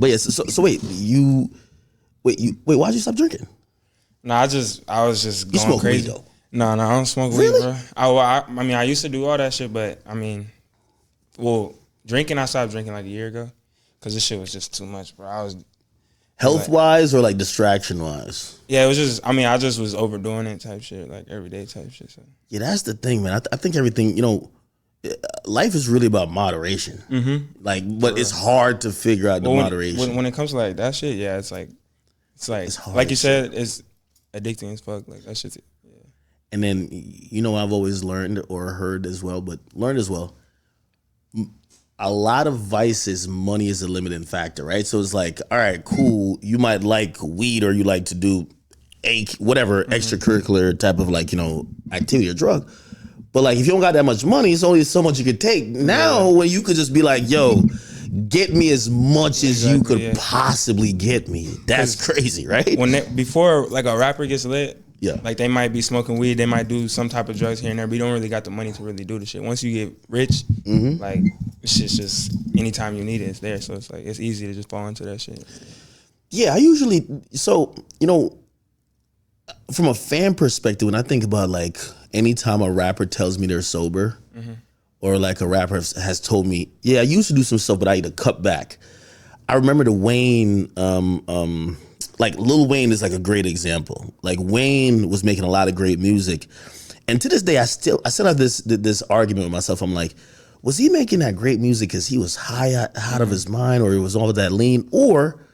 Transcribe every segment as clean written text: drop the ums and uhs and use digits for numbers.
But yeah, so wait, why'd you stop drinking? No, I was just going crazy. Weed, though? No, I don't smoke weed, bro. I mean, I used to do all that shit, but I mean, drinking, I stopped drinking like a year ago because this shit was just too much, bro. I was health-wise or like distraction-wise? Yeah, it was just, I mean, I just was overdoing it type shit, like everyday type shit. So. Yeah, that's the thing, man. I think everything, life is really about moderation. Mm-hmm. Like, but it's hard to figure out the moderation. When it comes to like that shit, yeah, it's like like you said, it's addicting as fuck. Like that shit's, yeah. And then, I've always learned or heard as well, but learned as well. A lot of vices, money is a limiting factor, right? So it's like, all right, cool. You might like weed or you like to do whatever extracurricular type of activity or drug. But like, if you don't got that much money, it's only so much you could take. Now, when you could just be like, yo, get me as much as you could possibly get me. That's crazy, right? Before like a rapper gets lit, yeah, like they might be smoking weed, they might do some type of drugs here and there, but you don't really got the money to really do the shit. Once you get rich, like shit's just anytime you need it, it's there. So it's like it's easy to just fall into that shit. Yeah, I usually from a fan perspective, when I think about like anytime a rapper tells me they're sober, or like a rapper has told me, yeah, I used to do some stuff, but I need to cut back. I remember the Wayne, like Lil Wayne is like a great example. Like Wayne was making a lot of great music. And to this day, I still have this argument with myself. I'm like, was he making that great music because he was high out of his mind, or it was all that lean? Or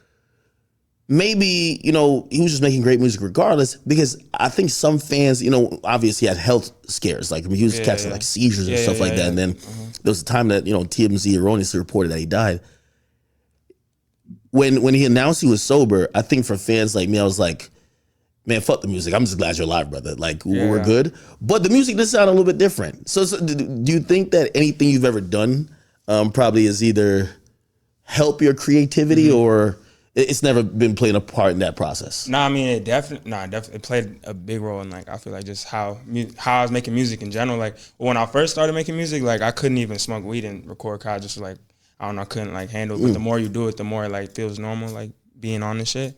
maybe, he was just making great music regardless, because I think some fans, obviously had health scares. Like he was catching like seizures and stuff like that. And then there was a time that, TMZ erroneously reported that he died. When he announced he was sober, I think for fans like me, I was like, man, fuck the music. I'm just glad you're alive, brother. Like, we're good. But the music does sound a little bit different. So do you think that anything you've ever done probably is either help your creativity or it's never been playing a part in that process? No, I mean, it definitely played a big role in, like, I feel like just how I was making music in general. Like, when I first started making music, like, I couldn't even smoke weed and record, cause I just, like, I don't know, I couldn't, like, handle it. But the more you do it, the more it, like, feels normal, like, being on this shit.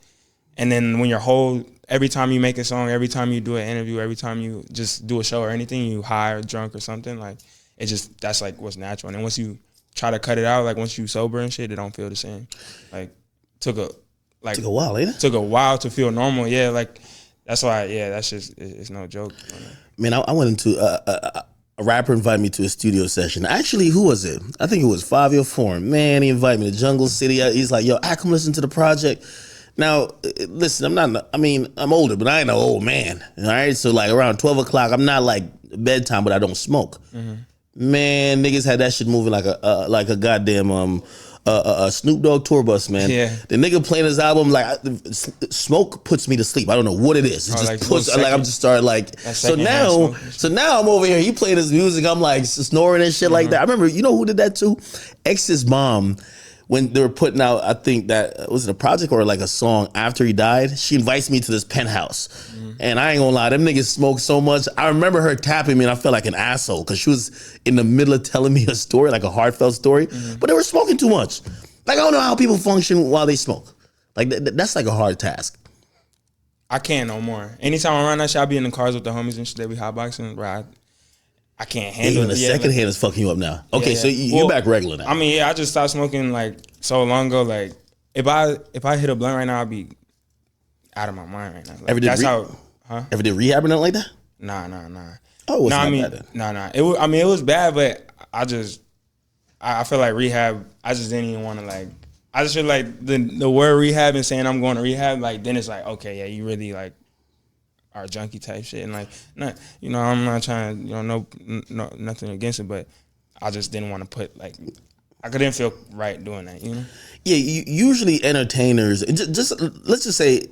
And then when every time you make a song, every time you do an interview, every time you just do a show or anything, you high or drunk or something, like, that's, like, what's natural. And then once you try to cut it out, like, once you sober and shit, it don't feel the same. Like, took a while, ain't it? Took a while to feel normal, yeah. Like, that's why, that's just, it's no joke. Man, I went into a rapper invited me to a studio session. Actually, who was it? I think it was Fabio Foreign. Man, he invited me to Jungle City. He's like, yo, I come listen to the project. Now, listen, I'm older, but I ain't no old man. All right, so like around 12 o'clock, I'm not like bedtime, but I don't smoke. Man, niggas had that shit moving like a goddamn Snoop Dogg tour bus, man. Yeah. The nigga playing his album, like, smoke puts me to sleep. I don't know what it is. It just like puts, like, I'm just started like. So now I'm over here. He playing his music. I'm like snoring and shit like that. I remember, you know who did that too? X's mom. When they were putting out, I think that was it a project or like a song after he died. She invites me to this penthouse, and I ain't gonna lie, them niggas smoke so much. I remember her tapping me, and I felt like an asshole because she was in the middle of telling me a story, like a heartfelt story, but they were smoking too much. Like, I don't know how people function while they smoke. Like that's like a hard task. I can't no more. Anytime I'm around that shit, I be in the cars with the homies and shit. They be hotboxing, bro. I can't handle it. Even the second hand is fucking you up now. Okay, so you're back regular now. I mean, I just stopped smoking like so long ago. Like, if I hit a blunt right now, I'd be out of my mind right now. Like, ever did rehab or nothing like that? Nah. Oh, it wasn't bad then. Nah. It was bad, but I feel like rehab, I just didn't even want to, like, I just feel like the word rehab and saying I'm going to rehab, like, then it's like, okay, yeah, you really, like, are junkie type shit. And, like, I'm not trying to, no, nothing against it, but I just didn't want to put, like, I couldn't feel right doing that, you know? Yeah, usually entertainers, just let's just say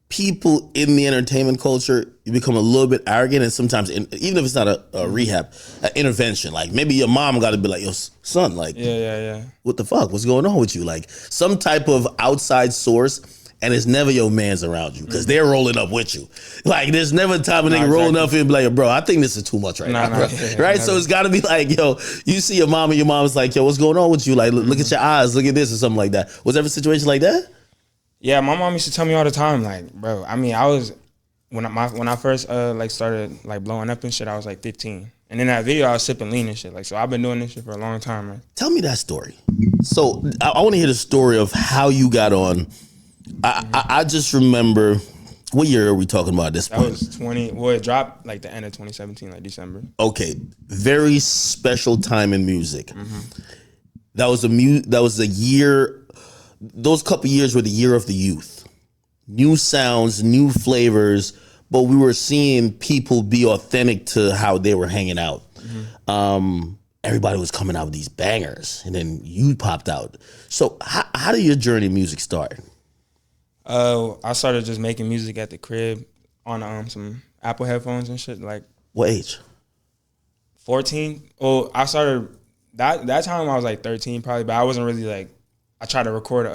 people in the entertainment culture, you become a little bit arrogant, and sometimes, even if it's not a rehab, an intervention, like maybe your mom got to be like, yo, son, like, yeah, what the fuck? What's going on with you? Like some type of outside source and it's never your mans around you because they're rolling up with you. Like there's never a time a nigga rolling up and be like, bro, I think this is too much right now, bro. Right? Never. So it's got to be like, yo, you see your mom and your mom's like, yo, what's going on with you? Like, look at your eyes, look at this or something like that. Was there ever a situation like that? Yeah, my mom used to tell me all the time, like, bro, I mean, I was, when I first like started like blowing up and shit, I was like 15. And in that video, I was sipping lean and shit. Like, so I've been doing this shit for a long time, man. Tell me that story. So I want to hear the story of how you got on. I just remember, what year are we talking about at this point? That was it dropped like the end of 2017, like December. Okay, very special time in music. That was a year, those couple years were the year of the youth. New sounds, new flavors, but we were seeing people be authentic to how they were hanging out. Everybody was coming out with these bangers, and then you popped out. So how did your journey in music start? I started just making music at the crib on some Apple headphones and shit. Like, what age? 14. Oh, I started that time I was like 13 probably, but I wasn't really like. I tried to record,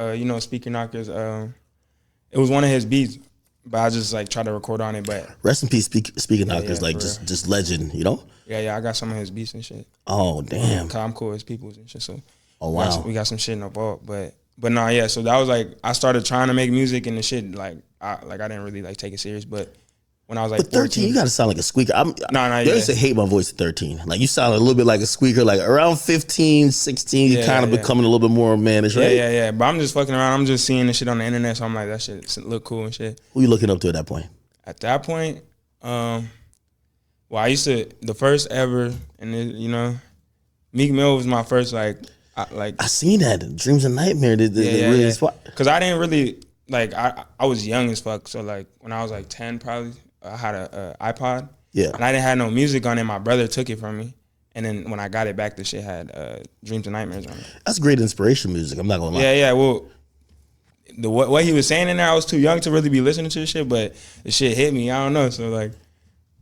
Speaker Knockers. It was one of his beats, but I just like tried to record on it. But rest in peace, Speaker Knockers, like just legend, you know. Yeah, I got some of his beats and shit. Oh damn, cause I'm cool with his peoples and shit. So oh wow, we got some shit in the vault, but no, yeah. So that was like I started trying to make music and the shit I didn't really like take it serious, but. When I was like but 13, you gotta sound like a squeaker. They used to hate my voice at 13. Like you sound a little bit like a squeaker. Like around 15, 16, you kind of becoming a little bit more mannish, right? Yeah. But I'm just fucking around. I'm just seeing the shit on the internet, so I'm like, that shit look cool and shit. Who you looking up to at that point? At that point, I used to the first ever, and Meek Mill was my first I seen that Dreams and Nightmare. Because I didn't really I was young as fuck. So like when I was like 10 probably. I had a iPod, and I didn't have no music on it. My brother took it from me, and then when I got it back, the shit had Dreams and Nightmares on it. That's great inspiration music. I'm not gonna lie. Yeah. Well, what he was saying in there, I was too young to really be listening to the shit, but the shit hit me. I don't know. So like,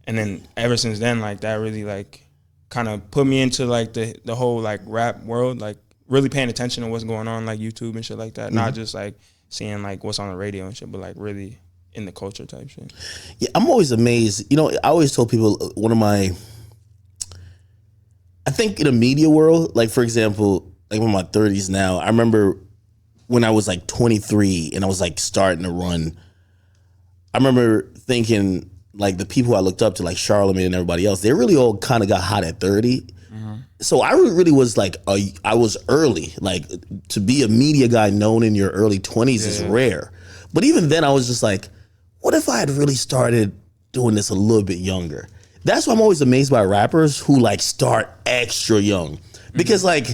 and then ever since then, like that really like kind of put me into like the whole like rap world, like really paying attention to what's going on like YouTube and shit like that, not just like seeing like what's on the radio and shit, but like really. In the culture type shit. Yeah, I'm always amazed. I always told people I think in the media world, like for example, like in my 30s now, I remember when I was like 23 and I was like starting to run, I remember thinking like the people I looked up to, like Charlamagne and everybody else, they really all kind of got hot at 30. So I really was like, I was early. Like to be a media guy known in your early 20s is rare. But even then I was just like, what if I had really started doing this a little bit younger? That's why I'm always amazed by rappers who like start extra young. Because like,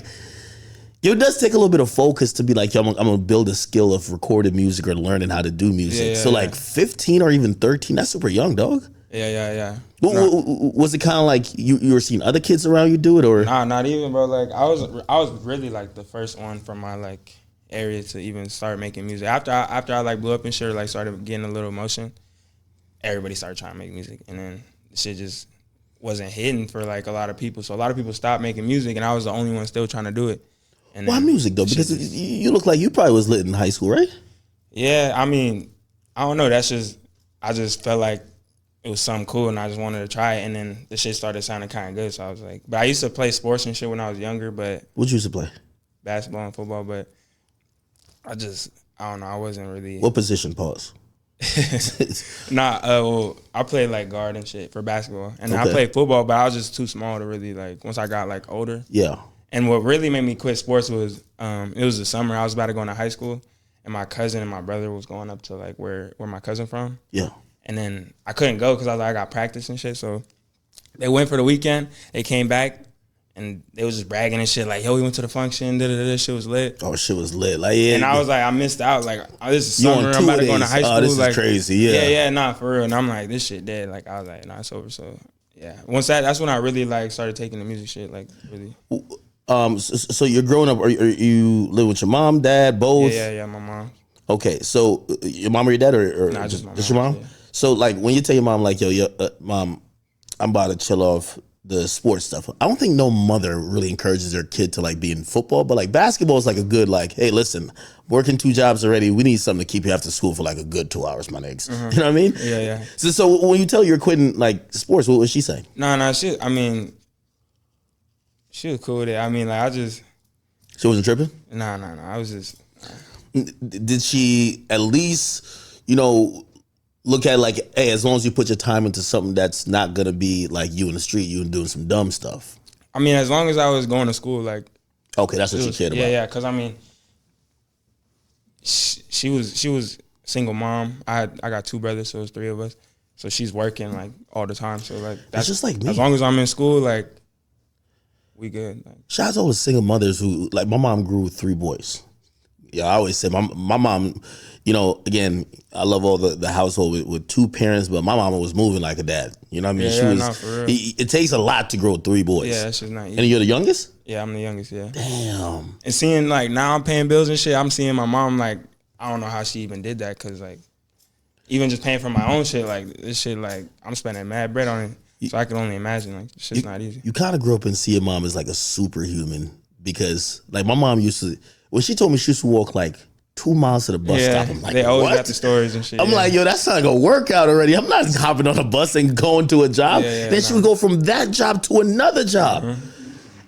it does take a little bit of focus to be like, yo, I'm gonna build a skill of recording music or learning how to do music. So like 15 or even 13, that's super young, dog. Yeah. Was it kind of like you were seeing other kids around you do it, or? Nah, not even, bro. Like I was really like the first one from my like area to even start making music. After I like blew up and shit, like started getting a little motion, everybody started trying to make music, and then the shit just wasn't hitting for like a lot of people. So a lot of people stopped making music, and I was the only one still trying to do it. And why music though? Because you look like you probably was lit in high school, right? Yeah, I mean, I don't know. I just felt like it was something cool, and I just wanted to try it. And then the shit started sounding kind of good, so I was like, but I used to play sports and shit when I was younger. But what you used to play? Basketball and football, but. I don't know. I wasn't really. What position? Pause. Well, I played like guard and shit for basketball, and I played football, but I was just too small to really like. Once I got like older, And what really made me quit sports was it was the summer. I was about to go into high school, and my cousin and my brother was going up to like where my cousin from. Yeah. And then I couldn't go because I got practice and shit. So they went for the weekend. They came back. And they was just bragging and shit like, yo, we went to the function, shit was lit. Oh, shit was lit. Like, yeah. And I was like, I missed out. Like, this is summer, I'm about to go into high school. Oh, this like, is crazy, yeah. Yeah, nah, for real. And I'm like, this shit dead. Like, I was like, nah, it's over. So, yeah. Once that's when I really, like, started taking the music shit, like, really. So you're growing up, are you live with your mom, dad, both? Yeah, my mom. Okay, so your mom or your dad, or nah, just my mom. Just your mom? Yeah. So, like, when you tell your mom, like, yo, mom, I'm about to chill off the sports stuff. I don't think no mother really encourages their kid to like be in football, but like basketball is like a good like, hey, listen, working 2 jobs already. We need something to keep you after school for like a good 2 hours, my niggas. You know what I mean? Yeah, yeah. So when you tell her you're quitting like sports, what was she saying? No, she. I mean, she was cool with it. I mean, like She wasn't tripping? No. I was just. Did she at least, look at like, hey, as long as you put your time into something that's not gonna be like you in the street, you doing some dumb stuff. I mean, as long as I was going to school, like. Okay, that's what she cared about. Yeah, because I mean, she was single mom. I got 2 brothers, so it's 3 of us. So she's working like all the time. So like that's just like me. As long as I'm in school, like we good. Like, shout out to all the single mothers who like my mom grew 3 boys. Yeah, I always say my mom, again, I love all the household with 2 parents, but my mama was moving like a dad. You know what I mean? Yeah, for real. It takes a lot to grow 3 boys. Yeah, that's just not easy. And you're the youngest? Yeah, I'm the youngest, yeah. Damn. And seeing like now I'm paying bills and shit, I'm seeing my mom like, I don't know how she even did that, because like even just paying for my own shit, like this shit, like I'm spending mad bread on it. So I can only imagine, like this shit's not easy. You kind of grew up and see your mom as like a superhuman, because like my mom used to, when she told me she used to walk like 2 miles to the bus stop, I'm like, they always what? got the stories and shit. I'm like, yo, that's not like a workout already. I'm not hopping on a bus and going to a job. Then she would go from that job to another job.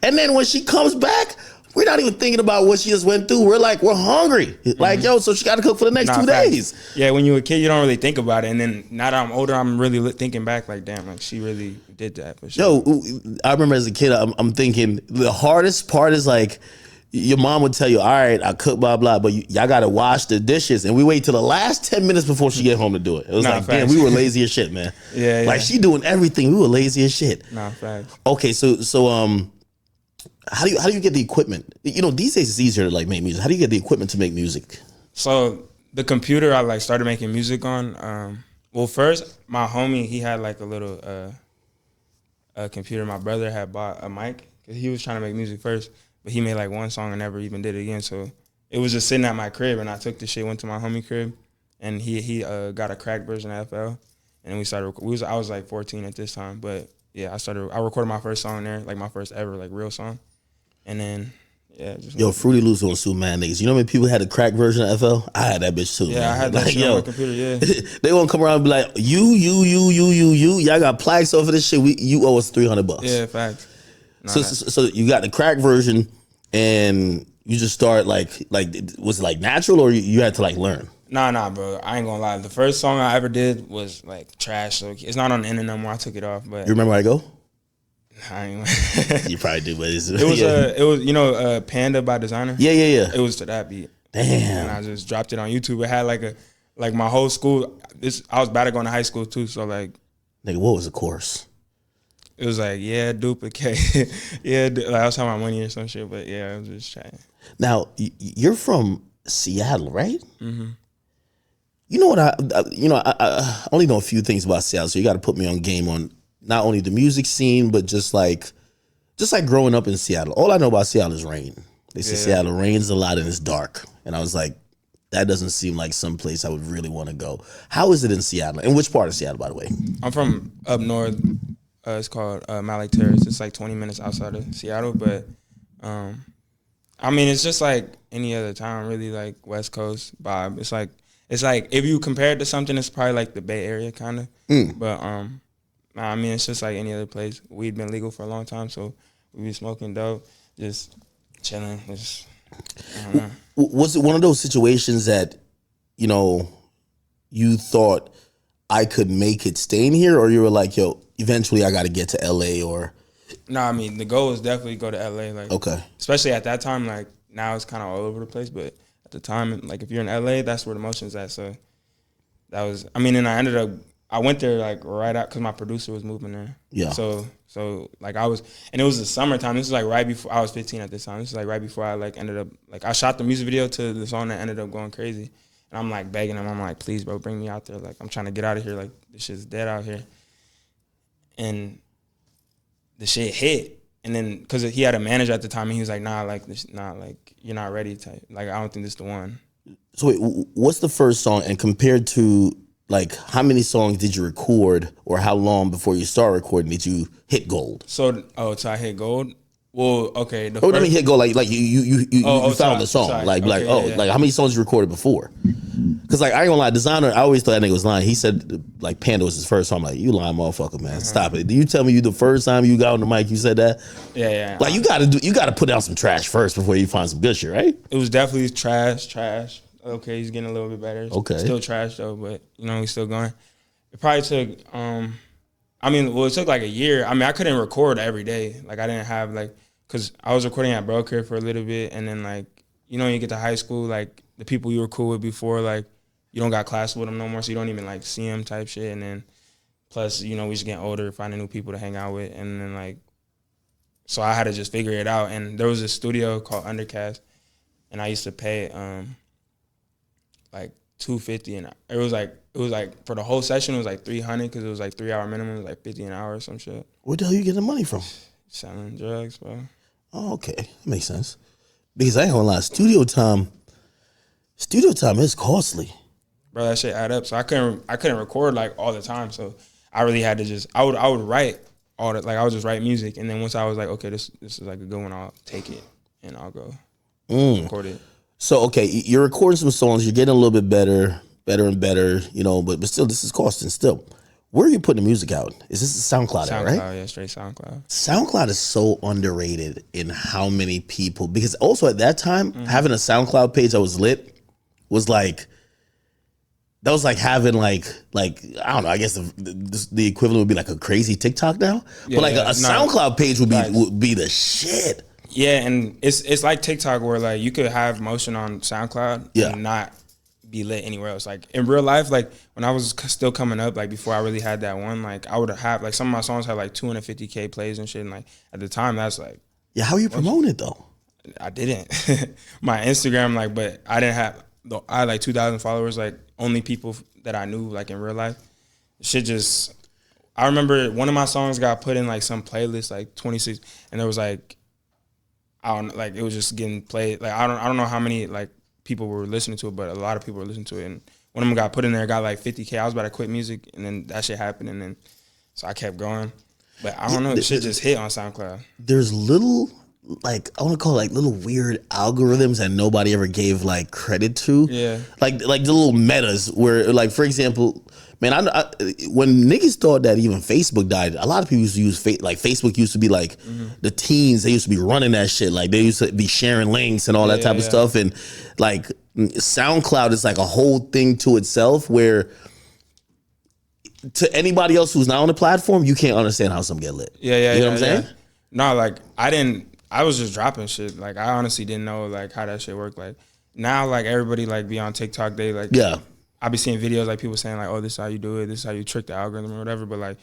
And then when she comes back, we're not even thinking about what she just went through. We're hungry. Like, yo, so she got to cook for the next 2 days. Yeah, when you were a kid, you don't really think about it. And then now that I'm older, I'm really thinking back like, damn, like she really did that. For sure. Yo, I remember as a kid, I'm thinking the hardest part is like, your mom would tell you, all right, I cook, blah, blah, but y'all got to wash the dishes. And we wait till the last 10 minutes before she get home to do it. It was like, damn, we were lazy as shit, man. Yeah. Like, she doing everything. We were lazy as shit. Nah, facts. Okay, so how do you get the equipment? These days it's easier to like make music. How do you get the equipment to make music? So the computer I like started making music on, well, first, my homie, he had like a little computer. My brother had bought a mic, because he was trying to make music first. But he made like 1 song and never even did it again. So it was just sitting at my crib, and I took the shit, went to my homie crib, and he got a cracked version of FL, and we started. I was like 14 at this time, but yeah, I recorded my first song there, like my first ever like real song, and then Yo, Fruity Loops don't sue mad niggas. You know how many people had a cracked version of FL? I had that bitch too. Yeah, man. I had that shit on my computer. Yeah, they won't come around and be like, you. Y'all got plaques over this shit. You owe us $300. Yeah, facts. So you got the crack version, and you just start like was it like natural, or you had to like learn? Nah, bro. I ain't gonna lie. The first song I ever did was like trash. So it's not on the internet no more. I took it off. But you remember how I go? I ain't. You probably do, but it was Panda by Designer. Yeah. It was to that beat. Damn. And I just dropped it on YouTube. It had like my whole school. I was about to go into high school too. So like, nigga, what was the course? It was like, yeah, duplicate. Like I was talking about money or some shit, but yeah, I was just trying. Now, you're from Seattle, right? Mm-hmm. You know what? I only know a few things about Seattle, so you got to put me on game on not only the music scene, but just like growing up in Seattle. All I know about Seattle is rain. They say Seattle rains a lot and it's dark. And I was like, that doesn't seem like some place I would really want to go. How is it in Seattle? And which part of Seattle, by the way? I'm from up north. It's called Malik Terrace. It's like 20 minutes outside of Seattle, but I mean, it's just like any other town, really, like West Coast vibe. It's like if you compare it to something, it's probably like the Bay Area, kind of. But I mean, it's just like any other place. Weed been legal for a long time, so we be smoking dope, just chilling. Just, I don't know. Was it one of those situations that, you thought I could make it staying here, or you were like, yo, eventually I got to get to LA, or? No, I mean, the goal is definitely go to LA. Like, okay. Especially at that time, like now it's kind of all over the place, but at the time, like if you're in LA, that's where the motion's at. So that was, I mean, and I went there like right out because my producer was moving there. Yeah. So like I was, and it was the summertime. This was like right before, I was 15 at this time. This is like right before I like ended up, like I shot the music video to the song that ended up going crazy. And I'm like begging him, I'm like, please, bro, bring me out there. Like I'm trying to get out of here. Like this shit's dead out here. And the shit hit. And then, because he had a manager at the time, and he was like, nah, like, you're not ready type. Like, I don't think this is the one. So wait, what's the first song? And compared to like how many songs did you record, or how long before you start recording did you hit gold? So I hit gold. Well, okay. Oh, let me hit gold. Like you found the song. Like okay, like how many songs you recorded before? Because like I ain't gonna lie, Designer, I always thought that nigga was lying. He said like Panda was his first song. I'm like, you lying motherfucker, man. Stop it. Do you tell me you the first time you got on the mic you said that? Yeah. Like you gotta put out some trash first before you find some good shit, right? It was definitely trash. Okay, he's getting a little bit better. Okay. Still trash though, but he's still going. It probably took it took like a year. I mean, I couldn't record every day. Like I didn't have because I was recording at Broker for a little bit, and then when you get to high school, like the people you were cool with before, like you don't got class with them no more, so you don't even like see them type shit. And then plus, we just getting older, finding new people to hang out with, and then so I had to just figure it out. And there was a studio called Undercast, and I used to pay like $250, and it was like for the whole session it was like $300 because it was like 3 hour minimum, it was like $50 an hour or some shit. Where the hell you getting the money from? Selling drugs, bro. Oh, okay, that makes sense. Because I ain't gonna lie, studio time is costly, bro. That shit add up. So I couldn't record like all the time. So I really had to I would write all the I would just write music, and then once I was like, okay, this is like a good one, I'll take it and I'll go record it. So okay, you're recording some songs, you're getting a little bit better and better, but still this is costing still. Where are you putting the music out? Is this SoundCloud, right? Yeah, straight SoundCloud. SoundCloud is so underrated in how many people, because also at that time, having a SoundCloud page that was lit was like, that was like having like I don't know, I guess the equivalent would be like a crazy TikTok now. But a SoundCloud page would be the shit. Yeah, and it's like TikTok where like you could have motion on SoundCloud and not be lit anywhere else. Like in real life, like when I was still coming up, like before I really had that one, like I would have like some of my songs had like 250K plays and shit. And like at the time, that's like, yeah. How are you promoting it though? I didn't. My Instagram, but I didn't have. I had like 2,000 followers. Like only people that I knew like in real life. Shit just. I remember one of my songs got put in like some playlist like 26, and there was like, I don't like it was just getting played. Like I don't know how many like people were listening to it, but a lot of people were listening to it. And one of them got put in there, got like 50K. I was about to quit music, and then that shit happened, and then so I kept going. But I don't know, shit just hit on SoundCloud. There's little, I want to call it little weird algorithms that nobody ever gave like credit to. Yeah. Like the little metas where for example, man, I when niggas thought that even Facebook died, a lot of people used to use Facebook used to be like the teens. They used to be running that shit. Like they used to be sharing links and all that type of stuff. And like SoundCloud is like a whole thing to itself where to anybody else who's not on the platform, you can't understand how some get lit. Yeah. You know what I'm saying? No, I was just dropping shit. Like I honestly didn't know like how that shit worked. Like now like everybody like be on TikTok, they like I be seeing videos like people saying like, oh, this is how you do it, this is how you trick the algorithm or whatever. But like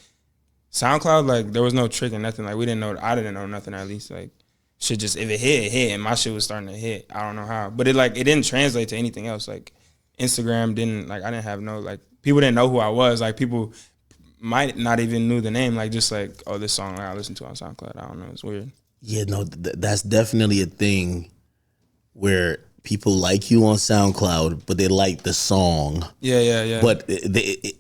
SoundCloud, like there was no trick and nothing. Like I didn't know nothing at least. Like shit just if it hit, and my shit was starting to hit. I don't know how. But it didn't translate to anything else. Like Instagram didn't I didn't have no people didn't know who I was. Like people might not even knew the name. Like just like, oh, this song I listen to on SoundCloud. I don't know. It's weird. Yeah, no, that's definitely a thing where people like you on SoundCloud, but they like the song. Yeah. But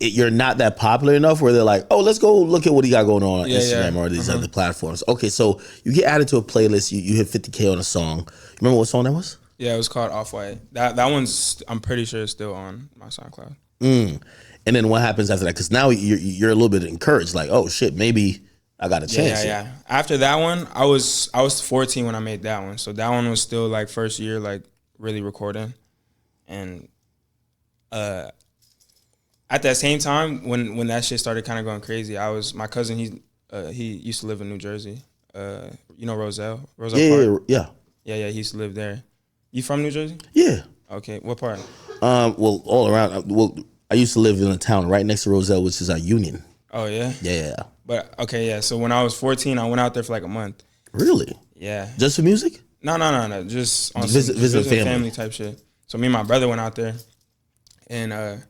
you're not that popular enough where they're like, oh, let's go look at what he got going on Instagram or these other platforms. Okay, so you get added to a playlist. You hit 50K on a song. Remember what song that was? Yeah, it was called Off-White. That one's, I'm pretty sure it's still on my SoundCloud. And then what happens after that? Because now you're a little bit encouraged. Like, oh, shit, maybe I got a chance. Yeah. After that one, I was 14 when I made that one. So that one was still like first year, like really recording. And at that same time, when that shit started kind of going crazy, my cousin, he used to live in New Jersey. You know Roselle Park? Yeah. Yeah, he used to live there. You from New Jersey? Yeah. Okay, what part? Well, all around. Well, I used to live in a town right next to Roselle, which is Union. Oh, yeah? Yeah. But, okay, yeah. So when I was 14, I went out there for like a month. Really? Yeah. Just for music? No. Just on visit family type shit. So me and my brother went out there, and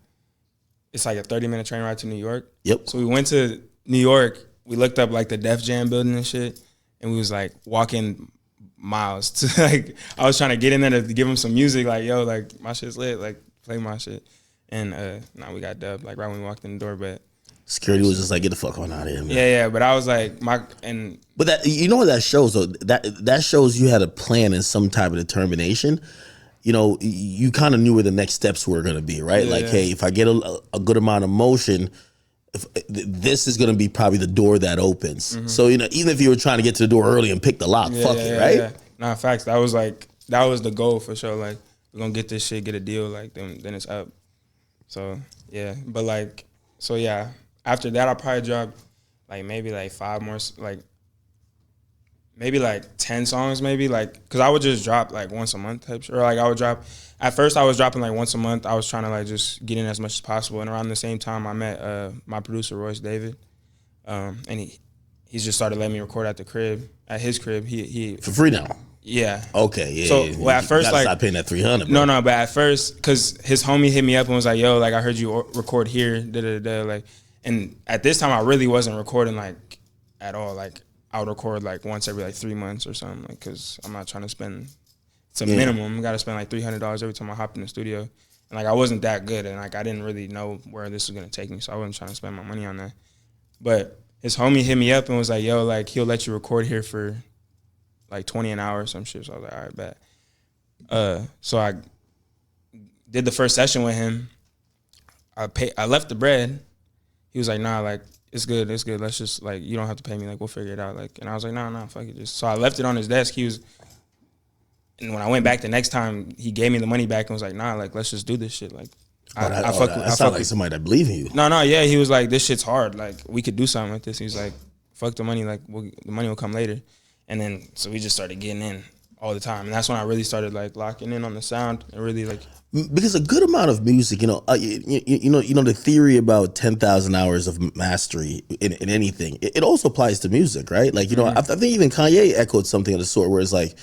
it's like a 30-minute train ride to New York. Yep. So we went to New York. We looked up like the Def Jam building and shit, and we was like walking miles to I was trying to get in there to give him some music. Like, yo, like my shit's lit. Like play my shit. And we got dubbed like right when we walked in the door, but Security was just like, get the fuck on out of here, man. yeah. But I was like, but that, you know what that shows though? That shows you had a plan and some type of determination. You know, you kind of knew where the next steps were going to be, right? Like, hey, if I get a good amount of motion, this is going to be probably the door that opens. So, you know, even if you were trying to get to the door early and pick the lock, fuck it, right? Yeah. Nah, facts. That was the goal for sure. Like, we're going to get this shit, get a deal, like, then it's up. So, yeah. But, like, so, yeah. After that, I'll probably drop, like, maybe, like, 5 more, like, maybe, like, 10 songs, maybe. Like, because I would just drop, like, once a month type shit. Or, like, I would drop, at first I was dropping, like, once a month. I was trying to, like, just get in as much as possible. And around the same time, I met my producer, Royce David. And he just started letting me record at his crib. He For free now? Yeah. Okay, yeah. So, yeah. well, at first, like, stop paying that $300. No, but at first, because his homie hit me up and was like, yo, like, I heard you record here, like, and at this time, I really wasn't recording, like, at all. Like, I would record, like, once every, like, 3 months or something, like, because I'm not trying to spend, it's a minimum. I got to spend, like, $300 every time I hop in the studio. And, like, I wasn't that good, and, like, I didn't really know where this was going to take me, so I wasn't trying to spend my money on that. But his homie hit me up and was like, yo, like, he'll let you record here for, like, $20 an hour or some shit. So I was like, all right, bet. So I did the first session with him. I left the bread. He was like, nah, like, it's good. Let's just, like, you don't have to pay me. Like, we'll figure it out. Like, and I was like, nah, fuck it. So I left it on his desk. And when I went back the next time, he gave me the money back and was like, nah, like, let's just do this shit. Like, I sound like somebody that believe in you. No, yeah. He was like, this shit's hard. Like, we could do something with this. He was like, fuck the money. Like, the money will come later. And then, so we just started getting in all the time. And that's when I really started, like, locking in on the sound and really, like. Because a good amount of music, you know, you know the theory about 10,000 hours of mastery in anything, it also applies to music, right? Like, you know, I think even Kanye echoed something of the sort where it's like,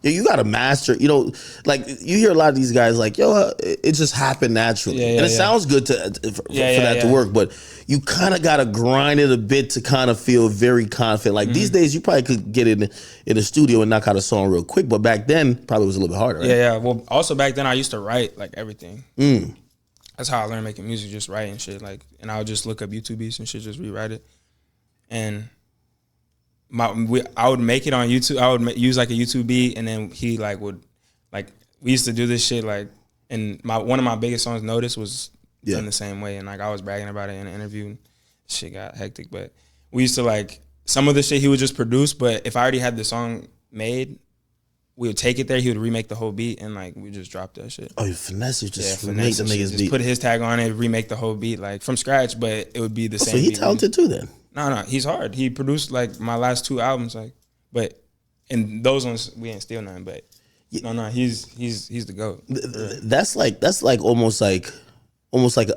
you got to master, you know, like you hear a lot of these guys like, yo, it just happened naturally. And it sounds good for that to work, but you kind of got to grind it a bit to kind of feel very confident. Like these days, you probably could get in the studio and knock out a song real quick, but back then, probably was a little bit harder, right? Yeah. Well, also back then, I used to write like everything. That's how I learned making music, just writing shit. Like, and I would just look up YouTube beats and shit, just rewrite it. And I would make it on YouTube. I would use like a YouTube beat, and then he would we used to do this shit like. And one of my biggest songs, Notice, was done the same way, and like I was bragging about it in an interview. And shit got hectic, but we used to like some of the shit he would just produce. But if I already had the song made, we would take it there. He would remake the whole beat, and like we just dropped that shit. Oh, you finesse, you just remake the nigga's beat. Put his tag on it, remake the whole beat like from scratch, but it would be the same. So he talented too, then. No, he's hard. He produced like my last 2 albums, like, but in those ones we ain't steal nothing. But no, he's the GOAT. That's like almost like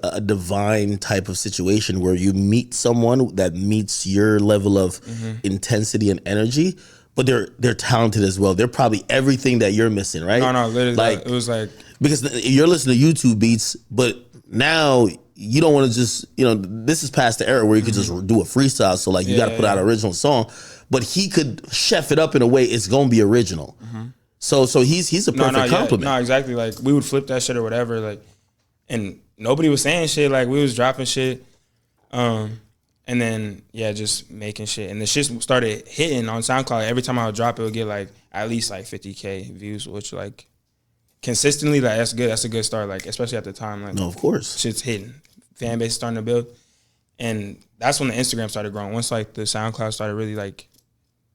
a divine type of situation where you meet someone that meets your level of intensity and energy, but they're talented as well. They're probably everything that you're missing, right? No, literally, like it was like because you're listening to YouTube beats, but now. You don't want to just, you know, this is past the era where you could just do a freestyle. So like you got to put out an original song, but he could chef it up in a way it's going to be original. So he's a perfect compliment. No, exactly. Like we would flip that shit or whatever. Like, and nobody was saying shit. Like we was dropping shit. And then, just making shit. And the shit started hitting on SoundCloud. Every time I would drop it, would get like at least like 50K views, which like consistently, like that's good. That's a good start. Like, especially at the time. Like, no, of course. Shit's hitting. Fan base starting to build. And that's when the Instagram started growing. Once like the SoundCloud started really like,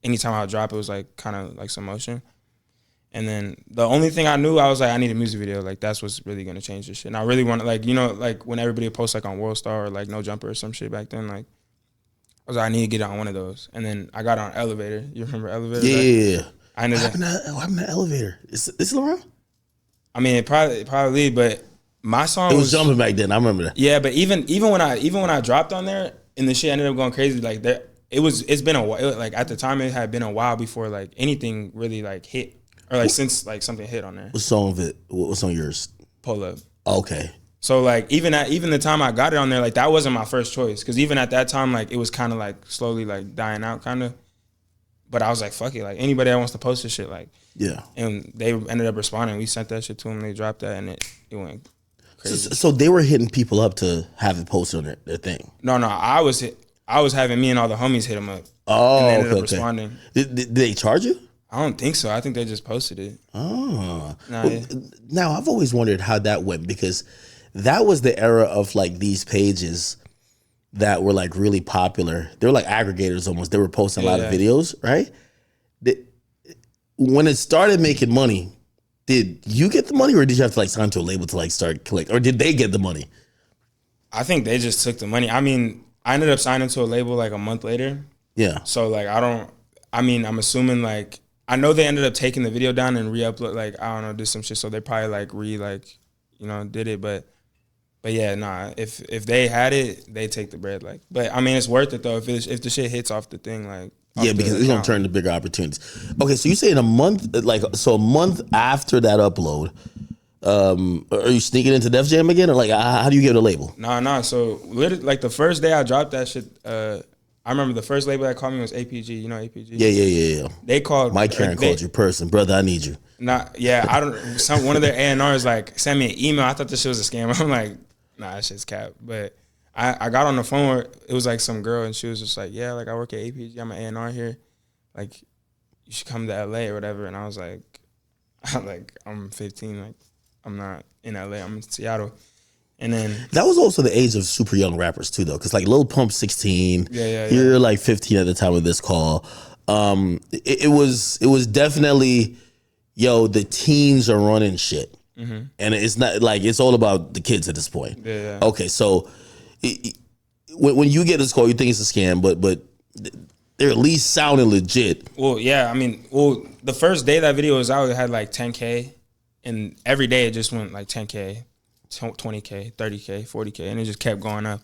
anytime I would drop, it was like kind of like some motion. And then the only thing I knew, I was like, I need a music video. Like that's what's really gonna change this shit. And I really want to like, you know, like when everybody would post like on World Star or like No Jumper or some shit back then, like I was like, I need to get on one of those. And then I got on Elevator. You remember Elevator? Yeah. I ended what happened to Elevator? Is it around? I mean, it probably, but my song was jumping back then. I remember that. Yeah, but even when I dropped on there and the shit ended up going crazy, like that, it's been a while. Like at the time, it had been a while before like anything really like hit or like since like something hit on there. What song of it? What song yours? Pull Up. Okay. So like even the time I got it on there, like that wasn't my first choice because even at that time, like it was kind of like slowly like dying out, kind of. But I was like, fuck it, like anybody that wants to post this shit, like yeah. And they ended up responding. We sent that shit to them. They dropped that, and it went crazy. So they were hitting people up to have it posted on their thing. No, I was having me and all the homies hit them up. Oh, and they ended up okay. responding. Did they charge you? I don't think so. I think they just posted it. Oh. Yeah. Now, I've always wondered how that went, because that was the era of like these pages that were like really popular. They were like aggregators almost. They were posting a lot of videos, right? When it started making money, did you get the money, or did you have to like sign to a label to like start collect, or did they get the money? I think they just took the money. I mean, I ended up signing to a label like a month later. Yeah. So like I'm assuming like, I know they ended up taking the video down and re-upload, like, I don't know, did some shit. So they probably like did it. But yeah, nah, if they had it, they take the bread. Like, but I mean, it's worth it though. If the shit hits off the thing, like, yeah, because it's gonna turn to bigger opportunities. Okay, so you say in a month, like, so a month after that upload, are you sneaking into Def Jam again, or like how do you get a label? Nah. So literally, like the first day I dropped that shit, I remember the first label that called me was APG. You know APG? Yeah. They called Mike Karen called you person, brother. I need you. I don't. One of their A&Rs like sent me an email. I thought this shit was a scam. I'm like, nah, that shit's cap. But I got on the phone where it was like some girl, and she was just like, yeah, like I work at APG. I'm an A&R here. Like, you should come to LA or whatever. And I was like, I'm 15. Like, I'm not in LA. I'm in Seattle. And then that was also the age of super young rappers too, though, because like Lil Pump 16, you're like 15 at the time of this call. It was definitely, yo, the teens are running shit, and it's not like it's all about the kids at this point. Yeah. Okay, so when you get this call, you think it's a scam, but they're at least sounding legit. Well, yeah, I mean, the first day that video was out, it had like 10K, and every day it just went like 10K. 20K, 30K, 40K, and it just kept going up.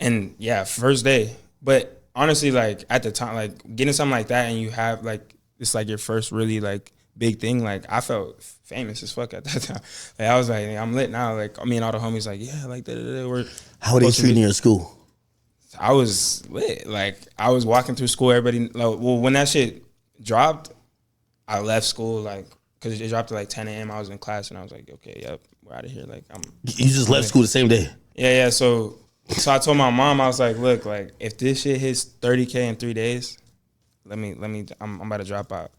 And yeah, first day. But honestly, like at the time, like getting something like that and you have like, it's like your first really like big thing, like I felt famous as fuck at that time. Like I was like, I'm lit now. Like me and all the homies like, yeah, like we're. How were they treating you in school? I was lit. Like I was walking through school, everybody, like, well, when that shit dropped, I left school like, because it dropped at like 10 a.m. I was in class and I was like, okay, yep, we're out of here. Like You just left school the same day? Yeah. So I told my mom, I was like, look, like if this shit hits 30K in 3 days, I'm about to drop out.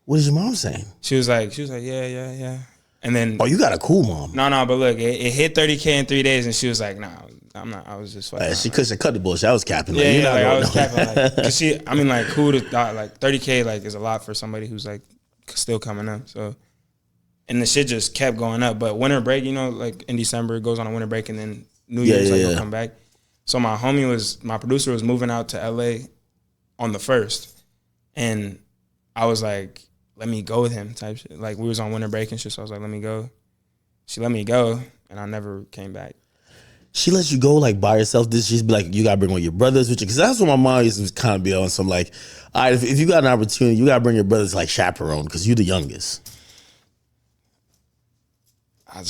What is your mom saying? She was like, yeah. And then you got a cool mom. No, but look, it hit 30K in 3 days, and she was like, nah, I'm not. I was just fucking. She couldn't cut the bullshit. I was capping. Like, I was capping. Like, cause who would have thought like 30K like is a lot for somebody who's like still coming up. So, and the shit just kept going up. But winter break, like in December, it goes on a winter break, and then New Year's you'll come back. So my producer was moving out to LA on the 1st, and I was like, let me go with him type shit. Like we was on winter break and shit, so I was like, let me go. She let me go, and I never came back. She lets you go like by yourself? Did she be like, you gotta bring one of your brothers with you? Because that's what my mom used to kind of be on. Some like, all right, if you got an opportunity, you gotta bring your brothers like chaperone because you're the youngest. That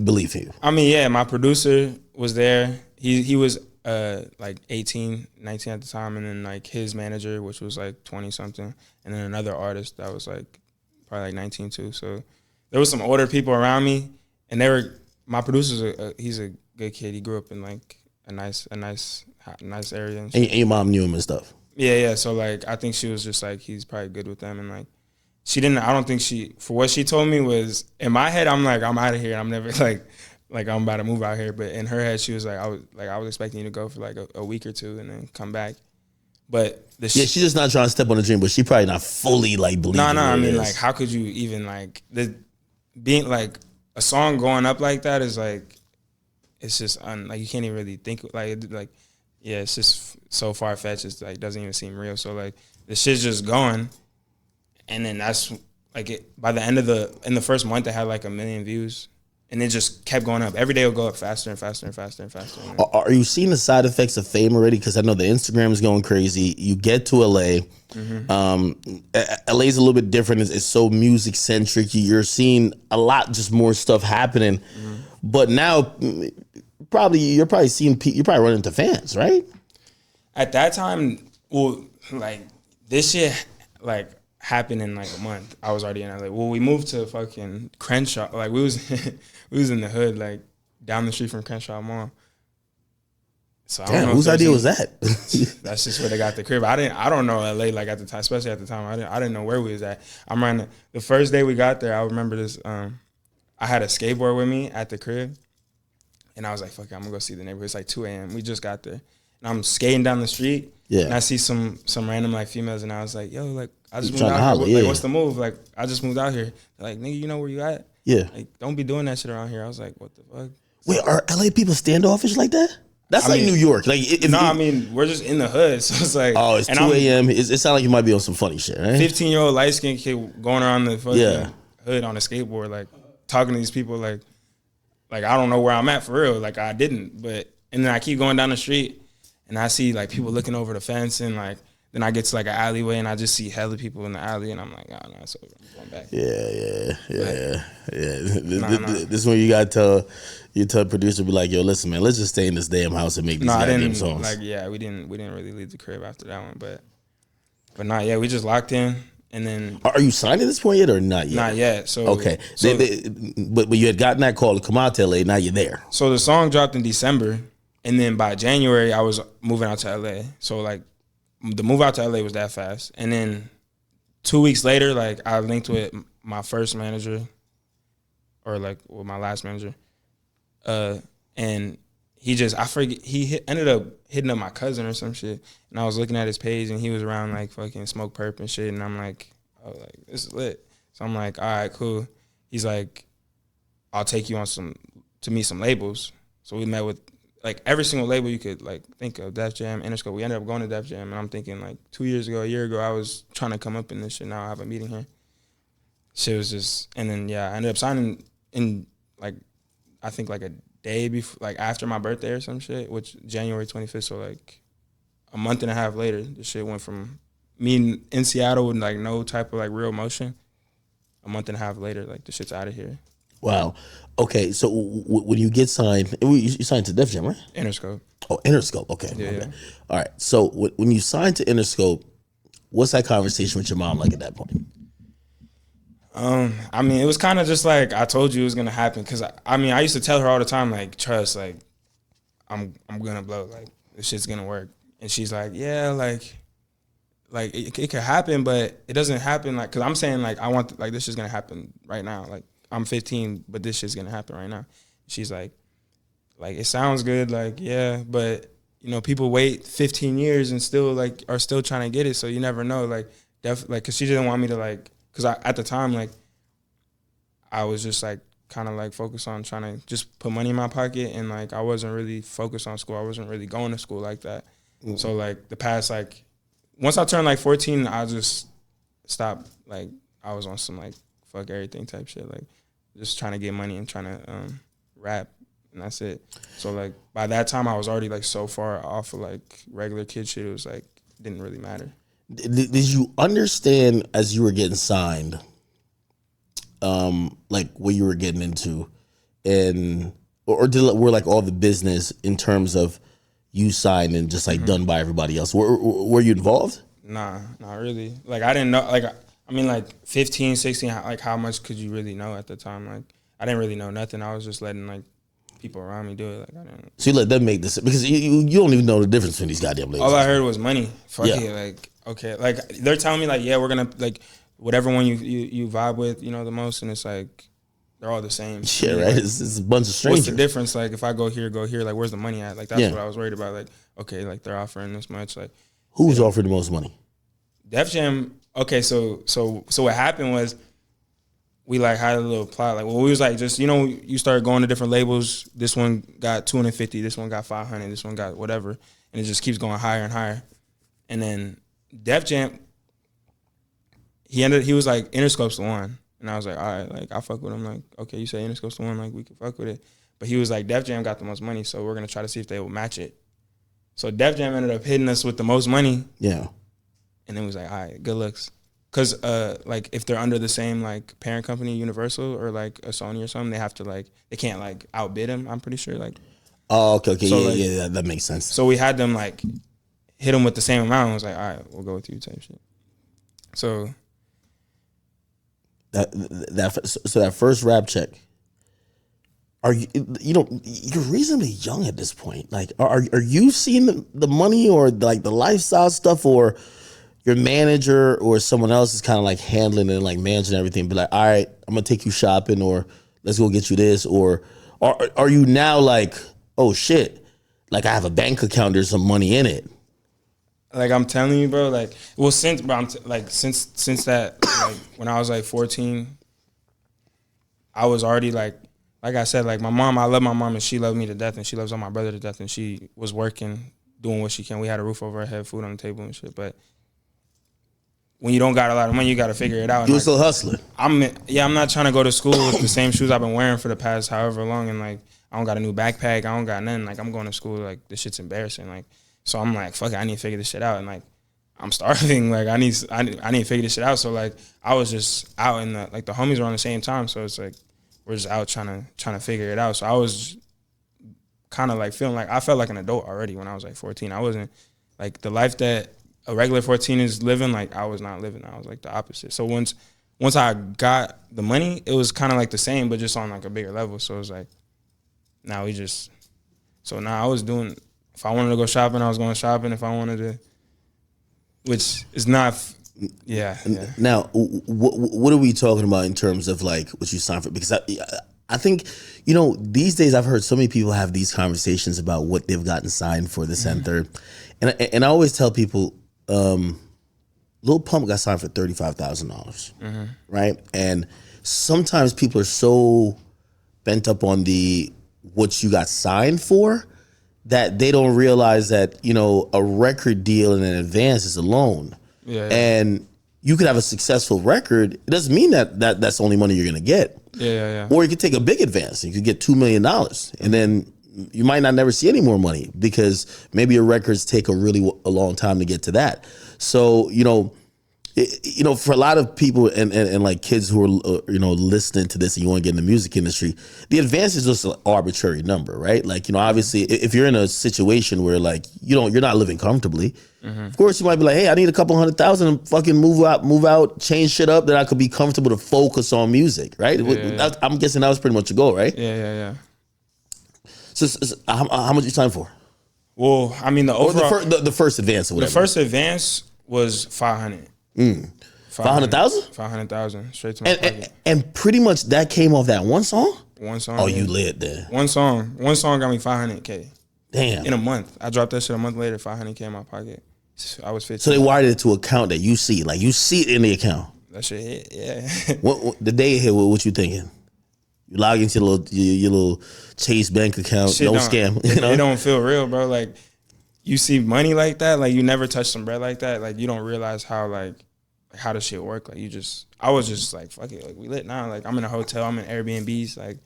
belief in you. I mean, yeah, my producer was there. He was like 18, 19 at the time, and then like his manager, which was like 20 something, and then another artist that was like probably like 19 too. So there was some older people around me, and my producer's he's a good kid. He grew up in like a nice area. And your mom knew him and stuff. Yeah. So like I think she was just like, he's probably good with them, and like I don't think for what she told me was, in my head I'm like, I'm out of here. I'm never like I'm about to move out here. But in her head she was like, I was expecting you to go for like a week or two and then come back. But she's just not trying to step on the dream, but she probably not fully like believing. No, I mean like, how could you even like being like a song going up like that is like, it's just like you can't even really think like yeah, it's just so far fetched. It's like doesn't even seem real. So like the shit's just going, and then that's like by the end of in the first month it had like 1 million views, and it just kept going up. Every day it would go up faster and faster and faster and faster. Are you seeing the side effects of fame already? Because I know the Instagram is going crazy. You get to LA. LA is a little bit different. It's so music centric. You're seeing a lot just more stuff happening. But now you're probably running into fans, right? At that time, well, like this shit, like happened in like a month. I was already in LA. Well, we moved to fucking Crenshaw. Like we was we was in the hood, like down the street from Crenshaw Mall. So I don't Damn, know whose idea was that? that's just where they got the crib. I don't know LA like at the time, especially at the time. I didn't know where we was at. I'm running the first day we got there. I remember this. I had a skateboard with me at the crib, and I was like, "Fuck it, I'm gonna go see the neighborhood." It's like 2 a.m. We just got there, and I'm skating down the street. Yeah. And I see some random like females, and I was like, "Yo, like I just You moved tryna out holler, here. yeah. Like, what's the move? Like I just moved out here. They're like, nigga, you know where you at? Yeah. Like don't be doing that shit around here." I was like, "What the fuck?" Wait, are LA people standoffish like that? That's I like mean, New York. Like, I mean, we're just in the hood, so it's like, oh, it's 2 a.m. It sounds like you might be on some funny shit, right? 15-year-old light skinned kid going around the fucking Yeah. hood on a skateboard, like talking to these people, like I don't know where I'm at for real. Like I didn't, and then I keep going down the street, and I see like people looking over the fence, and like then I get to like an alleyway, and I just see hella people in the alley, and I'm like, oh no, so I'm going back. Yeah. Nah. This is when you tell producer, be like, yo, listen, man, let's just stay in this damn house and make these No, I goddamn didn't. songs. Like, yeah, we didn't really leave the crib after that one, but not yeah, we just locked in, and then Are you signed at this point yet or not yet? not yet. So Okay, so, but you had gotten that call to come out to LA. Now you're there. so the song dropped in December, and then by January I was moving out to LA. So like the move out to LA was that fast, and then 2 weeks later, like I linked with my first manager, or like with my last manager, and he just ended up hitting up my cousin or some shit, and I was looking at his page, and he was around like fucking Smoke Perp and shit, and I'm like, oh, like this is lit. So I'm like, all right, cool. He's like, I'll take you on to meet some labels. So we met with like every single label you could like think of, Def Jam, Interscope. We ended up going to Def Jam, and I'm thinking like 2 years ago, a year ago, I was trying to come up in this shit. Now I have a meeting here. Shit was just, and then yeah, I ended up signing in like I think like a day before, like after my birthday or some shit, which January 25th. So like a month and a half later, the shit went from me in Seattle with like no type of like real motion. A month and a half later, like the shit's out of here. Wow. Okay, so when you get signed, you signed to Def Jam, right? Interscope. Oh, Interscope. Okay. Yeah. All right. So when you signed to Interscope, what's that conversation with your mom like at that point? I mean, it was kind of just like I told you it was gonna happen, because I mean, I used to tell her all the time, like, trust, like, I'm gonna blow, like, this shit's gonna work, and she's like, yeah, like it could happen, but it doesn't happen, like, because I'm saying like I want like this shit's gonna happen right now, like I'm 15, but this shit's gonna happen right now. She's like it sounds good, like yeah, but you know people wait 15 years and still like are still trying to get it, so you never know, like definitely, like, because she didn't want me to like. Because at the time, like, I was just, like, kind of, like, focused on trying to just put money in my pocket. And, like, I wasn't really focused on school. I wasn't really going to school like that. Mm-hmm. So, like, the past, like, once I turned, like, 14, I just stopped. Like, I was on some, like, fuck everything type shit. Like, just trying to get money and trying to rap. And that's it. So, like, by that time, I was already, like, so far off of, like, regular kid shit. It was, like, didn't really matter. Did you understand as you were getting signed, like what you were getting into, and were like all the business in terms of you signed and just like done by everybody else? Were you involved? Nah, not really. Like I didn't know. Like I mean, like 15, 16. Like how much could you really know at the time? Like I didn't really know nothing. I was just letting like people around me do it. Like I didn't. So you let them make this, because you don't even know the difference between these goddamn labels. All I heard was money. Fuck Yeah. it. Like okay. Like they're telling me like, yeah, we're gonna like whatever one you vibe with, you know, the most, and it's like they're all the same. Yeah, right. Like, It's a bunch of strangers. what's the difference? Like if I go here, like where's the money at? Like that's what I was worried about. Like okay, like they're offering this much. Like who's offering the most money? Def Jam. Okay, so what happened was, we like had a little plot. Like, well, we was like, just, you know, you start going to different labels. This one got 250. This one got 500. This one got whatever, and it just keeps going higher and higher. And then Def Jam, he was like, Interscope's the one, and I was like, all right, like I fuck with him. Like, okay, you say Interscope's the one, like we can fuck with it. But he was like, Def Jam got the most money, so we're gonna try to see if they will match it. So Def Jam ended up hitting us with the most money. Yeah. And then we was like, all right, good looks. Cause like if they're under the same like parent company, Universal or like a Sony or something, they have to like, they can't like outbid them. I'm pretty sure like. Oh, okay, So, yeah, like, yeah, that makes sense. So we had them like hit them with the same amount. I was like, all right, we'll go with you type shit. So that first rap check. Are you you're reasonably young at this point? Like, are you seeing the money or like the lifestyle stuff, or your manager or someone else is kind of like handling it and like managing everything? Be like, all right, I'm gonna take you shopping, or let's go get you this, or are you now like, oh shit, like I have a bank account, there's some money in it? Like I'm telling you, bro. Like, well, since bro, since that, like when I was like 14, I was already like I said, like my mom. I love my mom, and she loved me to death, and she loves all my brother to death, and she was working, doing what she can. We had a roof over our head, food on the table, and shit. But when you don't got a lot of money, you got to figure it out. You were still hustling. I'm not trying to go to school with the same shoes I've been wearing for the past however long, and like I don't got a new backpack, I don't got nothing. Like I'm going to school, like this shit's embarrassing. Like so I'm like, fuck it, I need to figure this shit out, and like I'm starving. Like I need to figure this shit out. So like I was just out in the like the homies were on the same time, so it's like we're just out trying to figure it out. So I was kind of like feeling like I felt like an adult already when I was like 14. I wasn't like the life that a regular 14 is living, like I was not living. I was like the opposite. So once I got the money, it was kind of like the same, but just on like a bigger level. So it was like now I was doing, if I wanted to go shopping, I was going shopping. If I wanted to, which is not, yeah. Now, what are we talking about in terms of like what you signed for? Because I think, these days I've heard so many people have these conversations about what they've gotten signed for this and third. And I always tell people, Lil Pump got signed for $35,000, right? And sometimes people are so bent up on what you got signed for that they don't realize that, a record deal in advance is a loan. Yeah. And you could have a successful record. It doesn't mean that's the only money you're going to get. Yeah. Or you could take a big advance. You could get $2 million. And then you might not never see any more money because maybe your records take a long time to get to that. So, for a lot of people and like kids who are, listening to this and you want to get in the music industry, the advance is just an arbitrary number, right? Like, obviously if you're in a situation where like, you're not living comfortably, of course you might be like, hey, I need a couple $100,000 and fucking move out, change shit up that I could be comfortable to focus on music, right? Yeah. I'm guessing that was pretty much the goal, right? Yeah. So how much you signed for? Well, I mean, the first advance or whatever. The first advance was 500. 500,000? 500,000 straight to my pocket. And pretty much that came off that one song? One song. Oh, you lit there. One song got me 500K. Damn. In a month. I dropped that shit a month later, 500K in my pocket. I was 15. So they wired it to an account that you see. Like you see it in the account. That shit hit, yeah. What the day it hit, what you thinking? You log into your little Chase bank account, shit no scam. It don't feel real, bro. Like you see money like that, like you never touch some bread like that, like you don't realize how how the shit work. Like I was just like, fuck it, like we lit now. Like I'm in a hotel, I'm in Airbnbs, like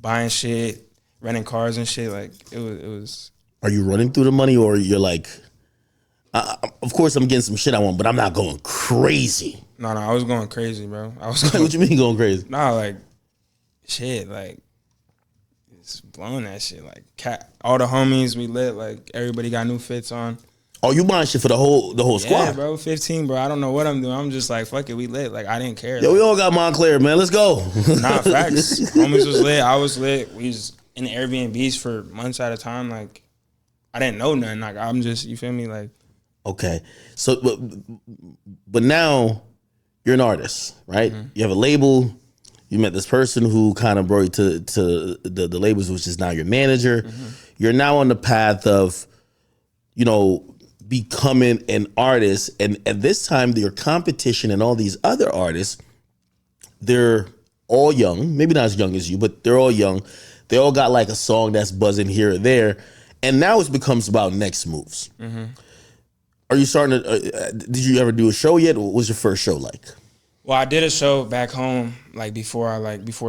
buying shit, renting cars and shit. Like it was. Are you running through the money, or you're like, of course I'm getting some shit I want, but I'm not going crazy? No, I was going crazy, bro. What you mean going crazy? Nah, like shit, like it's blowing that shit. Like all the homies we lit, like everybody got new fits on. Oh, you buying shit for the whole squad? Yeah, bro. 15, bro. I don't know what I'm doing. I'm just like, fuck it, we lit. Like I didn't care. Yo, we all got Montclair, man. Let's go. Nah, facts. Homies was lit. I was lit. We was in the Airbnbs for months at a time. Like I didn't know nothing. Like I'm just, you feel me? Like okay. So, but now you're an artist, right? Mm-hmm. You have a label. You met this person who kind of brought you to the labels, which is now your manager. Mm-hmm. You're now on the path of, becoming an artist. And at this time, your competition and all these other artists, they're all young. Maybe not as young as you, but they're all young. They all got like a song that's buzzing here or there. And now it becomes about next moves. Mm-hmm. Are you starting to, did you ever do a show yet? What was your first show like? Well, I did a show back home, like before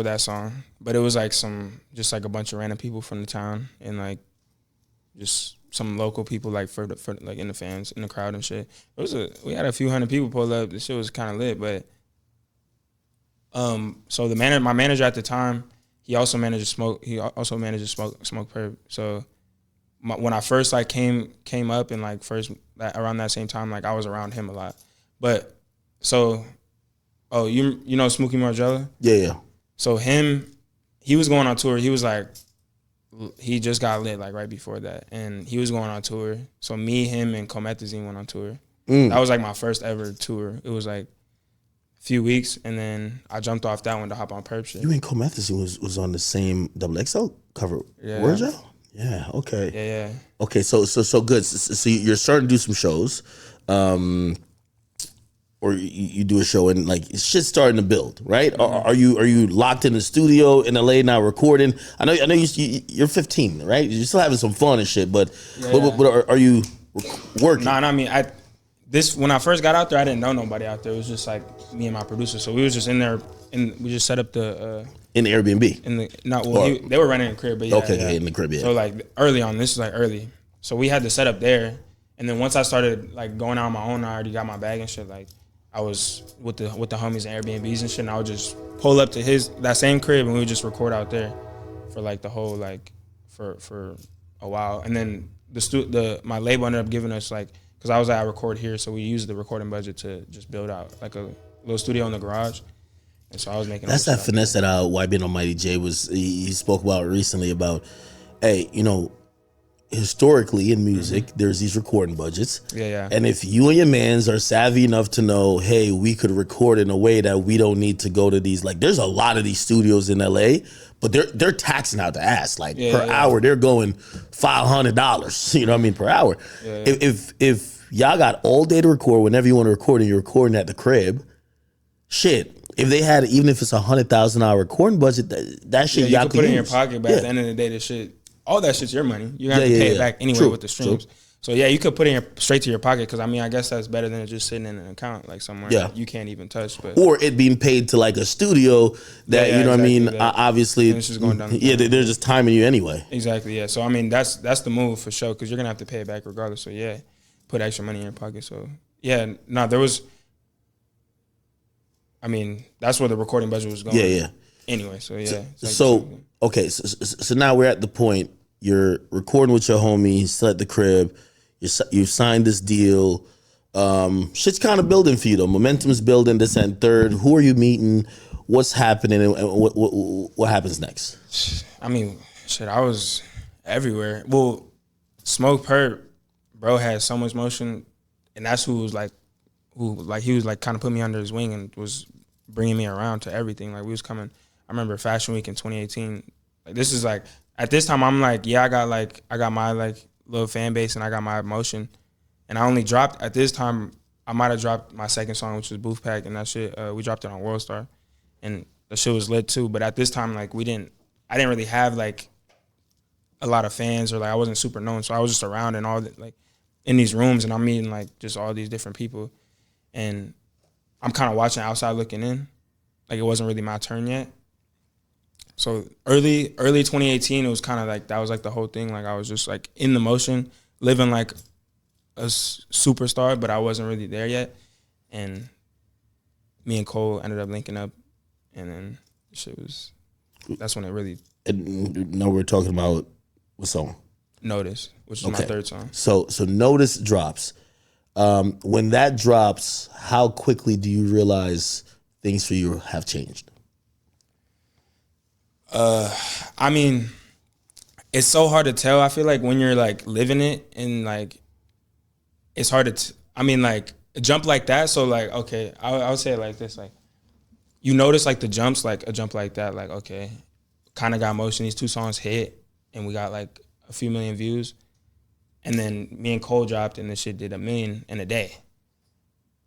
that song, but it was like just like a bunch of random people from the town and like just some local people like for like in the fans, in the crowd and shit. We had a few hundred people pull up. The shit was kind of lit, but so my manager at the time, he also manages Smoke Perp. So when I first like came up and like around that same time, like I was around him a lot, but so. Oh, you know Smokey Margella? Yeah. So he was going on tour. He was like, he just got lit like right before that, and he was going on tour. So me, him, and Comethazine went on tour. That was like my first ever tour. It was like a few weeks, and then I jumped off that one to hop on Perp shit. You and Comethazine was on the same XXL cover. Yeah. Where's y'all? Yeah. Okay. Yeah. Okay. So good. So you're starting to do some shows, or you do a show and like shit's starting to build, right? Mm-hmm. Are you locked in the studio in LA now recording? I know you're 15, right? You're still having some fun and shit, but are you working? Nah, I mean, when I first got out there, I didn't know nobody out there. It was just like me and my producer. So we was just in there, and we just set up the in the Airbnb. They were renting a crib, but yeah, okay, in the crib. Yeah. So like early on, this is like early. So we had to set up there, and then once I started like going out on my own, I already got my bag and shit. Like I was with the homies and Airbnbs and shit, and I would just pull up to that same crib, and we would just record out there for like the whole like for a while, and then my label ended up giving us like. Because I was like, I record here, so we used the recording budget to just build out like a little studio in the garage. And so I was making. That's that finesse that YB and Almighty J he spoke about recently about, hey, historically in music, there's these recording budgets. Yeah. And if you and your mans are savvy enough to know, hey, we could record in a way that we don't need to go to these, like there's a lot of these studios in LA, but they're taxing out the ass. Like per hour, they're going $500, you know what I mean, per hour. Yeah. If y'all got all day to record whenever you want to record and you're recording at the crib, shit. If they had, even if it's $100,000 recording budget, that shit y'all could could put use. in your pocket, but at the end of the day, the shit, all that shit's your money. You have to pay it back anyway with the streams. True. So yeah, you could put it straight to your pocket because I mean I guess that's better than it just sitting in an account like somewhere that you can't even touch. But or it being paid to like a studio that you know what I mean. Obviously, it's just going down. They're just timing you anyway. Exactly. Yeah. So I mean that's the move for sure because you're gonna have to pay it back regardless. So yeah, put extra money in your pocket. So yeah, there was. I mean that's where the recording budget was going. Yeah. Anyway, so yeah. So now we're at the point you're recording with your homies, still at the crib. You signed this deal. Shit's kind of building for you though. Momentum's building. This and third. Who are you meeting? What's happening? And what happens next? I mean, shit. I was everywhere. Well, Smoke Perp, bro, had so much motion, and that's who was he was like kind of put me under his wing and was bringing me around to everything. Like we was coming. I remember Fashion Week in 2018. Like this is like at this time I'm like I got my like little fan base and I got my motion, and I only dropped at this time. I might have dropped my second song, which was Booth Pack, and that shit we dropped it on World Star, and the shit was lit too. But at this time, like I didn't really have like a lot of fans or like I wasn't super known, so I was just around and all that, like in these rooms, and I'm meeting like just all these different people, and I'm kind of watching outside looking in, like it wasn't really my turn yet. So early 2018, it was kind of like that was like the whole thing. Like I was just like in the motion, living like a superstar, but I wasn't really there yet. And me and Cole ended up linking up, and then that's when it really. And now we're talking about what song? Notice, which is my third song. So Notice drops. When that drops, how quickly do you realize things for you have changed? I mean, it's so hard to tell. I feel like when you're like living it and like, it's hard to, I mean like a jump like that. So like, okay, I would say it like this, like you notice like the jumps, like a jump like that, like, okay, kind of got motion. These two songs hit and we got like a few million views. And then me and Cole dropped and the shit did 1 million in a day.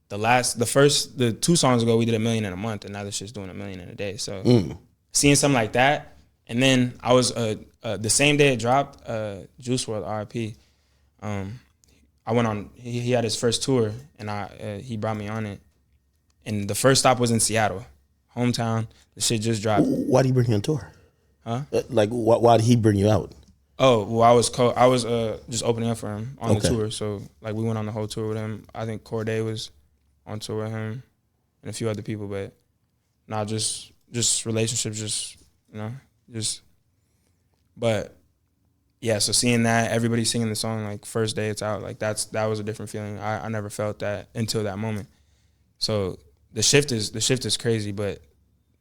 The 2 songs ago, we did 1 million in a month, and now this shit's doing 1 million in a day. So seeing something like that, and then I was the same day it dropped, Juice WRLD, RIP. I went on. He had his first tour, and he brought me on it. And the first stop was in Seattle, hometown. The shit just dropped. Why did he bring you on tour? Huh? Like, why did he bring you out? Oh, well, I was just opening up for him on the tour. So like we went on the whole tour with him. I think Corday was on tour with him and a few other people, but not just relationships, but yeah, so seeing that, everybody singing the song like first day it's out, like that was a different feeling. I never felt that until that moment. So the shift is crazy, but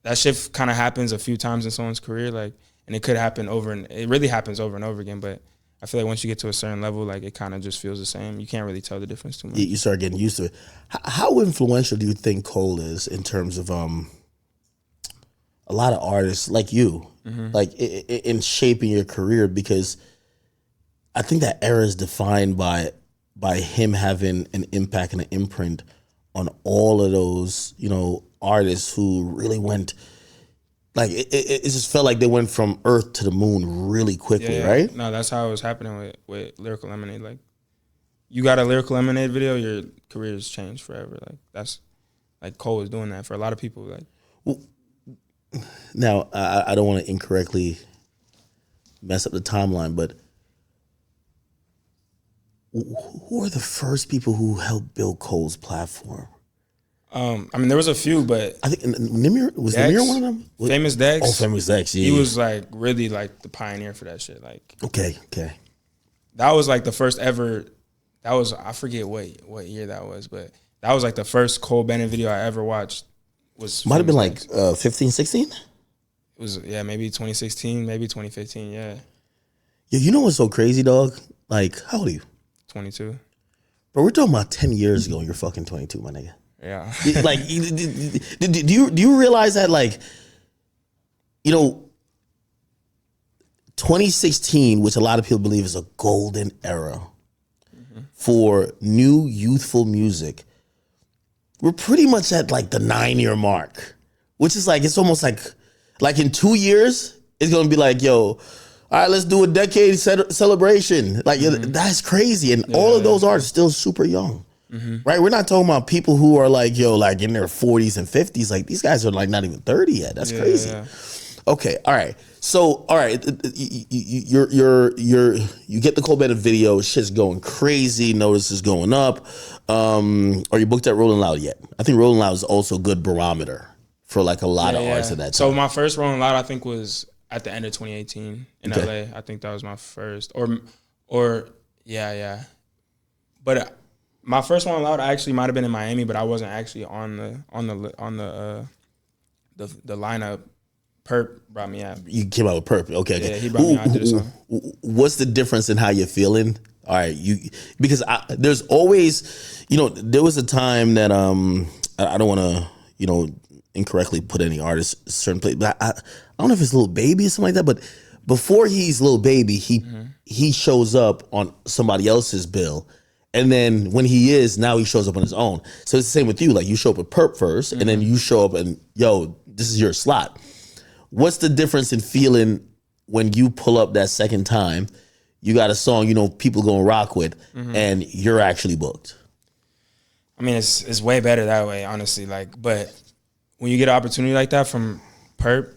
that shift kind of happens a few times in someone's career, like, and it could happen it really happens over and over again, but I feel like once you get to a certain level, like, it kind of just feels the same. You can't really tell the difference too much. You start getting used to it. How influential do you think Cole is in terms of a lot of artists like you, like in shaping your career? Because I think that era is defined by him having an impact and an imprint on all of those, artists who really went, like, it just felt like they went from Earth to the moon really quickly, right? No, that's how it was happening with Lyrical Lemonade. Like, you got a Lyrical Lemonade video, your career's changed forever. Like, that's, like, Cole was doing that for a lot of people. Like, well, now, I don't want to incorrectly mess up the timeline, but who are the first people who helped build Cole's platform? I mean, there was a few, but I think Nimir was Dex, Nimir one of them. Famous Dex. Oh, Famous Dex. Yeah, he was like really like the pioneer for that shit. Like, okay, that was like the first ever. That was, I forget what year that was, but that was like the first Cole Bennett video I ever watched. Might have been like 15, 16? It was, maybe 2016, maybe 2015. Yeah. You know what's so crazy, dog? Like, how old are you? 22. Bro, we're talking about 10 years ago and you're fucking 22, my nigga. Yeah. Like, do you realize that, like, 2016, which a lot of people believe is a golden era for new youthful music, we're pretty much at like the 9-year mark, which is like, it's almost like in 2 years, it's going to be like, yo, all right, let's do a decade celebration. Like, that's crazy. And all of those artists still super young. Right? We're not talking about people who are like, like in their 40s and 50s. Like, these guys are like not even 30 yet. That's crazy. Yeah. Okay, all right. So, all right, you get the Cole Bennett video, shit's going crazy, notice is going up. Are you booked at Rolling Loud yet? I think Rolling Loud is also a good barometer for like a lot of artists at that time. So my first Rolling Loud, I think, was at the end of 2018 in LA. I think that was my first, or yeah. But my first Rolling Loud actually might have been in Miami, but I wasn't actually on the lineup. Perp brought me out. You came out with Perp. Okay. Yeah, he brought me out. I did a song. What's the difference in how you're feeling? All right, because there's always, there was a time that I don't want to, incorrectly put any artist certain place, but I don't know if it's Lil Baby or something like that. But before he's Lil Baby, he shows up on somebody else's bill. And then when now he shows up on his own. So it's the same with you. Like, you show up with Perp first, and then you show up and, yo, this is your slot. What's the difference in feeling when you pull up that second time, you got a song, people gonna rock with, and you're actually booked? I mean, it's way better that way, honestly. Like, but when you get an opportunity like that from Perp,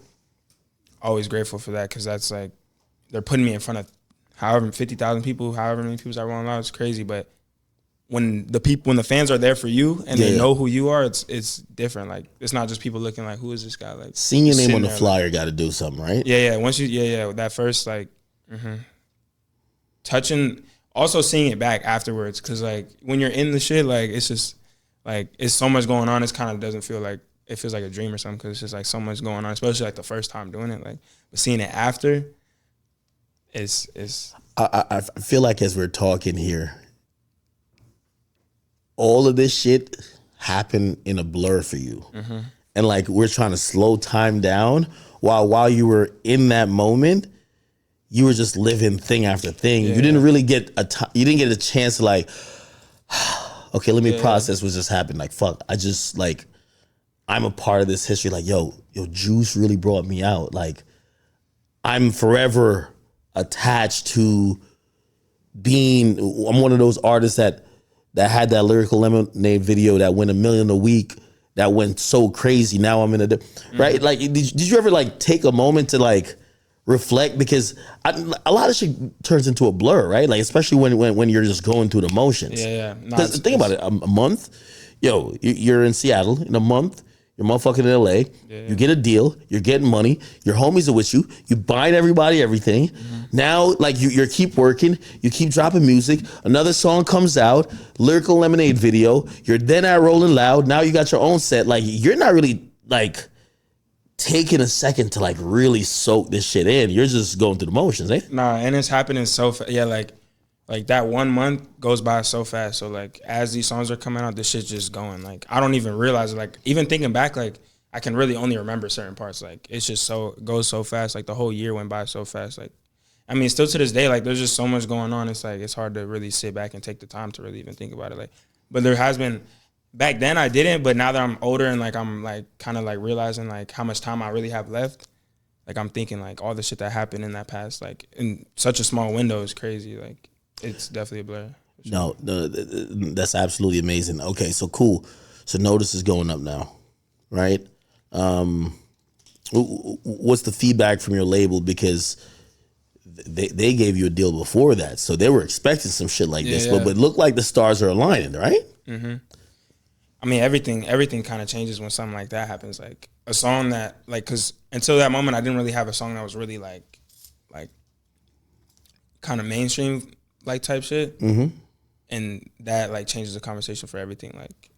always grateful for that, because that's like, they're putting me in front of however 50,000 people, however many people that run loud. It's crazy, but when the fans are there for you and they know who you are, it's different. Like, it's not just people looking like, who is this guy? Like, seeing your name on the flyer got to do something, right? Yeah. Once you, that first, like, touching, also seeing it back afterwards, because like when you're in the shit, like, it's just like, it's so much going on. It's kind of doesn't feel like, it feels like a dream or something, because it's just like so much going on, especially like the first time doing it. Like, but seeing it after, it's. I feel like as we're talking here, all of this shit happened in a blur for you. And like, we're trying to slow time down while you were in that moment, you were just living thing after thing. You didn't really get a chance to like, okay, let me process what just happened. Like, fuck, I'm a part of this history. Like, yo, Juice really brought me out. Like, I'm forever attached to I'm one of those artists that had that Lyrical Lemonade video that went 1 million a week, that went so crazy. Now I'm in right? Like, did you ever like take a moment to like reflect? Because a lot of shit turns into a blur, right? Like, especially when you're just going through the motions. Yeah. Because think about it, a month, you're in Seattle. In a month, You're motherfucking in LA. You get a deal. You're getting money. Your homies are with you. You buying everybody everything. Now, like you keep working. You keep dropping music. Another song comes out. Lyrical Lemonade video. You're then at Rolling Loud. Now you got your own set. Like you're not really like taking a second to like really soak this shit in. You're just going through the motions, eh? Nah, and it's happening so fast. Yeah, like that 1 month goes by so fast. So like as these songs are coming out, this shit's just going. Like I don't even realize it. Like even thinking back, like I can really only remember certain parts. Like it's just it goes so fast. Like the whole year went by so fast. Like I mean, still to this day, like there's just so much going on. It's like it's hard to really sit back and take the time to really even think about it. Like, but there has been back then I didn't, but now that I'm older and like I'm like kind of like realizing like how much time I really have left. Like I'm thinking like all the shit that happened in that past, like in such a small window is crazy. Like it's definitely a blur. Sure. No, that's absolutely amazing. Okay, so cool. So notice is going up now, right? What's the feedback from your label? Because they gave you a deal before that, so they were expecting some shit like this. But it looked like the stars are aligning, right? Mm-hmm. I mean, everything kind of changes when something like that happens. Like a song that, like, because until that moment, I didn't really have a song that was really like kind of mainstream like type shit. Mm-hmm. And that like changes the conversation for everything. Like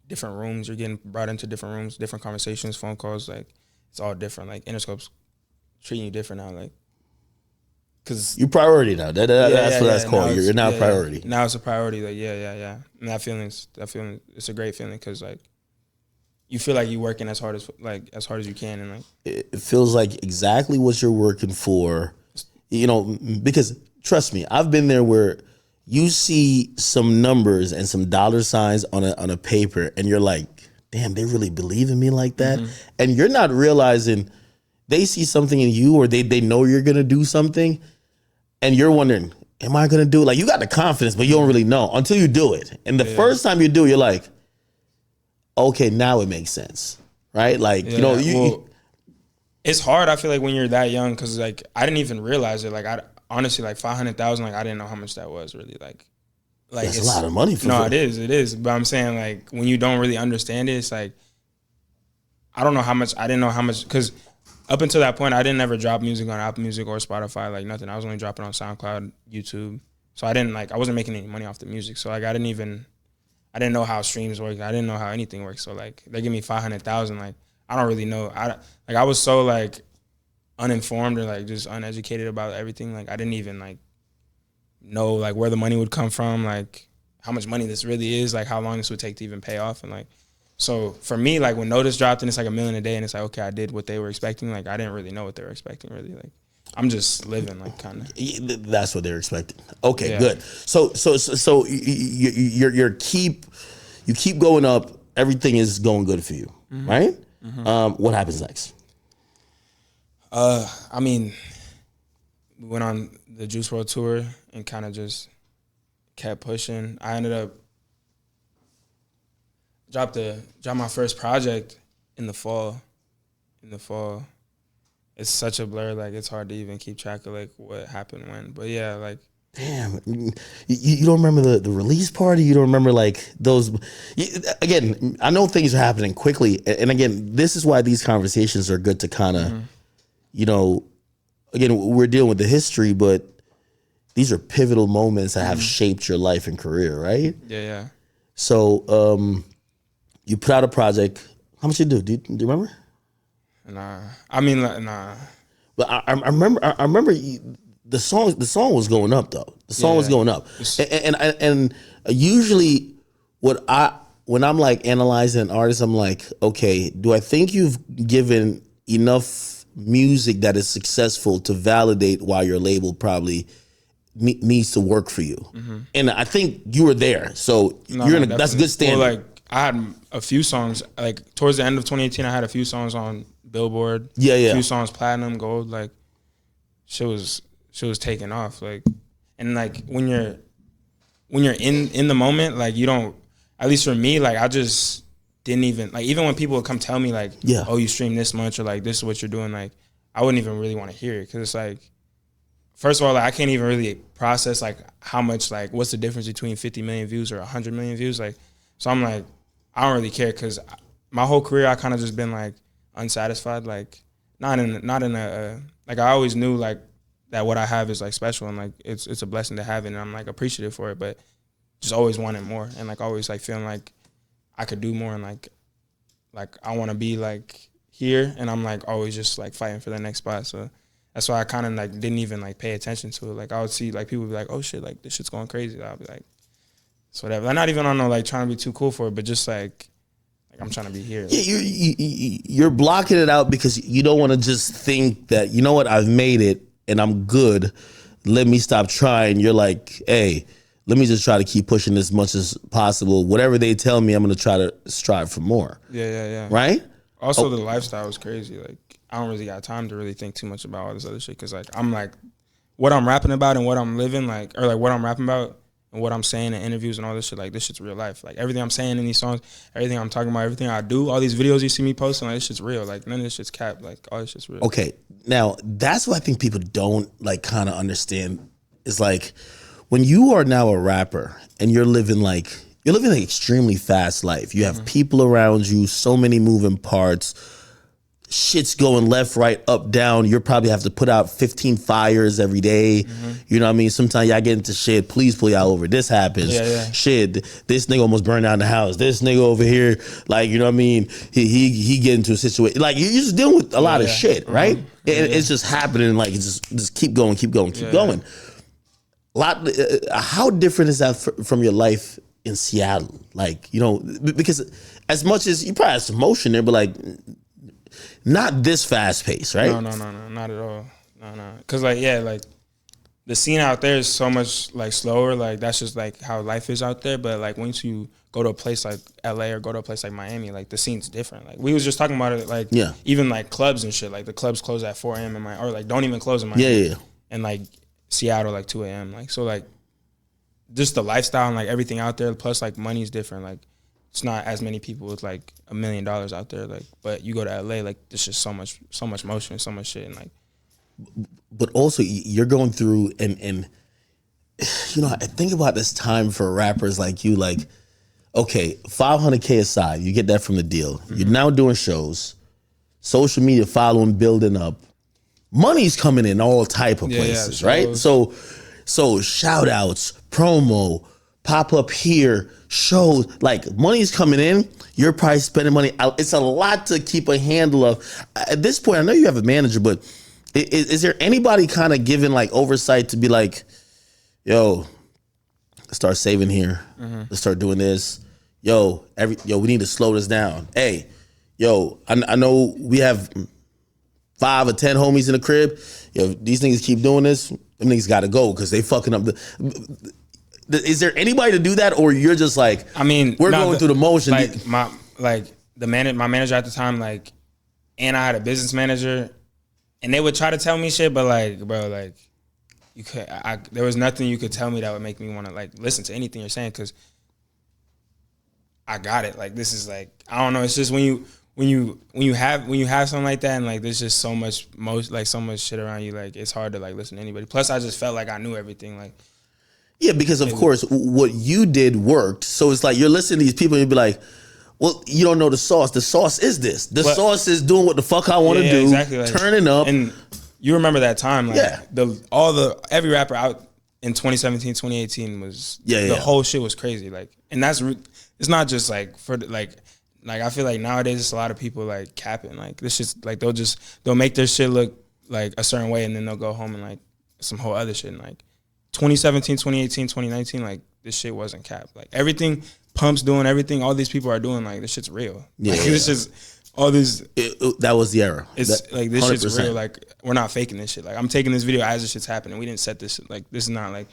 different rooms, you're getting brought into different rooms, different conversations, phone calls. Like it's all different. Like Interscope's treating you different now. Like because you priority now. That's what that's called. You're now a priority. Now it's a priority. Like yeah. And that feeling, it's a great feeling because like you feel like you're working as hard as you can, and like it feels like exactly what you're working for. You know, because trust me, I've been there where you see some numbers and some dollar signs on a paper, and you're like, damn, they really believe in me like that, and you're not realizing they see something in you, or they know you're gonna do something, and you're wondering, am I gonna do it? Like you got the confidence, but you don't really know until you do it. And the first time you do, you're like, okay, now it makes sense, right? Like you know, it's hard. I feel like when you're that young, because like I didn't even realize it. Like I honestly like 500,000. Like I didn't know how much that was really. Like that's a lot of money. It is. But I'm saying like when you don't really understand it, it's like I don't know how much. I didn't know how much because up until that point, I didn't ever drop music on Apple Music or Spotify. Like nothing. I was only dropping on SoundCloud, YouTube. So I wasn't making any money off the music. So like I didn't know how streams work. I didn't know how anything works. So like they give me 500,000. Like I don't really know. I was so like uninformed or like just uneducated about everything. Like I didn't even like know like where the money would come from, like how much money this really is, like how long this would take to even pay off. And like so for me, like when Notice dropped and it's like $1 million a day and it's like okay, I did what they were expecting. Like I didn't really know what they were expecting really. Like I'm just living like kind of. That's what they're expecting. Okay, good. So you keep going up. Everything is going good for you, right? What happens next? I mean, we went on the Juice WRLD tour and kind of just kept pushing. I ended up dropped my first project in the fall. It's such a blur, like it's hard to even keep track of like what happened when. But yeah, like damn, you don't remember the release party? You don't remember like those? Again, I know things are happening quickly, and again, this is why these conversations are good to kind of, you know, again, we're dealing with the history, but these are pivotal moments that have shaped your life and career, right? Yeah. So, you put out a project. How much you do? Do you remember? Nah, I mean, like, nah. But I remember. The song was going up though. The song was going up, and usually when I'm like analyzing an artist, I'm like, okay, do I think you've given enough music that is successful to validate why your label probably needs to work for you? And I think you were there, so that's a good standard. Well, like I had a few songs like towards the end of 2018. I had a few songs on Billboard. A few songs platinum, gold. Like she was taking off, like, and like when you're in the moment, like you don't. At least for me, like I just didn't even like. Even when people would come tell me like, oh, you stream this much or like this is what you're doing, like I wouldn't even really want to hear it because it's like, first of all, like I can't even really process like how much like what's the difference between 50 million views or 100 million views, like. So I'm like, I don't really care because my whole career I kind of just been like unsatisfied, like not in a like I always knew like that what I have is like special and like it's a blessing to have it and I'm like appreciative for it, but just always wanted more and like always like feeling like I could do more and like I want to be like here and I'm like always just like fighting for the next spot. So that's why I kind of like didn't even like pay attention to it. Like I would see like people be like, oh shit, like this shit's going crazy. I'll be like, it's whatever. I'm not even on no like trying to be too cool for it, but just like I'm trying to be here. Yeah, you're blocking it out because you don't want to just think that, you know what, I've made it and I'm good. Let me stop trying. You're like, hey, let me just try to keep pushing as much as possible. Whatever they tell me, I'm going to try to strive for more. Yeah. Right? Also, the lifestyle is crazy. Like, I don't really got time to really think too much about all this other shit because, like, I'm like, what I'm rapping about and what I'm living, like, or like what I'm rapping about and what I'm saying in interviews and all this shit, like, this shit's real life. Like, everything I'm saying in these songs, everything I'm talking about, everything I do, all these videos you see me posting, like, this shit's real. Like, none of this shit's capped. Like, all this shit's real. Okay. Now, that's what I think people don't, like, kind of understand is, like, when you are now a rapper and you're living an extremely fast life. You have people around you, so many moving parts. Shit's going left, right, up, down. You probably have to put out 15 fires every day. You know what I mean? Sometimes y'all get into shit. Please pull y'all over. This happens. Yeah. Shit, this nigga almost burned down the house. This nigga over here, like, you know what I mean? He get into a situation. Like, you're just dealing with a lot of shit, right? It's just happening. Like, it's just keep going. How different is that from your life in Seattle? Like, you know, because as much as you probably have some motion there, but like not this fast pace, right? No, not at all. No. Cause like, yeah, like the scene out there is so much like slower. Like that's just like how life is out there. But like once you go to a place like LA or go to a place like Miami, like the scene's different. Like we was just talking about it, like even like clubs and shit. Like the clubs close at 4 a.m. or like don't even close in Miami. Yeah. And like Seattle like 2 a.m. Like so like just the lifestyle and like everything out there. Plus like money's different. Like it's not as many people with like $1 million out there. Like but you go to LA, like there's just so much motion, so much shit, and like. But also you're going through and you know, I think about this time for rappers like you, like, okay, $500K aside, you get that from the deal. You're now doing shows, social media following, building up. Money's coming in all type of places, right? So shout outs, promo, pop up here, shows, like money's coming in. You're probably spending money. It's a lot to keep a handle of. At this point, I know you have a manager, but is there anybody kind of giving like oversight to be like, yo, let's start saving here. Let's start doing this. Yo, we need to slow this down. Hey, yo, I know we have 5 or 10 homies in the crib. Yo, these niggas keep doing this, them niggas gotta go because they fucking up is there anybody to do that, or you're just like, I mean, we're going through the motion? Like my manager at the time, like, and I had a business manager, and they would try to tell me shit, but like, bro, like, there was nothing you could tell me that would make me want to like listen to anything you're saying because I got it. Like this is like, I don't know. It's just when you have something like that and like there's just so much shit around you, like it's hard to like listen to anybody. Plus I just felt like I knew everything. Like yeah, because of course what you did worked. So it's like you're listening to these people and you'd be like, well, you don't know the sauce. The sauce is this. The sauce is doing what the fuck I want to do. Exactly, like, turning up. And you remember that time, like every rapper out in 2017, 2018 was the whole shit was crazy. Like, and it's not just like for like I feel like nowadays it's a lot of people like capping. Like this shit's like they'll make their shit look like a certain way and then they'll go home and like some whole other shit. And like 2017, 2018, 2019, like this shit wasn't capped. Like everything Pump's doing, everything all these people are doing, like this shit's real. Yeah, like, this is all this. That was the era. It's like this 100%. Shit's real. Like we're not faking this shit. Like I'm taking this video as this shit's happening. We didn't set this shit. Like this is not like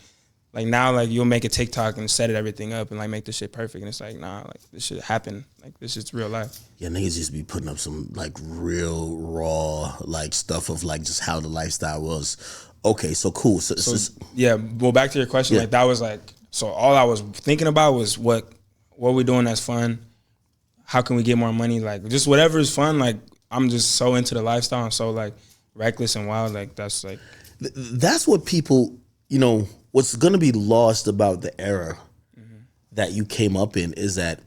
now like you'll make a TikTok and set everything up and like make this shit perfect. And it's like nah, like this shit happened. Like this shit's real life. Yeah, niggas just be putting up some like real raw like stuff of like just how the lifestyle was. Okay, so cool. So yeah, well back to your question. Like that was like so all I was thinking about was what we doing that's fun. How can we get more money? Like just whatever is fun. Like I'm just so into the lifestyle and so like reckless and wild. Like that's like that's what people, you know, what's gonna be lost about the era that you came up in is that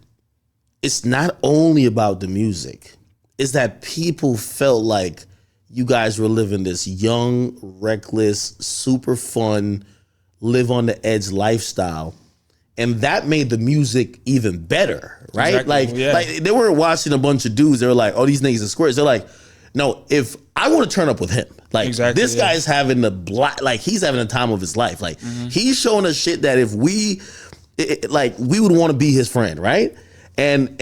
it's not only about the music. It's that people felt like you guys were living this young, reckless, super fun, live on the edge lifestyle. And that made the music even better, right? Exactly. Like they weren't watching a bunch of dudes. They were like, oh, these niggas are squares. They're like, no, if I want to turn up with him, like this guy's having he's having the time of his life. Like he's showing us shit that if we would want to be his friend, right? And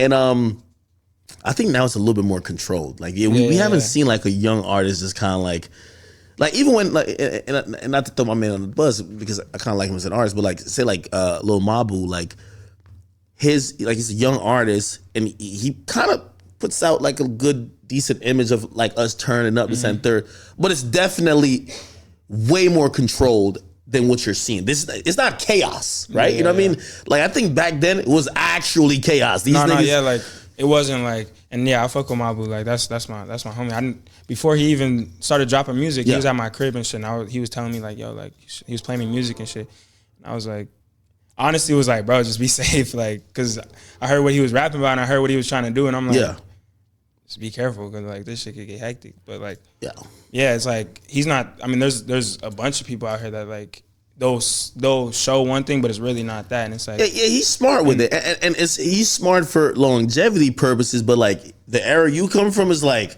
I think now it's a little bit more controlled. Like we haven't seen like a young artist just kind of like even when and not to throw my man on the bus because I kind of like him as an artist, but like say like Lil Mabu, like he's a young artist and he kind of puts out like a good decent image of like us turning up this and third, but it's definitely way more controlled than what you're seeing. It's not chaos, right? You know what I mean? Like I think back then it was actually chaos. These niggas, like it wasn't like, and I fuck with Mabu. Like that's my homie. Before he even started dropping music, he was at my crib and shit. And he was telling me like, yo, like he was playing me music and shit. And I was like, honestly, it was like, bro, just be safe, like, cause I heard what he was rapping about and I heard what he was trying to do, and I'm like, just be careful, cause like this shit could get hectic. But like, it's like he's not. I mean, there's a bunch of people out here that like they'll show one thing, but it's really not that. And it's like, he's smart with it, and he's smart for longevity purposes. But like the era you come from is like,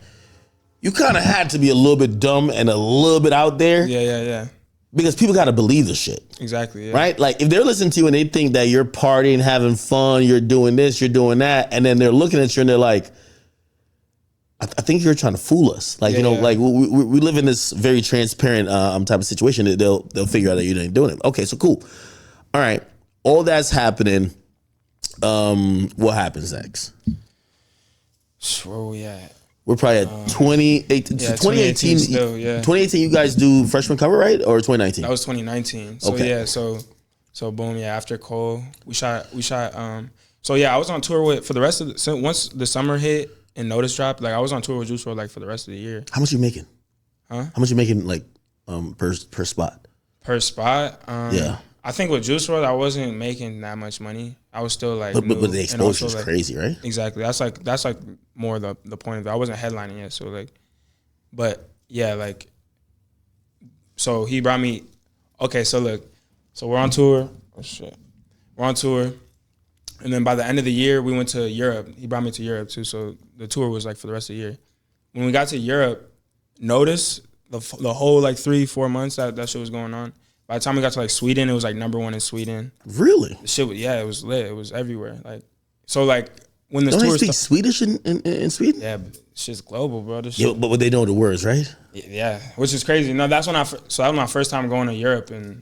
you kind of had to be a little bit dumb and a little bit out there. Yeah. Because people got to believe the shit. Exactly. Yeah. Right? Like if they're listening to you and they think that you're partying, having fun, you're doing this, you're doing that, and then they're looking at you and they're like, I think you're trying to fool us. Like, like we live in this very transparent type of situation that they'll figure out that you ain't doing it. Okay, so cool. All right. All that's happening. What happens next? Where we at? We're probably at 2018. So 2018 still, 2018 you guys do freshman cover, right? Or 2019? That was 2019. So okay. So boom, after Cole, we shot so I was on tour for the rest of once the summer hit and Notice dropped, like I was on tour with Juice WRLD like for the rest of the year. How much you making? Huh? How much you making like per spot? Per spot? I think with Juice WRLD I wasn't making that much money. I was still like, but the exposure is crazy, right? Exactly. That's like more the point of it. I wasn't headlining yet, so like, but like, so he brought me. Okay, so look, so we're on tour. Oh shit, we're on tour. And then by the end of the year, we went to Europe. He brought me to Europe too. So the tour was like for the rest of the year. When we got to Europe, Notice, the whole like 3-4 months that shit was going on. By the time we got to like Sweden, it was like #1 in Sweden. Really? The shit was, it was lit. It was everywhere. Like, so like when the tour. Don't they speak Swedish in Sweden? Yeah, but shit's global, bro. But they know the words, right? Yeah, which is crazy. No, that was my first time going to Europe and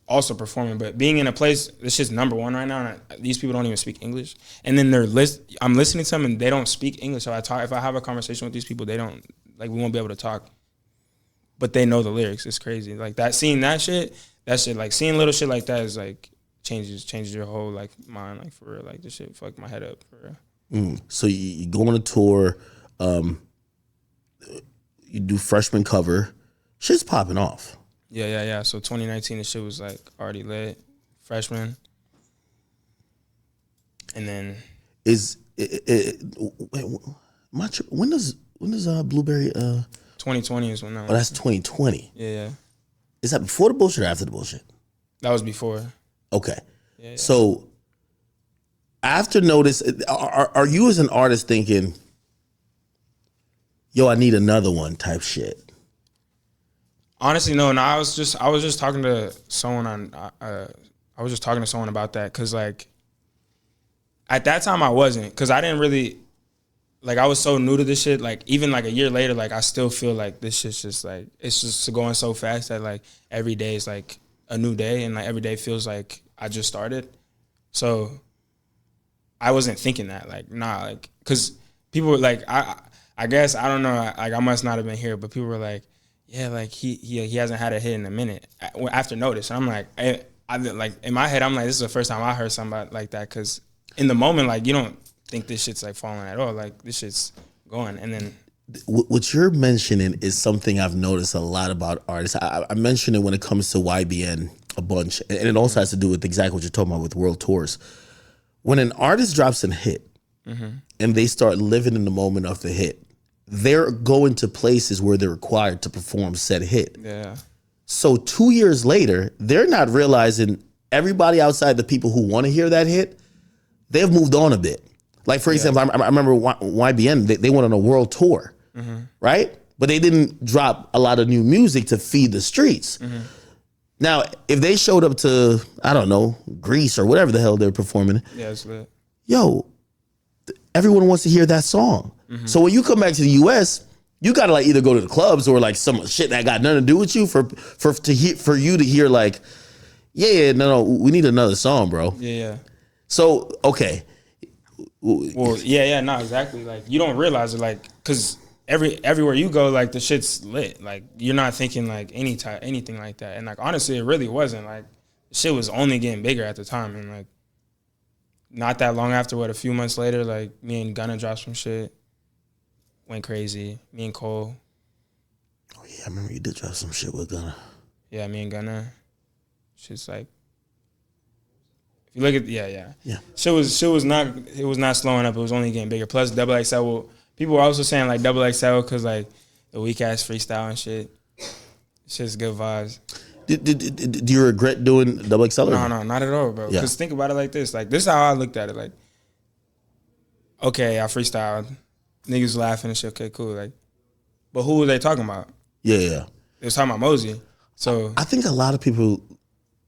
also performing, but being in a place, this shit's #1 right now, and these people don't even speak English. And then I'm listening to them, and they don't speak English. So if I have a conversation with these people, they don't, like, we won't be able to talk. But they know the lyrics. It's crazy. Like, seeing that shit, like, seeing little shit like that is, like, changes your whole, like, mind, like, for real. Like, this shit fucked my head up, for real. So you go on a tour, you do freshman cover, shit's popping off. Yeah. So 2019, the shit was like already lit, freshman, and then when does Blueberry? 2020 is when that. Oh, that's 2020. Yeah. Is that before the bullshit or after the bullshit? That was before. Okay. Yeah. So after Notice, are you as an artist thinking, yo, I need another one type shit? Honestly, no. I was just talking to someone about that, because like at that time I wasn't, because I didn't really, like, I was so new to this shit. Like, even like a year later, like, I still feel like this shit's just like, it's just going so fast that like every day is like a new day, and like every day feels like I just started. So I wasn't thinking that, like, nah, like, because people were like, I guess, I don't know, like, I must not have been here, but people were like, yeah, like he hasn't had a hit in a minute after Notice. And I'm like, I like, in my head, I'm like, this is the first time I heard somebody like that, because in the moment, like, you don't think this shit's like falling at all. Like, this shit's going. And then what you're mentioning is something I've noticed a lot about artists. I mentioned it when it comes to YBN a bunch, and it also has to do with exactly what you're talking about with world tours. when an artist drops a hit and they start living in the moment of the hit, they're going to places where they're required to perform said hit. Yeah. So 2 years later, they're not realizing everybody outside the people who want to hear that hit, they've moved on a bit. Like, for example, I remember YBN, they went on a world tour, right? But they didn't drop a lot of new music to feed the streets. Now, if they showed up to, I don't know, Greece or whatever the hell they're performing, Yeah, it's lit. yo, everyone wants to hear that song. So when you come back to the US, you gotta like either go to the clubs or like some shit that got nothing to do with you for you to hear like, no, we need another song, bro. Yeah. So, okay. Well, no, exactly. Like, you don't realize it, like, because everywhere you go, like, the shit's lit. Like, you're not thinking like anything like that. And like, honestly, it really wasn't. Like, shit was only getting bigger at the time. And like, not that long after, a few months later, like, me and Gunna dropped some shit. Went crazy. Me and Cole. Oh yeah, I remember you did drop some shit with Gunna. Yeah, me and Gunna. Shit's like, if you look at yeah. Shit was not slowing up. It was only getting bigger. Plus Double XL. People were also saying like Double XL because like the weak ass freestyle and shit. It's just good vibes. Do you regret doing Double XL? No, not at all, bro. Because think about it like this. Like, this is how I looked at it. Like, okay, I freestyled. Niggas laughing and shit. Okay, cool. Like, but who were they talking about? Yeah. They was talking about Mosey. So I think a lot of people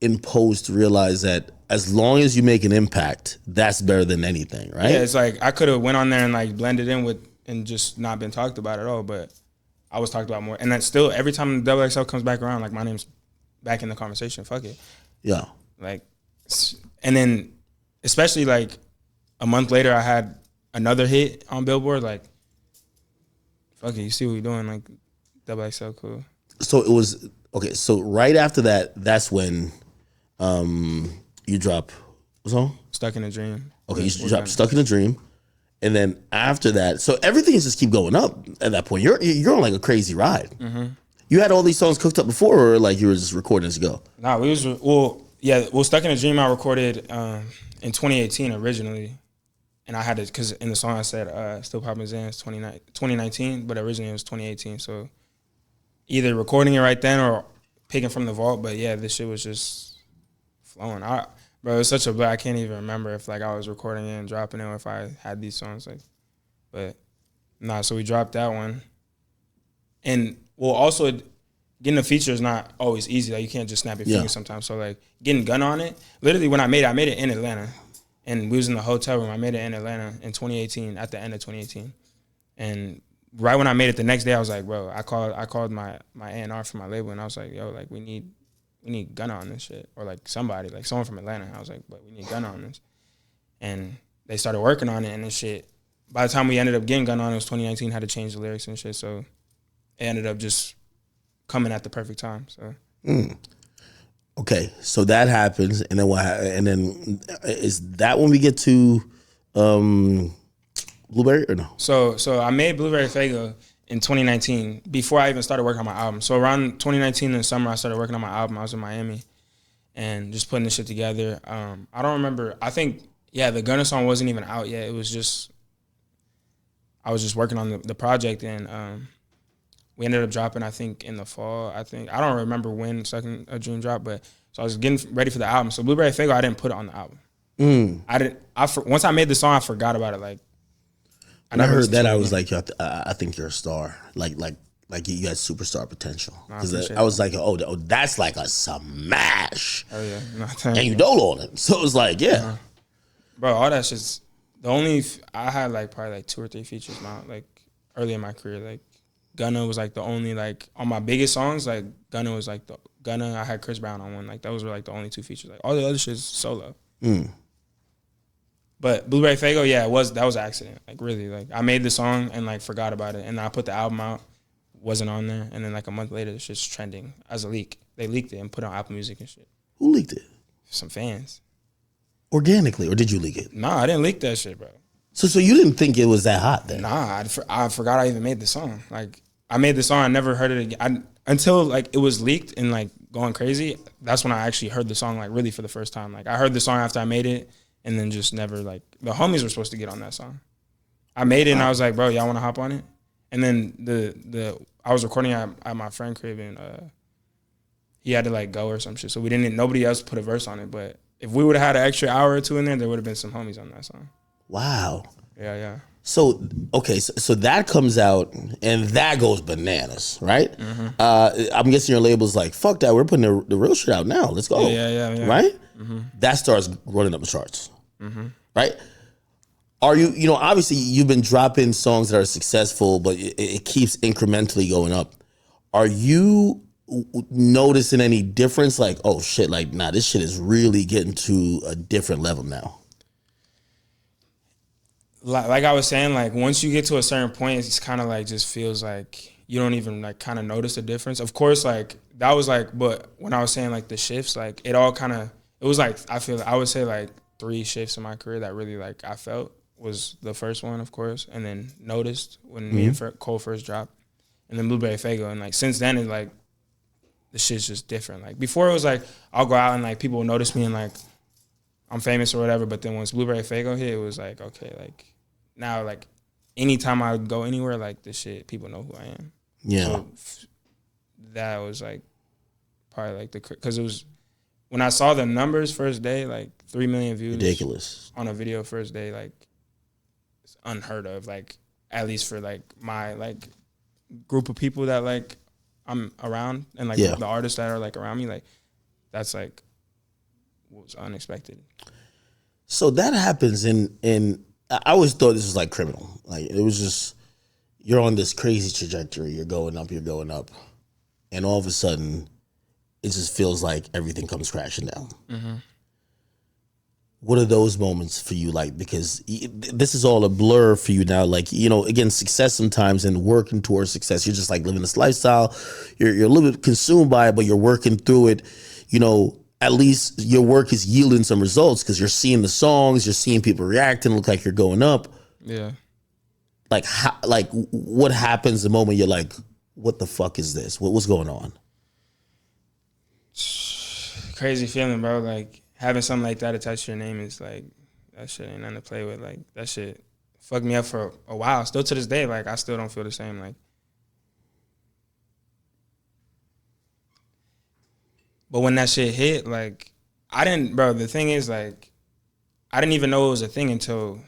in post realize that as long as you make an impact, that's better than anything, right? Yeah, it's like I could have went on there and like blended in with and just not been talked about at all, but I was talked about more. And that's still, every time Double XL comes back around, like, my name's back in the conversation. Fuck it. Yeah. Like, and then especially like a month later, I had another hit on Billboard. Like, fuck it, you see what we're doing? Like, Double XL, cool. So it was okay. So right after that, that's when you drop what song? Stuck in a Dream. Okay, you drop Stuck in a Dream, and then after that, so everything is just keep going up. At that point, you're on like a crazy ride. You had all these songs cooked up before, or like you were just recording as you go? Nah, we was Stuck in a Dream I recorded in 2018 originally. And I had to, because in the song I said, Still Poppin' Zans 2019, but originally it was 2018. So either recording it right then or picking from the vault. But yeah, this shit was just flowing. Bro, it was such a blur. I can't even remember if like I was recording it and dropping it or if I had these songs. Like, but nah, so we dropped that one. And well, also getting a feature is not always easy. Like, you can't just snap your fingers sometimes. So like getting Gunna on it, literally when I made it in Atlanta. And we was in the hotel room. I made it in Atlanta in 2018, at the end of 2018. And right when I made it the next day, I was like, bro, I called my A&R for my label, and I was like, yo, like, we need Gunna on this shit. Or like somebody, like someone from Atlanta. I was like, but we need Gunna on this. And they started working on it and this shit. By the time we ended up getting Gunna on, it was 2019, had to change the lyrics and shit. So it ended up just coming at the perfect time. So Okay, so that happens, and then what? And then is that when we get to Blueberry or no? So I made Blueberry Fago in 2019 before I even started working on my album. So around 2019 in the summer, I started working on my album. I was in Miami and just putting this shit together. I don't remember. I think the Gunna song wasn't even out yet. It was just I was just working on the project, and we ended up dropping, I think, in the fall. I don't remember when Second a Dream dropped, but so I was getting ready for the album. So Blueberry Fago, I didn't put it on the album. Once I made the song, I forgot about it. Like, when I heard that, I was like, yo, I think you're a star. Like you got superstar potential. Because I was like, oh, that's like a smash. Oh yeah, and you dolo on it. So it was like, yeah, bro, all that shit's the only. I had like probably like 2 or 3 features like early in my career, like. Gunna was like the only, like, on my biggest songs, like Gunna was like I had Chris Brown on one. Like, those were like the only 2 features. Like, all the other shit's solo. But Blueberry Fago, that was an accident. Like, really, like, I made the song and like forgot about it, and I put the album out, wasn't on there, and then like a month later, it's just trending as a leak. They leaked it and put it on Apple Music and shit. Who leaked it? Some fans. Organically, or did you leak it? Nah, I didn't leak that shit, bro. So you didn't think it was that hot then? Nah, I forgot I even made the song. Like, I made the song, I never heard it again. Until like it was leaked and like going crazy, that's when I actually heard the song like really for the first time. Like, I heard the song after I made it, and then just never like the homies were supposed to get on that song. I made it and I was like, bro, y'all want to hop on it? And then I was recording at my friend crib and he had to like go or some shit, so nobody else put a verse on it. But if we would have had an extra hour or two in there would have been some homies on that song. Wow. Yeah. So okay, so that comes out and that goes bananas, right? I'm guessing your label's like, fuck that, we're putting the real shit out now. Let's go. Yeah. Right? That starts running up the charts. Right? Are you obviously you've been dropping songs that are successful, but it keeps incrementally going up. Are you noticing any difference? Like, oh shit, like, nah, this shit is really getting to a different level now. Like I was saying, like once you get to a certain point, it's kind of like just feels like you don't even like kind of notice the difference. Of course, like that was like, but when I was saying like the shifts, like it all kind of, it was like, I would say like 3 shifts in my career that really like I felt was the first one, of course, and then Noticed when me and Cole first dropped, and then Blueberry Faygo, and like since then it's like the shit's just different. Like before it was like I'll go out and like people will notice me and like I'm famous or whatever, but then once Blueberry Faygo hit, it was like, okay, like now like anytime I go anywhere, like this shit, people know who I am. Yeah. So that was like probably like because it was when I saw the numbers first day, like 3 million views. Ridiculous. On a video first day, like it's unheard of, like at least for like my like group of people that like I'm around and like the artists that are like around me, like that's like was unexpected. So that happens in I always thought this was like criminal. Like it was just you're on this crazy trajectory, you're going up, and all of a sudden it just feels like everything comes crashing down. What are those moments for you like? Because this is all a blur for you now. Like, again, success sometimes and working towards success, you're just like living this lifestyle. You're a little bit consumed by it, but you're working through it. At least your work is yielding some results because you're seeing the songs, you're seeing people reacting, look like you're going up. Yeah. Like, what happens the moment you're like, what the fuck is this? What's going on? Crazy feeling, bro. Like, having something like that attached to your name is like, that shit ain't nothing to play with. Like, that shit fucked me up for a while. Still to this day, like, I still don't feel the same. Like, but when that shit hit, like, the thing is, like, I didn't even know it was a thing until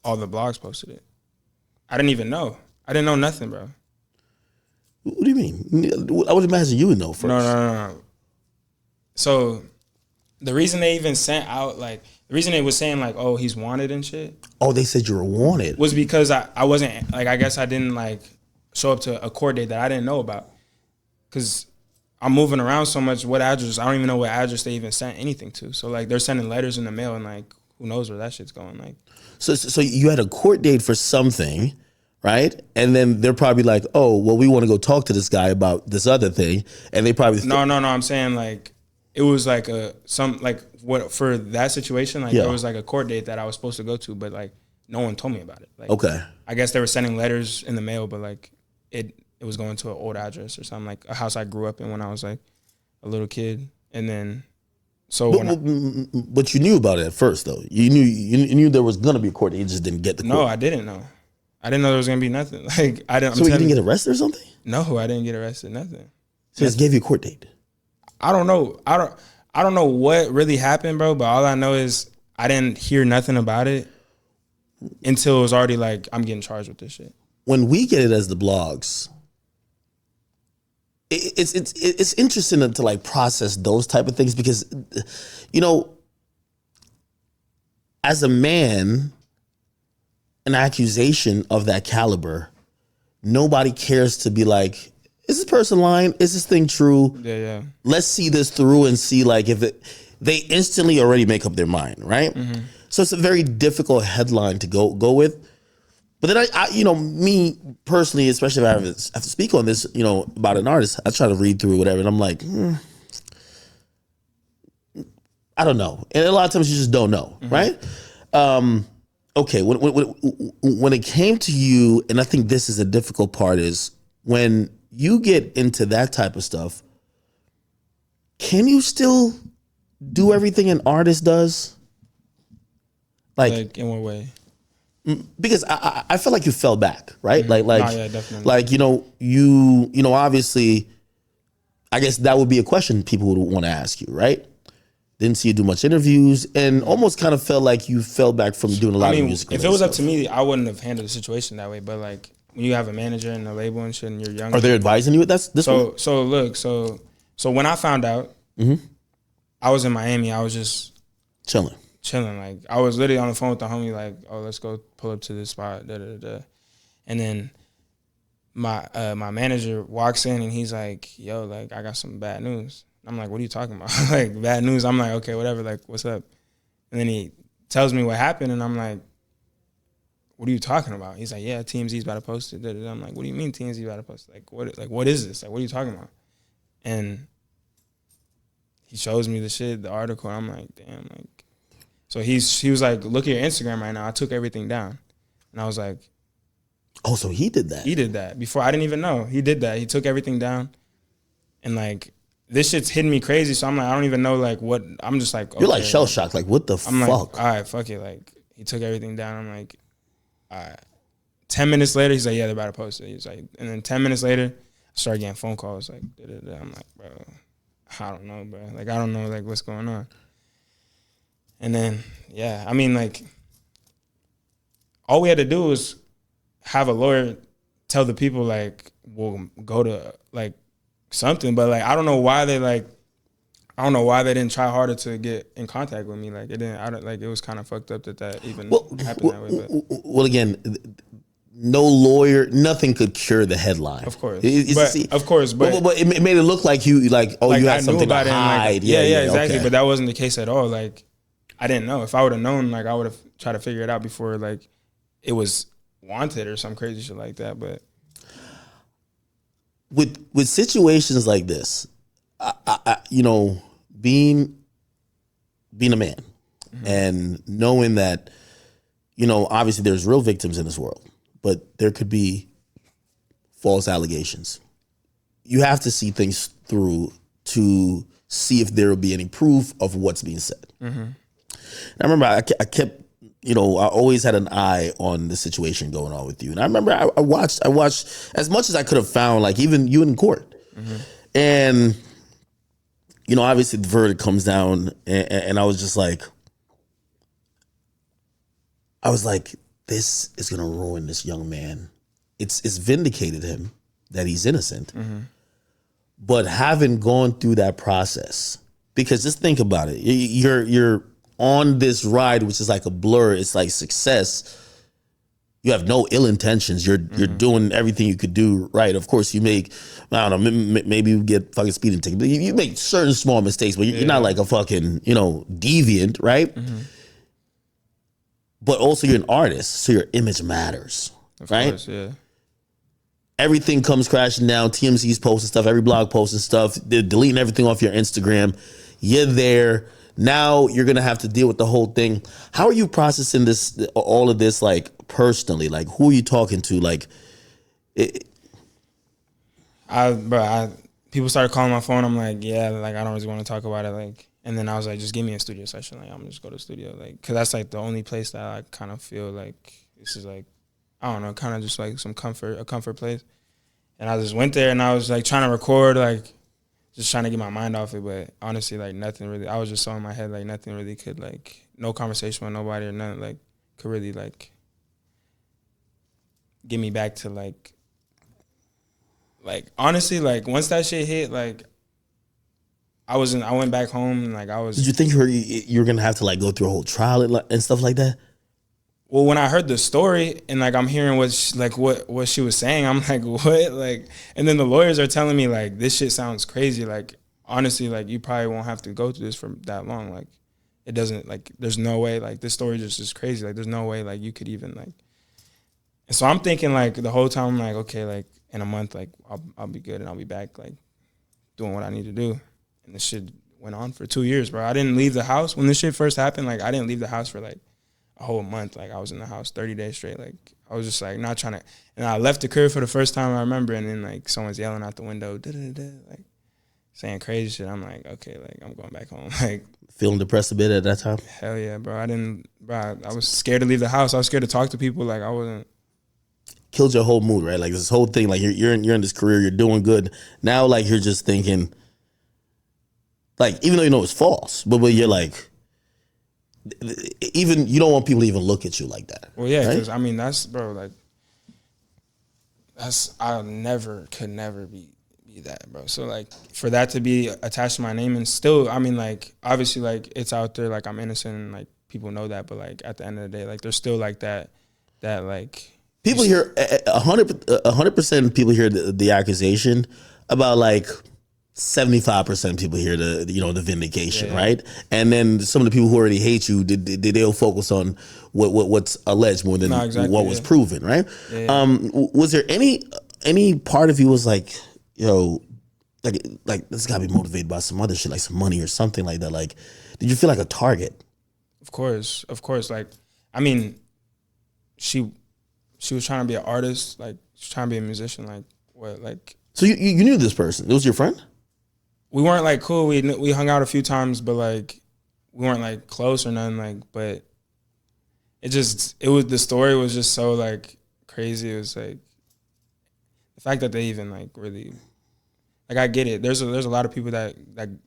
all the blogs posted it. I didn't even know. I didn't know nothing, bro. What do you mean? I would imagine you would know first. No. So, the reason they even sent out, like, the reason they was saying, like, oh, he's wanted and shit. Oh, they said you were wanted. Was because I wasn't, like, I guess I didn't, like, show up to a court date that I didn't know about. Because I'm moving around so much, what address, I don't even know what address they even sent anything to. So, like, they're sending letters in the mail and, like, who knows where that shit's going, like. So you had a court date for something, right? And then they're probably like, oh, well, we want to go talk to this guy about this other thing. And they probably... No, I'm saying, like, it was, like, for that situation, like, there was, like, a court date that I was supposed to go to, but, like, no one told me about it. Like, okay. I guess they were sending letters in the mail, but, like, it was going to an old address or something, like a house I grew up in when I was, like, a little kid. And then... So but you knew about it at first, though. You knew there was gonna be a court. You just didn't get the court. No, I didn't know. I didn't know there was gonna be nothing. Like I didn't. So you didn't get arrested or something? No, I didn't get arrested. Nothing. So just gave you a court date. I don't know. I don't know what really happened, bro. But all I know is I didn't hear nothing about it until it was already like I'm getting charged with this shit. When we get it as the blogs, it's interesting to like process those type of things because, as a man, an accusation of that caliber, nobody cares to be like, is this person lying? Is this thing true? Yeah. Let's see this through and see like they instantly already make up their mind, right? Mm-hmm. So it's a very difficult headline to go with. But then I me personally, especially if I have to speak on this, about an artist, I try to read through whatever, and I'm like, I don't know. And a lot of times you just don't know, right? Okay, when it came to you, and I think this is a difficult part, is when you get into that type of stuff, can you still do everything an artist does? Like in what way? because I feel like you fell back, right? Mm-hmm. Like Oh, yeah, definitely. like you obviously, I guess that would be a question people would want to ask you, right? Didn't see you do much interviews, and almost kind of felt like you fell back from doing a lot of music. If it was up to me, I wouldn't have handled the situation that way. But like when you have a manager and a label and shit, and you're young, Are they advising you with this? So when I found out, I was in Miami. I was just chilling. Like I was literally on the phone with the homie, like, oh, let's go pull up to this spot, and then my manager walks in and he's like, yo, like I got some bad news. I'm like, what are you talking about? Like, bad news? I'm like, okay, whatever, like, what's up? And then he tells me what happened, and I'm like, what are you talking about? He's like, yeah, TMZ's about to post it. I'm like, what do you mean TMZ's about to post it? What is this? Like, what are you talking about? And he shows me the shit, the article, and I'm like, damn, like, so he was like, look at your Instagram right now. I took everything down. And I was like, oh, so he did that. He did that. Before, I didn't even know. He did that. He took everything down. And like, this shit's hitting me crazy. So I'm like, I don't even know like what, I'm just like, okay. You're like shell shocked. Like, what the I'm fuck? Like, all right, fuck it. Like, he took everything down. I'm like, all right. 10 minutes later, he's like, yeah, they're about to post it. He's like, and then 10 minutes later, I started getting phone calls. Like, I'm like, bro, I don't know, bro. Like, I don't know, like, what's going on. And then, yeah, I mean, like, all we had to do was have a lawyer tell the people, like, we'll go to, like, something. But, like, I don't know why they didn't try harder to get in contact with me. Like, it was kind of fucked up that even happened that way. But. Well, again, no lawyer, nothing could cure the headline. Of course. But it made it look like you, like, oh, like, you had something to hide. Like, yeah, exactly. Okay. But that wasn't the case at all. Like, I didn't know. If I would have known, like, I would have tried to figure it out before, like, it was wanted or some crazy shit like that. But with situations like this, I being a man and knowing that, obviously there's real victims in this world, but there could be false allegations. You have to see things through to see if there will be any proof of what's being said. Mm-hmm. I remember I kept, I always had an eye on the situation going on with you. And I remember I watched as much as I could have found, like even you in court. Mm-hmm. And, obviously the verdict comes down and I was just like, this is going to ruin this young man. It's vindicated him that he's innocent. Mm-hmm. But having gone through that process, because just think about it, you're on this ride, which is like a blur. It's like success. You have no ill intentions. You're doing everything you could do right. Of course, you make, I don't know, maybe you get fucking speeding ticket. You make certain small mistakes, but you're not like a fucking, deviant, right? Mm-hmm. But also you're an artist, so your image matters, right? Of course, yeah. Everything comes crashing down. TMZ's posting stuff, every blog posting stuff. They're deleting everything off your Instagram. You're there. Now you're going to have to deal with the whole thing. How are you processing all of this, like, personally? Like, who are you talking to? Like, people started calling my phone. I'm like, yeah, like, I don't really want to talk about it. Like, and then I was like, just give me a studio session. Like, I'm just go to the studio. Like, cause that's like the only place that I kind of feel like this is like, I don't know, kind of just like a comfort place. And I just went there and I was like trying to record, like, just trying to get my mind off it, but honestly, like, nothing really, I was just so in my head, like, nothing really could, like, no conversation with nobody or nothing, like, could really, like, get me back to, like, honestly, like, once that shit hit, like, I went back home and, like, I was. Did you think you were going to have to, like, go through a whole trial and stuff like that? Well, when I heard the story and, like, I'm hearing what she was saying, I'm like, what? Like, and then the lawyers are telling me, like, this shit sounds crazy. Like, honestly, like, you probably won't have to go through this for that long. Like, it doesn't, like, there's no way, like, this story just is crazy. Like, there's no way, like, you could even, like. And so I'm thinking, like, the whole time, I'm like, okay, like, in a month, like, I'll be good and I'll be back, like, doing what I need to do. And this shit went on for 2 years, bro. I didn't leave the house. When this shit first happened, like, I didn't leave the house for, like, a whole month. Like, I was in the house 30 days straight. Like, I was just, like, not trying to. And I left the crib for the first time I remember, and then, like, someone's yelling out the window, da-da-da-da. Like, saying crazy shit, I'm like, okay, like I'm going back home. Like Feeling depressed a bit at that time? hell yeah, bro. I was scared to leave the house. I was scared to talk to people. Like I wasn't. Killed your whole mood, right? Like this whole thing, like you're in this career, you're doing good. Now, like you're just thinking, like even though you know it's false, but you're like, even you don't want people to even look at you like that. Well, yeah, right? because I mean that's bro. Like that's could never be that, bro. So like for that to be attached to my name and still, I mean like obviously like it's out there, like I'm innocent and like people know that, but like at the end of the day, like there's still like that like. People hear 100% of people hear the accusation. About like 75% of people hear the vindication, right? And then some of the people who already hate you, they'll focus on what's alleged more than what was proven, right? Was there any part of you was like, yo, like this gotta be motivated by some other shit, like some money or something like that? Like, did you feel like a target? Of course. Like, I mean, she was trying to be an artist, like she was trying to be a musician, like what, like. So you knew this person? It was your friend? We weren't like cool. We hung out a few times, but like we weren't like close or nothing. Like, but the story was just so like crazy. It was like the fact that they even like really, like I get it. There's a lot of people that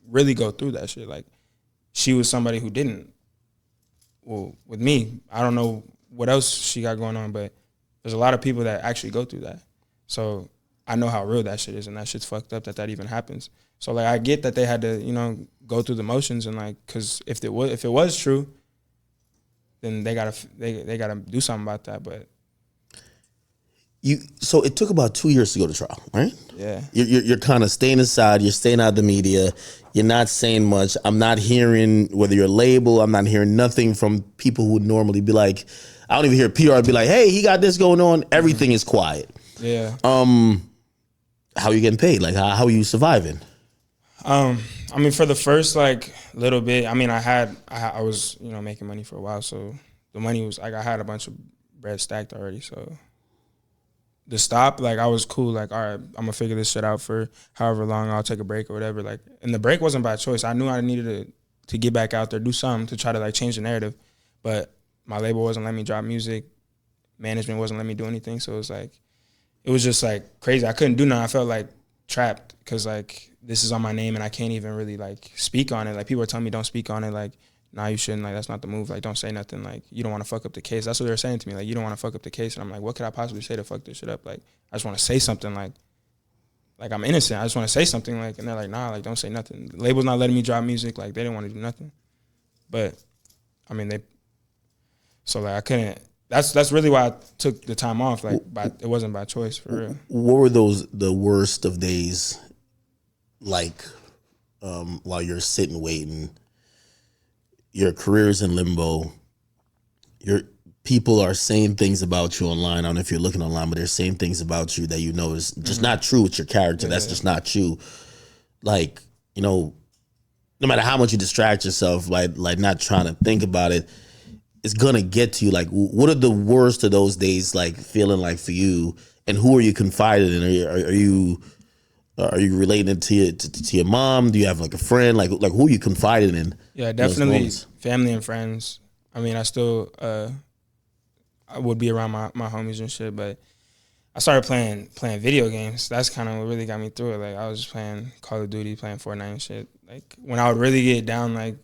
really go through that shit. Like she was somebody who didn't. Well, with me, I don't know what else she got going on, but there's a lot of people that actually go through that. So I know how real that shit is, and that shit's fucked up that even happens. So like I get that they had to, go through the motions and like, cause if it was true, then they gotta do something about that. But so it took about 2 years to go to trial, right? Yeah. You're kind of staying inside. You're staying out of the media. You're not saying much. I'm not hearing whether you're labeled. I'm not hearing nothing from people who would normally be like, I don't even hear PR be like, hey, he got this going on. Everything is quiet. Yeah. How are you getting paid? Like, how are you surviving? I mean, for the first like little bit, I mean, I was making money for a while, so the money was like I had a bunch of bread stacked already. So the stop, like I was cool. Like, all right, I'm gonna figure this shit out for however long. I'll take a break or whatever. Like, and the break wasn't by choice. I knew I needed to get back out there, do something to try to like change the narrative, but my label wasn't letting me drop music. Management wasn't letting me do anything. So it was just like crazy. I couldn't do nothing. I felt like trapped because like this is on my name and I can't even really like speak on it. Like people are telling me don't speak on it. Like, nah, you shouldn't. Like that's not the move. Like don't say nothing. Like you don't want to fuck up the case. That's what they're saying to me. Like you don't want to fuck up the case. And I'm like, what could I possibly say to fuck this shit up? Like I just want to say something. Like I'm innocent. I just want to say something. Like and they're like, nah, like don't say nothing. The label's not letting me drop music. Like they didn't want to do nothing. But I mean so like I couldn't. That's really why I took the time off. Like, it wasn't by choice, for real. What were the worst of days like while you're sitting waiting? Your career's in limbo. Your people are saying things about you online. I don't know if you're looking online, but they're saying things about you that you know is just not true with your character. That's just not you. Like, no matter how much you distract yourself, like not trying to think about it, it's gonna get to you. Like, what are the worst of those days like feeling like for you? And who are you confided in? Are you relating to your mom? Do you have like a friend? Like who are you confided in? Yeah, definitely family and friends. I mean, I still I would be around my homies and shit, but I started playing video games. That's kind of what really got me through it. Like I was just playing Call of Duty, playing Fortnite and shit. Like when I would really get down, like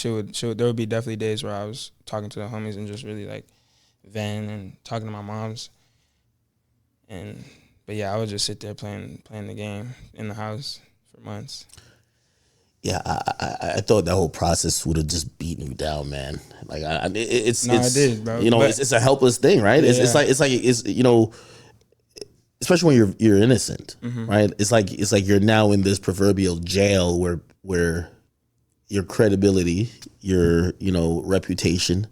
there would be definitely days where I was talking to the homies and just really like venting and talking to my moms. But yeah, I would just sit there playing the game in the house for months. Yeah, I thought that whole process would have just beaten you down, man. Like it did, bro. It's a helpless thing, right? Yeah. It's like especially when you're innocent, right? It's like you're now in this proverbial jail where your credibility, your reputation,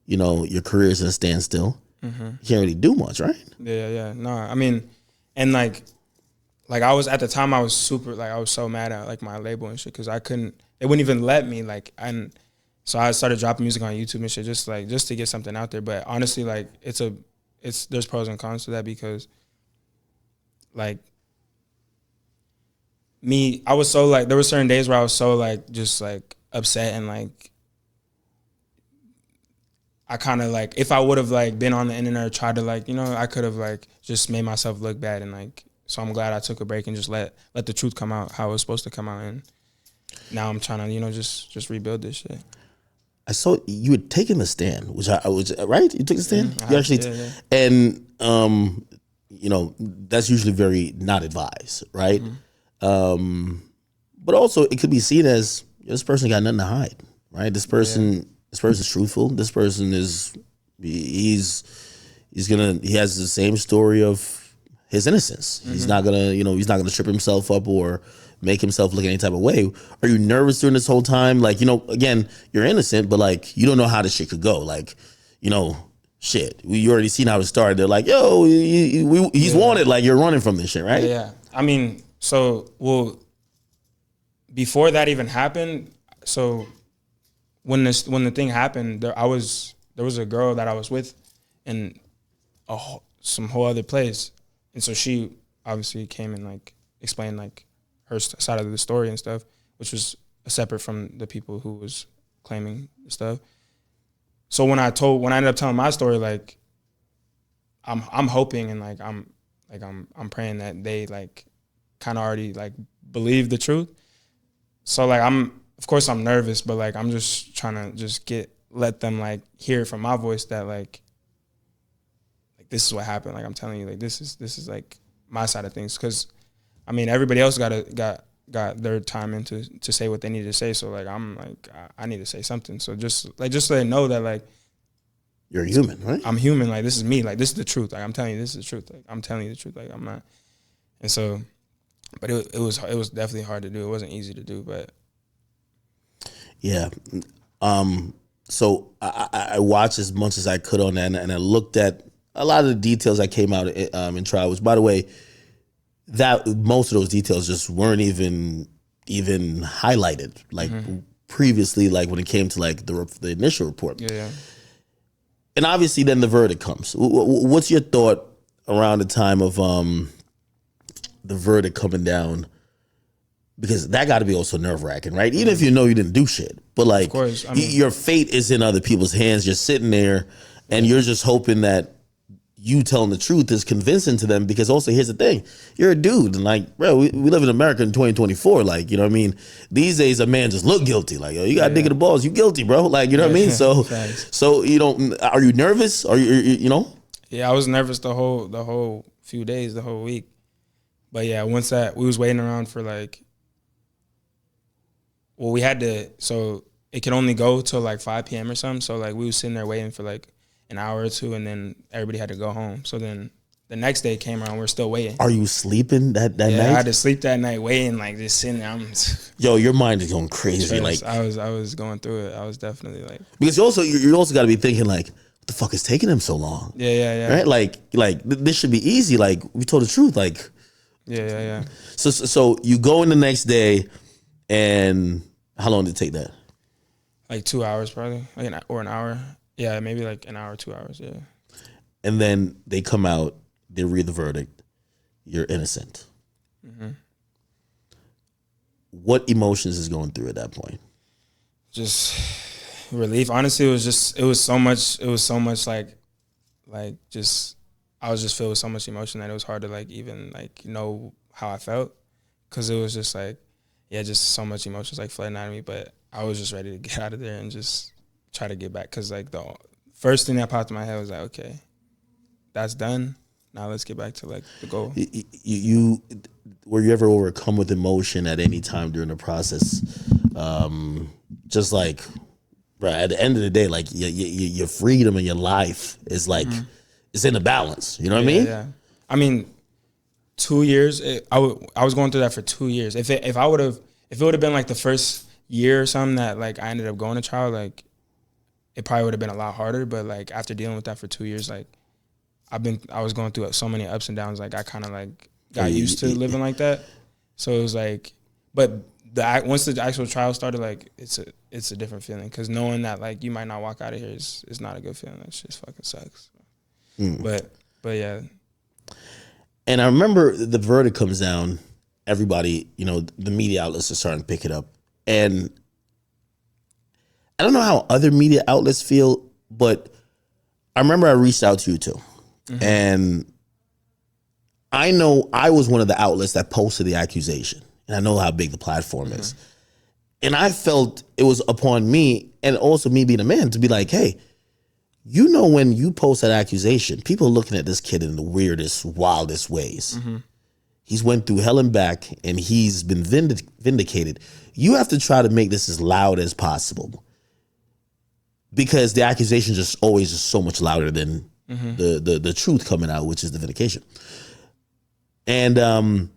your career is in a standstill. You can't really do much, right? Yeah. No, I mean, and like I was at the time, I was super I was so mad at like my label and shit because they wouldn't even let me and so I started dropping music on YouTube and shit just to get something out there. But honestly, like there's pros and cons to that because like I was so like, there were certain days where I was so like, just like upset and like, I kind of like, if I would have like been on the internet or tried to like, you know, I could have like just made myself look bad. And like, so I'm glad I took a break and just let the truth come out how it was supposed to come out. And now I'm trying to, you know, just rebuild this shit. I saw you had taken the stand, which I was right. You took the stand. Mm-hmm. You actually, and you know, that's usually very not advised, right? Mm-hmm. But also it could be seen as this person got nothing to hide, right? This person's truthful. This person is he has the same story of his innocence. Mm-hmm. He's not gonna trip himself up or make himself look any type of way. Are you nervous during this whole time? Like, you know, again, you're innocent, but like you don't know how this shit could go. Like, you know, shit. You already seen how it started. They're like, yo, he's wanted. Like, you're running from this shit, right? Yeah. I mean, before that even happened, so when the thing happened, there was a girl that I was with in some whole other place, and so she obviously came and like explained like her side of the story and stuff, which was separate from the people who was claiming the stuff. So when I ended up telling my story, like I'm hoping and like I'm praying that they like kind of already like believe the truth. So like of course I'm nervous, but like I'm just trying to just let them like hear from my voice that like this is what happened. Like I'm telling you, like this is like my side of things, because I mean everybody else got their time in to say what they needed to say. So like I'm like I need to say something. So just so they know that like you're human, right? I'm human. Like this is me. Like this is the truth. Like I'm telling you, this is the truth. Like I'm telling you the truth. Like I'm not. And so, but it was definitely hard to do. It wasn't easy to do, but yeah. So I watched as much as I could on that, and I looked at a lot of the details that came out in trial. Which, by the way, that most of those details just weren't even highlighted like previously, like when it came to like the initial report. Yeah. And obviously, then the verdict comes. What's your thought around the time of the verdict coming down? Because that got to be also nerve wracking, right? Even if you know you didn't do shit, but like, of course, I mean, your fate is in other people's hands. You're sitting there, and you're just hoping that you telling the truth is convincing to them. Because also, here's the thing: you're a dude, and like, bro, we live in America in 2024. Like, you know what I mean? These days, a man just look guilty. Like, yo, you got dick in the balls, you guilty, bro. Like, you know what I mean? So you don't. Are you nervous? Are you know? Yeah, I was nervous the whole few days, the whole week. But yeah, once that we was waiting around for like. Well, we had to, so it could only go till like 5 p.m. or something. So like we was sitting there waiting for like an hour or two, and then everybody had to go home. So then the next day came around, we're still waiting. Are you sleeping that night? Yeah, I had to sleep that night waiting, like just sitting there. Yo, your mind is going crazy. Like I was going through it. I was definitely like, because you also got to be thinking like, what the fuck is taking him so long? Yeah. Right? Like this should be easy. Like we told the truth. Like yeah. So you go in the next day. And how long did it take that? Like 2 hours probably, or an hour. Yeah, maybe like an hour, 2 hours, yeah. And then they come out, they read the verdict. You're innocent. Mm-hmm. What emotions is going through at that point? Just relief. Honestly, it was so much like just, I was just filled with so much emotion that it was hard to like even like know how I felt. Cause it was just like, yeah, just so much emotions like flooding out of me, but I was just ready to get out of there and just try to get back. Cause like the first thing that popped in my head was like, okay, that's done. Now let's get back to like the goal. You were you ever overcome with emotion at any time during the process? Just like, right, at the end of the day, like your freedom and your life is like, it's in a balance. You know what I mean? Yeah. I mean, 2 years. I was going through that for 2 years. If it would have been like the first year or something that like I ended up going to trial, like it probably would have been a lot harder. But like after dealing with that for 2 years, like I was going through so many ups and downs. Like I kind of like got used to living like that. So it was like, but once the actual trial started, like it's a different feeling, because knowing that like you might not walk out of here is not a good feeling. That just fucking sucks. But yeah. And I remember the verdict comes down, everybody, you know, the media outlets are starting to pick it up. And I don't know how other media outlets feel, but I remember I reached out to you too. Mm-hmm. And I know I was one of the outlets that posted the accusation. And I know how big the platform is. And I felt it was upon me, and also me being a man, to be like, hey, you know, when you post that accusation, people are looking at this kid in the weirdest, wildest ways. Mm-hmm. He's went through hell and back, and he's been vindicated. You have to try to make this as loud as possible, because the accusation just always is so much louder than the truth coming out, which is the vindication. And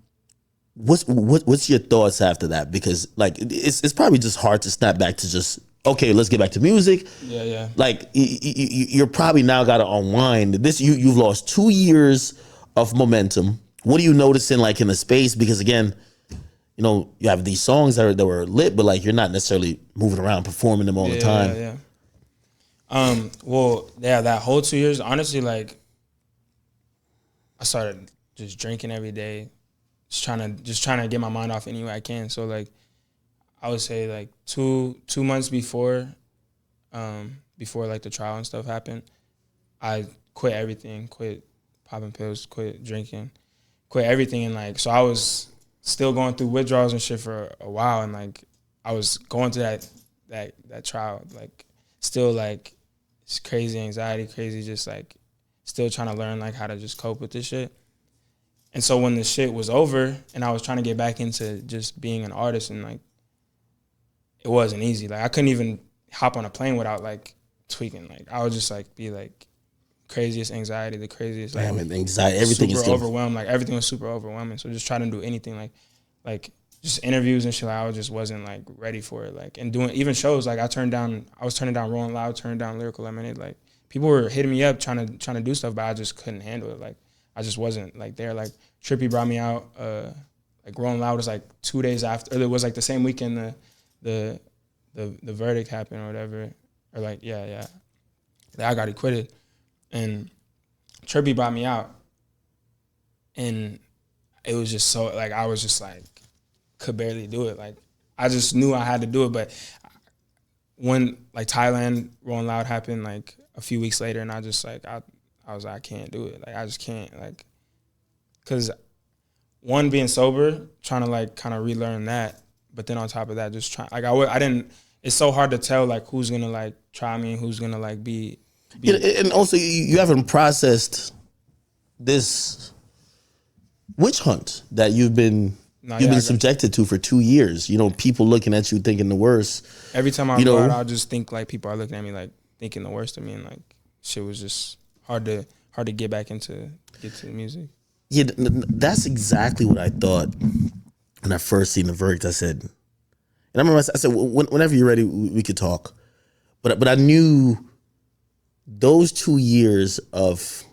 what's your thoughts after that? Because like it's probably just hard to snap back to just, okay, let's get back to music. Yeah. Like you're probably now got to unwind this. You've lost 2 years of momentum. What are you noticing like in the space? Because again, you know, you have these songs that were lit, but like you're not necessarily moving around performing them all the time. Yeah. Well, yeah, that whole 2 years, honestly, like I started just drinking every day, just trying to get my mind off any way I can. So like I would say like two months before like the trial and stuff happened, I quit everything, quit popping pills, quit drinking, quit everything. And like, so I was still going through withdrawals and shit for a while. And like, I was going through that trial, like still like it's crazy anxiety, crazy, just like still trying to learn like how to just cope with this shit. And so when the shit was over and I was trying to get back into just being an artist, and like, it wasn't easy. Like I couldn't even hop on a plane without like tweaking. Like I would just like be like craziest anxiety, the craziest like anxiety, everything super is overwhelmed. Like everything was super overwhelming. So just trying to do anything like just interviews and shit. Like, I just wasn't like ready for it. Like, and doing even shows. Like I was turning down Rolling Loud, turning down Lyrical Lemonade. Like people were hitting me up trying to do stuff, but I just couldn't handle it. Like I just wasn't like there. Like Trippy brought me out. Like Rolling Loud was like 2 days after. Or it was like the same weekend the verdict happened or whatever. Or like yeah. I got acquitted, and Trippy brought me out, and it was just so like I was just like could barely do it. Like I just knew I had to do it, but when like Thailand Rolling Loud happened like a few weeks later, and I just like I was like I can't do it. Like I just can't, like, because one, being sober, trying to like kind of relearn that, but then on top of that, just trying like I didn't. It's so hard to tell like who's gonna like try me and who's gonna like be. Yeah, and also you haven't processed this witch hunt that you've been subjected to for 2 years. You know, people looking at you thinking the worst. Every time I go out, I'll just think like people are looking at me like thinking the worst of me, and like shit was just hard to get back get to the music. Yeah, that's exactly what I thought when I first seen the verdict. I said, and I remember I said, whenever you're ready, we could talk. But I knew those 2 years of,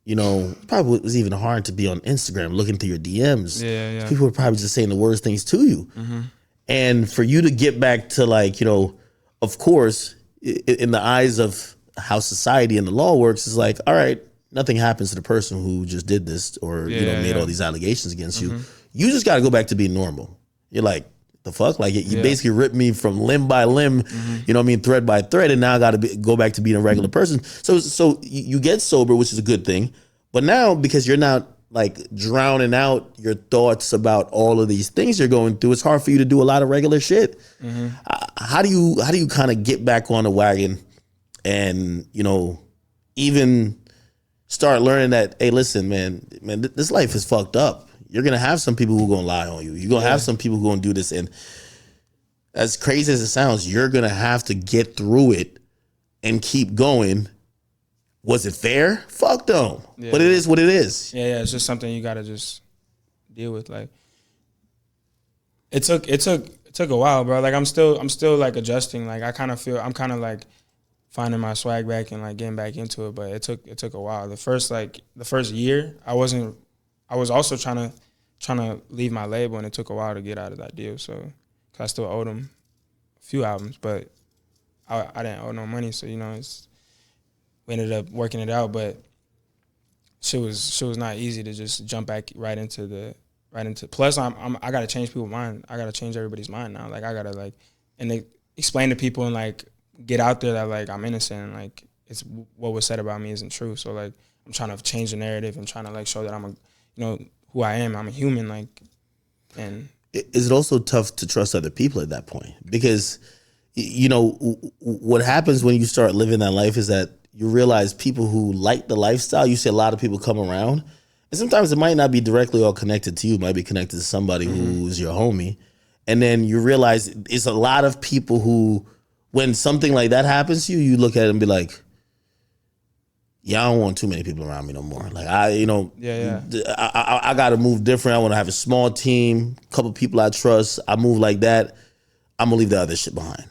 you know, probably it was even hard to be on Instagram looking through your DMs. Yeah. People were probably just saying the worst things to you. Mm-hmm. And for you to get back to like, you know, of course, in the eyes of how society and the law works, is like, all right, nothing happens to the person who just did this or, made all these allegations against you. You just got to go back to being normal. You're like, the fuck? Like, you basically ripped me from limb by limb, you know what I mean, thread by thread, and now I got to go back to being a regular person. So you get sober, which is a good thing. But now, because you're not like drowning out your thoughts about all of these things you're going through, it's hard for you to do a lot of regular shit. Mm-hmm. How do you kind of get back on the wagon and, you know, even start learning that, hey, listen, man, this life is fucked up. You're going to have some people who are going to lie on you. You're going to have some people who are going to do this. And as crazy as it sounds, you're going to have to get through it and keep going. Was it fair? Fuck no. Yeah, but it is what it is. Yeah. It's just something you got to just deal with. Like, it took a while, bro. Like, I'm still like adjusting. Like, I'm kind of like finding my swag back and like getting back into it. But it took a while. The first year, I was also trying to leave my label, and it took a while to get out of that deal. So, 'cause I still owed them a few albums, but I didn't owe no money. So, you know, we ended up working it out. But shit was not easy to just jump back right into the right into. Plus, I gotta change people's mind. I gotta change everybody's mind now. Like I gotta like, and they explain to people and like get out there that like I'm innocent and like it's what was said about me isn't true. So like I'm trying to change the narrative and trying to like show that I'm a, who I am. I'm a human. Like, and is it also tough to trust other people at that point? Because what happens when you start living that life is that you realize people who like the lifestyle. You see a lot of people come around. And sometimes it might not be directly all connected to you. It might be connected to somebody who's your homie. And then you realize it's a lot of people who, when something like that happens to you, you look at it and be like, yeah, I don't want too many people around me no more. Like I got to move different. I want to have a small team, a couple people I trust. I move like that. I'm going to leave the other shit behind.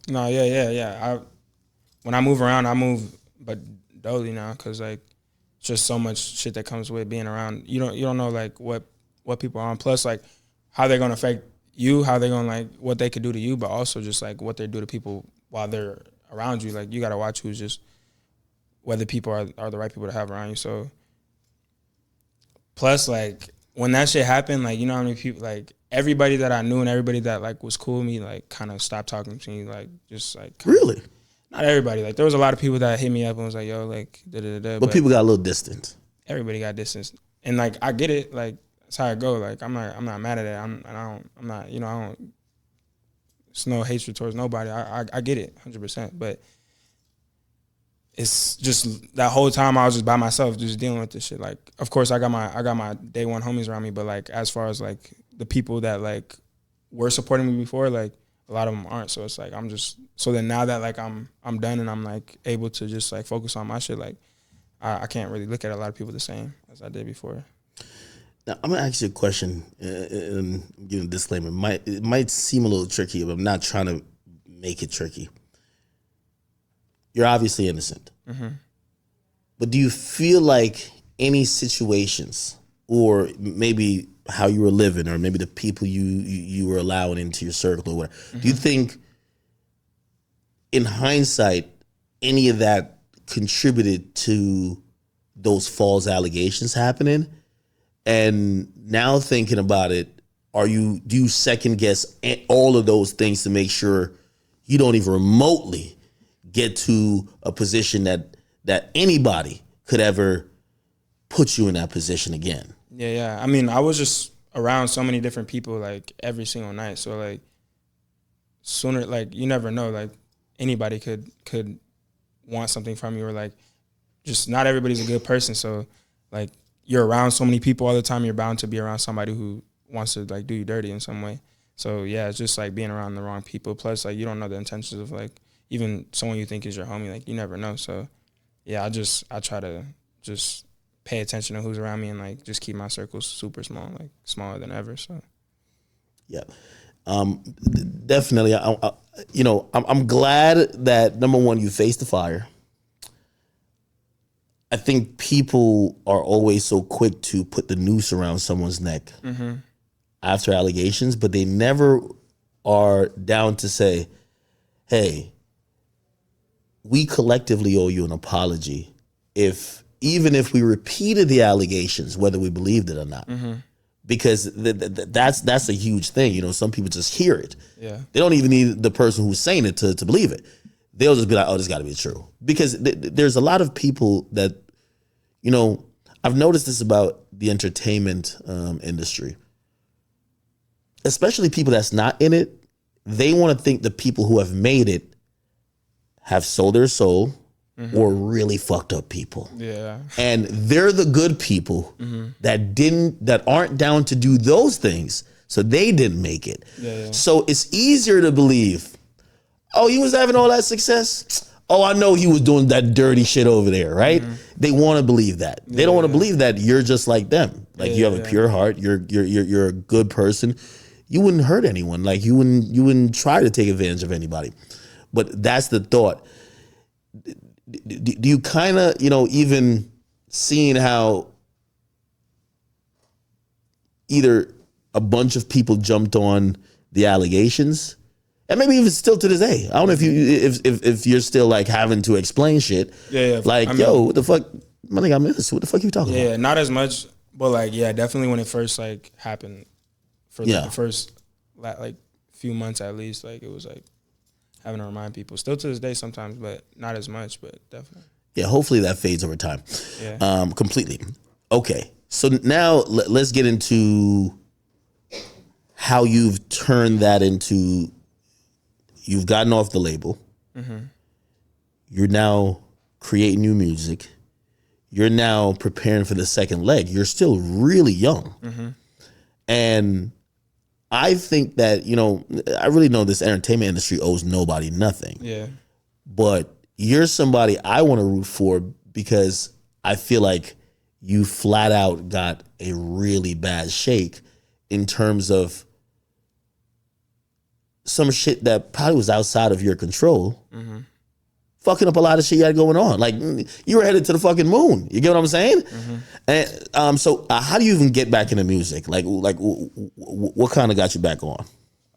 No, yeah. When I move around, I move, but dully now, because like, just so much shit that comes with being around. You don't know like what people are on. Plus like how they're gonna affect you, how they're gonna like what they could do to you, but also just like what they do to people while they're around you. Like you gotta watch who's just whether people are the right people to have around you. So plus like when that shit happened, like how many people like everybody that I knew and everybody that like was cool with me like kind of stopped talking to me, like just like really. Not everybody. Like there was a lot of people that hit me up and was like, "Yo, like da da da." But people got a little distance. Everybody got distance, and like I get it. Like that's how it go. Like I'm not mad at it. I'm not. I don't. It's no hatred towards nobody. I get it 100%. But it's just that whole time I was just by myself, just dealing with this shit. Like, of course, I got my day one homies around me, but like as far as like the people that like were supporting me before, like. A lot of them aren't, so it's like I'm just. So then now that like I'm done and I'm like able to just like focus on my shit, like I can't really look at a lot of people the same as I did before. Now I'm gonna ask you a question, and give a disclaimer. It might seem a little tricky, but I'm not trying to make it tricky. You're obviously innocent, but do you feel like any situations, or maybe how you were living, or maybe the people you were allowing into your circle or whatever. Do you think, in hindsight, any of that contributed to those false allegations happening? And now thinking about it, do you second guess all of those things to make sure you don't even remotely get to a position that anybody could ever put you in that position again? Yeah. I mean, I was just around so many different people like every single night. So like sooner, like you never know, like anybody could want something from you, or like just not everybody's a good person. So like you're around so many people all the time, you're bound to be around somebody who wants to like do you dirty in some way. So yeah, it's just like being around the wrong people. Plus like you don't know the intentions of like even someone you think is your homie, like you never know. So yeah, I try to just pay attention to who's around me and like just keep my circles super small, like smaller than ever. So yeah, definitely. I'm glad that number one, you faced the fire. I think people are always so quick to put the noose around someone's neck after allegations, but they never are down to say, hey, we collectively owe you an apology even if we repeated the allegations, whether we believed it or not. Because that's a huge thing. Some people just hear it. Yeah. They don't even need the person who's saying it to believe it. They'll just be like, oh, this got to be true. Because there's a lot of people that, I've noticed this about the entertainment industry, especially people that's not in it. They want to think the people who have made it have sold their soul, or really fucked up people. Yeah. And they're the good people that aren't down to do those things. So they didn't make it. Yeah. So it's easier to believe, oh, he was having all that success. Oh, I know he was doing that dirty shit over there, right? They want to believe that. They don't want to believe that you're just like them. Like you have a pure heart. You're a good person. You wouldn't hurt anyone. Like you wouldn't try to take advantage of anybody. But that's the thought. Do you kind of, even seeing how either a bunch of people jumped on the allegations, and maybe even still to this day, I don't know if you're still like having to explain shit. Yeah. Like, yo, what the fuck? My nigga, I'm innocent. What the fuck you talking about? Yeah, not as much, But like, yeah, definitely when it first like happened, for like, the first like few months at least, like it was like having to remind people. Still to this day sometimes, but not as much. But definitely. Yeah, hopefully that fades over time. Yeah. Completely. Okay, so now let's get into how you've turned that into. You've gotten off the label. Mm-hmm. You're now creating new music. You're now preparing for the second leg. You're still really young. Mm-hmm. And I think that, I really know this entertainment industry owes nobody nothing. Yeah. But you're somebody I want to root for because I feel like you flat out got a really bad shake in terms of some shit that probably was outside of your control. Mm-hmm. Fucking up a lot of shit you had going on. Like, you were headed to the fucking moon. You get what I'm saying? Mm-hmm. And so how do you even get back into music? Like what kind of got you back on?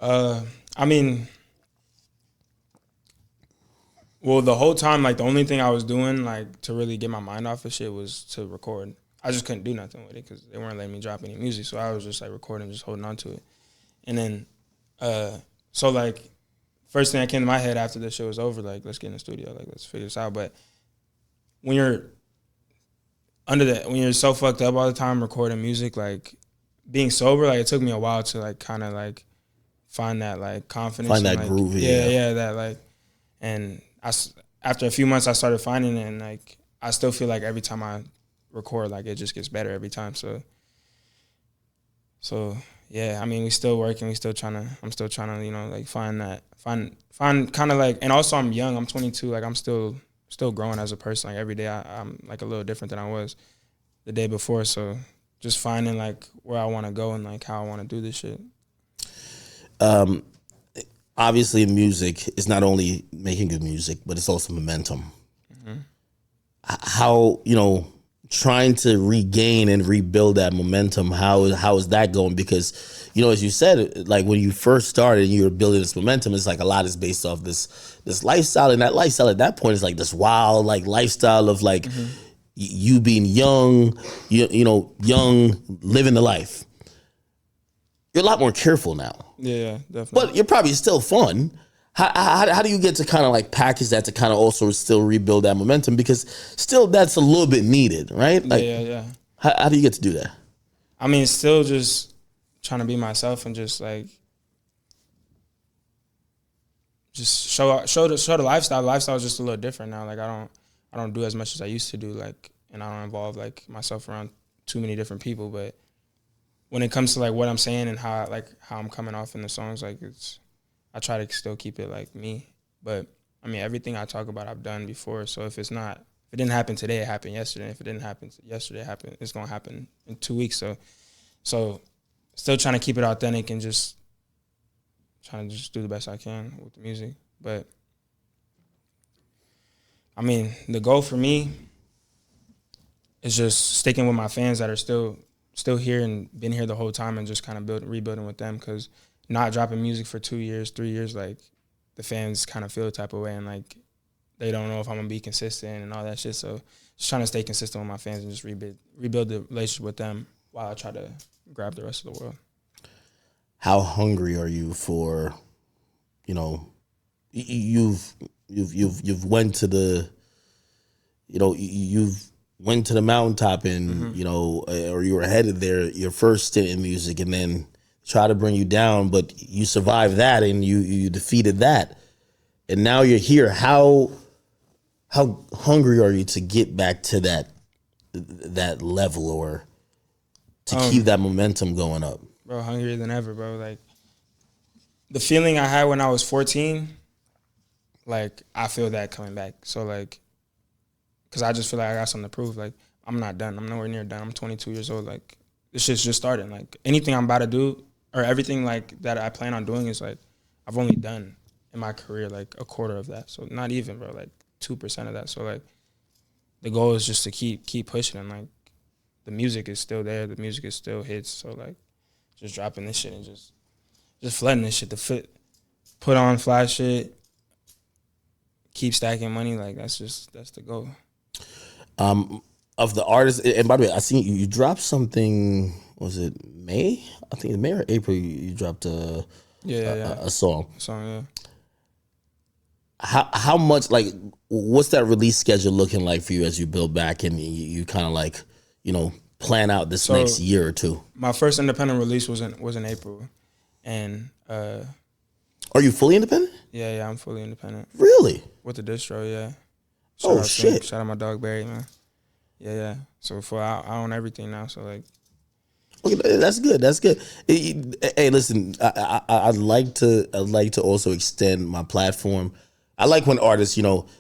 I mean, well, the whole time, like the only thing I was doing, like to really get my mind off of shit, was to record. I just couldn't do nothing with it because they weren't letting me drop any music. So I was just like recording, just holding on to it. And then, so like, first thing that came to my head after this show was over, like, let's get in the studio, like, let's figure this out. But when you're when you're so fucked up all the time recording music, like, being sober, like, it took me a while to, like, kind of, like, find that, like, confidence. Find that like, groove, yeah, that, like, and after a few months, I started finding it, and, like, I still feel like every time I record, like, it just gets better every time, so yeah, I mean, we still working, I'm still trying to, like, find kind of, like, and also I'm young, I'm 22, like, I'm still growing as a person. Like, every day I'm like a little different than I was the day before, so just finding, like, where I want to go and, like, how I want to do this shit. Obviously, music is not only making good music, but it's also momentum. Mm-hmm. How, trying to regain and rebuild that momentum, how is that going? Because, as you said, like, when you first started and you were building this momentum, it's like a lot is based off this lifestyle, and that lifestyle at that point is like this wild, like, lifestyle of, like, mm-hmm. You being young, young, living the life. You're a lot more careful now. Yeah, definitely. But you're probably still fun. How do you get to kind of, like, package that to kind of also still rebuild that momentum? Because still that's a little bit needed, right? Like, yeah. How do you get to do that? I mean, still just trying to be myself and just, like, just show the lifestyle. The lifestyle is just a little different now. Like, I don't do as much as I used to do. Like, and I don't involve, like, myself around too many different people. But when it comes to, like, what I'm saying and how I'm coming off in the songs, like, I try to still keep it, like, me. But I mean, everything I talk about, I've done before. So if it didn't happen today, it happened yesterday. If it didn't happen yesterday, it's gonna happen in 2 weeks. So still trying to keep it authentic and just trying to just do the best I can with the music. But I mean, the goal for me is just sticking with my fans that are still here and been here the whole time, and just kind of rebuilding with them. Because not dropping music for 2 years, 3 years, like, the fans kind of feel the type of way, and, like, they don't know if I'm gonna be consistent and all that shit. So just trying to stay consistent with my fans and just rebuild the relationship with them while I try to grab the rest of the world. How hungry are you for, you've went to the, you've went to the mountaintop and, mm-hmm. Or you were headed there, your first stint in music, and then try to bring you down, but you survived that and you defeated that. And now you're here. How hungry are you to get back to that level, or to keep that momentum going up? Bro, hungrier than ever, bro. Like, the feeling I had when I was 14, like, I feel that coming back. So, like, because I just feel like I got something to prove. Like, I'm not done. I'm nowhere near done. I'm 22 years old. Like, this shit's just starting. Like, anything I'm about to do, or everything, like, that I plan on doing, is, like, I've only done in my career, like, a quarter of that. So not even, bro, like 2% of that. So, like, the goal is just to keep pushing, and, like, the music is still there. The music is still hits. So, like, just dropping this shit and just flooding this shit to put on fly shit, keep stacking money. Like, that's the goal. of the artists. And by the way, I seen you dropped something. Was it May? I think May or April. You dropped a song. Song, yeah. How much, like, what's that release schedule looking like for you as you build back and you kind of like, plan out this next year or two? My first independent release was in April, and are you fully independent? Yeah, I'm fully independent. Really? With the distro, yeah. Shit! Shout out my dog Barry, man. Yeah. So I own everything now. So like, okay, that's good. That's good. Hey, listen, I'd like to also extend my platform. I like when artists,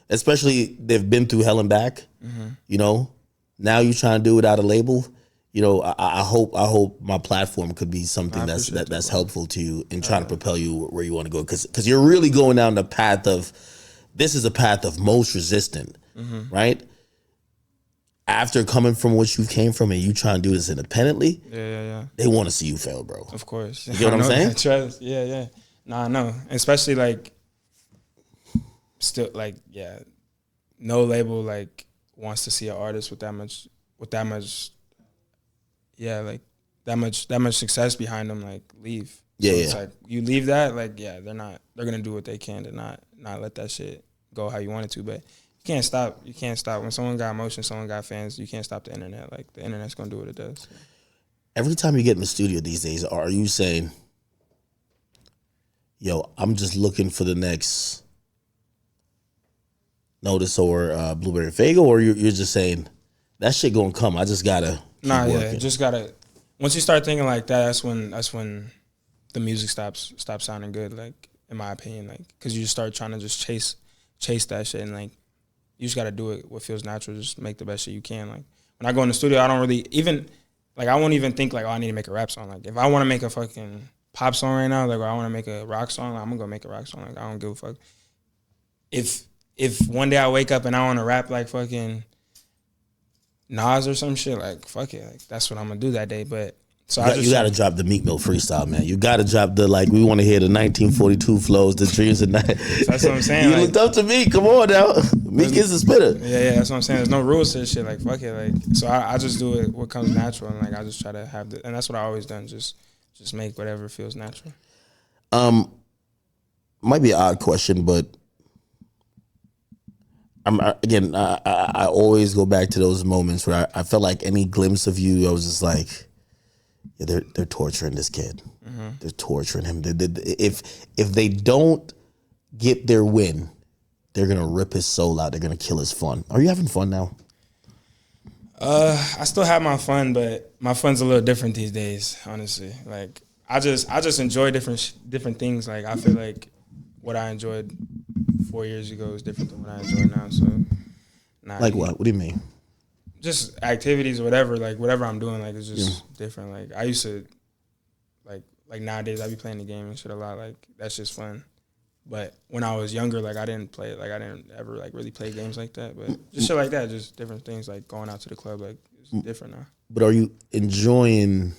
especially they've been through hell and back. Now you're trying to do it without a label. I hope my platform could be something that's helpful to you in trying to propel you where you want to go. Because you're really going down the path of, this is a path of most resistant, right? After coming from what you came from and you trying to do this independently, they want to see you fail, bro. Of course. You get what I'm saying? Trust. Yeah. Nah, I know. Especially like, still like, no label like wants to see an artist with that much success behind them like leave. So it's like you leave that, like, they're gonna do what they can to not let that shit go how you want it to. But you can't stop when someone got emotion, someone got fans. You can't stop the internet. Like, the internet's gonna do what it does. Every time you get in the studio these days, are you saying, yo, I'm just looking for the next Notice or Blueberry Faygo, or you're just saying that shit gonna come, I just gotta keep working? Just gotta, once you start thinking like that, that's when the music stops sounding good, like, in my opinion, like, because you just start trying to just chase that shit, and like, you just gotta do it what feels natural, just make the best shit you can. Like, when I go in the studio, I don't really even, like, I won't even think like, oh, I need to make a rap song. Like, if I want to make a fucking pop song right now, like, or I want to make a rock song, like, I'm gonna go make a rock song. Like, I don't give a fuck. If one day I wake up and I want to rap like fucking Nas or some shit, like, fuck it, like, that's what I'm gonna do that day. But so you gotta drop the Meek Mill freestyle, man. You gotta drop the, like, we want to hear the 1942 flows, the dreams of night. That's what I'm saying. You looked up to Meek. Come on now, Meek is a spitter. Yeah, that's what I'm saying. There's no rules to this shit. Like, fuck it, like, so I just do it what comes natural, and like, I just try to have and that's what I always done. Just make whatever feels natural. Might be an odd question, but I always go back to those moments where I felt like any glimpse of you, I was just like, yeah, they're torturing this kid. They're torturing him. If they don't get their win, they're gonna rip his soul out. They're gonna kill his fun. Are you having fun now? I still have my fun, but my fun's a little different these days, honestly. Like, I just enjoy different things. Like, I feel like what I enjoyed 4 years ago is different than what I enjoy now. So, like what? What do you mean? Just activities or whatever. Like, whatever I'm doing, like, it's just different. Like, I used to, like nowadays I be playing the game and shit a lot. Like, that's just fun. But when I was younger, like, I didn't play. Like, I didn't ever like really play games like that. But just shit like that, just different things. Like going out to the club, like, it's different now. But are you enjoying?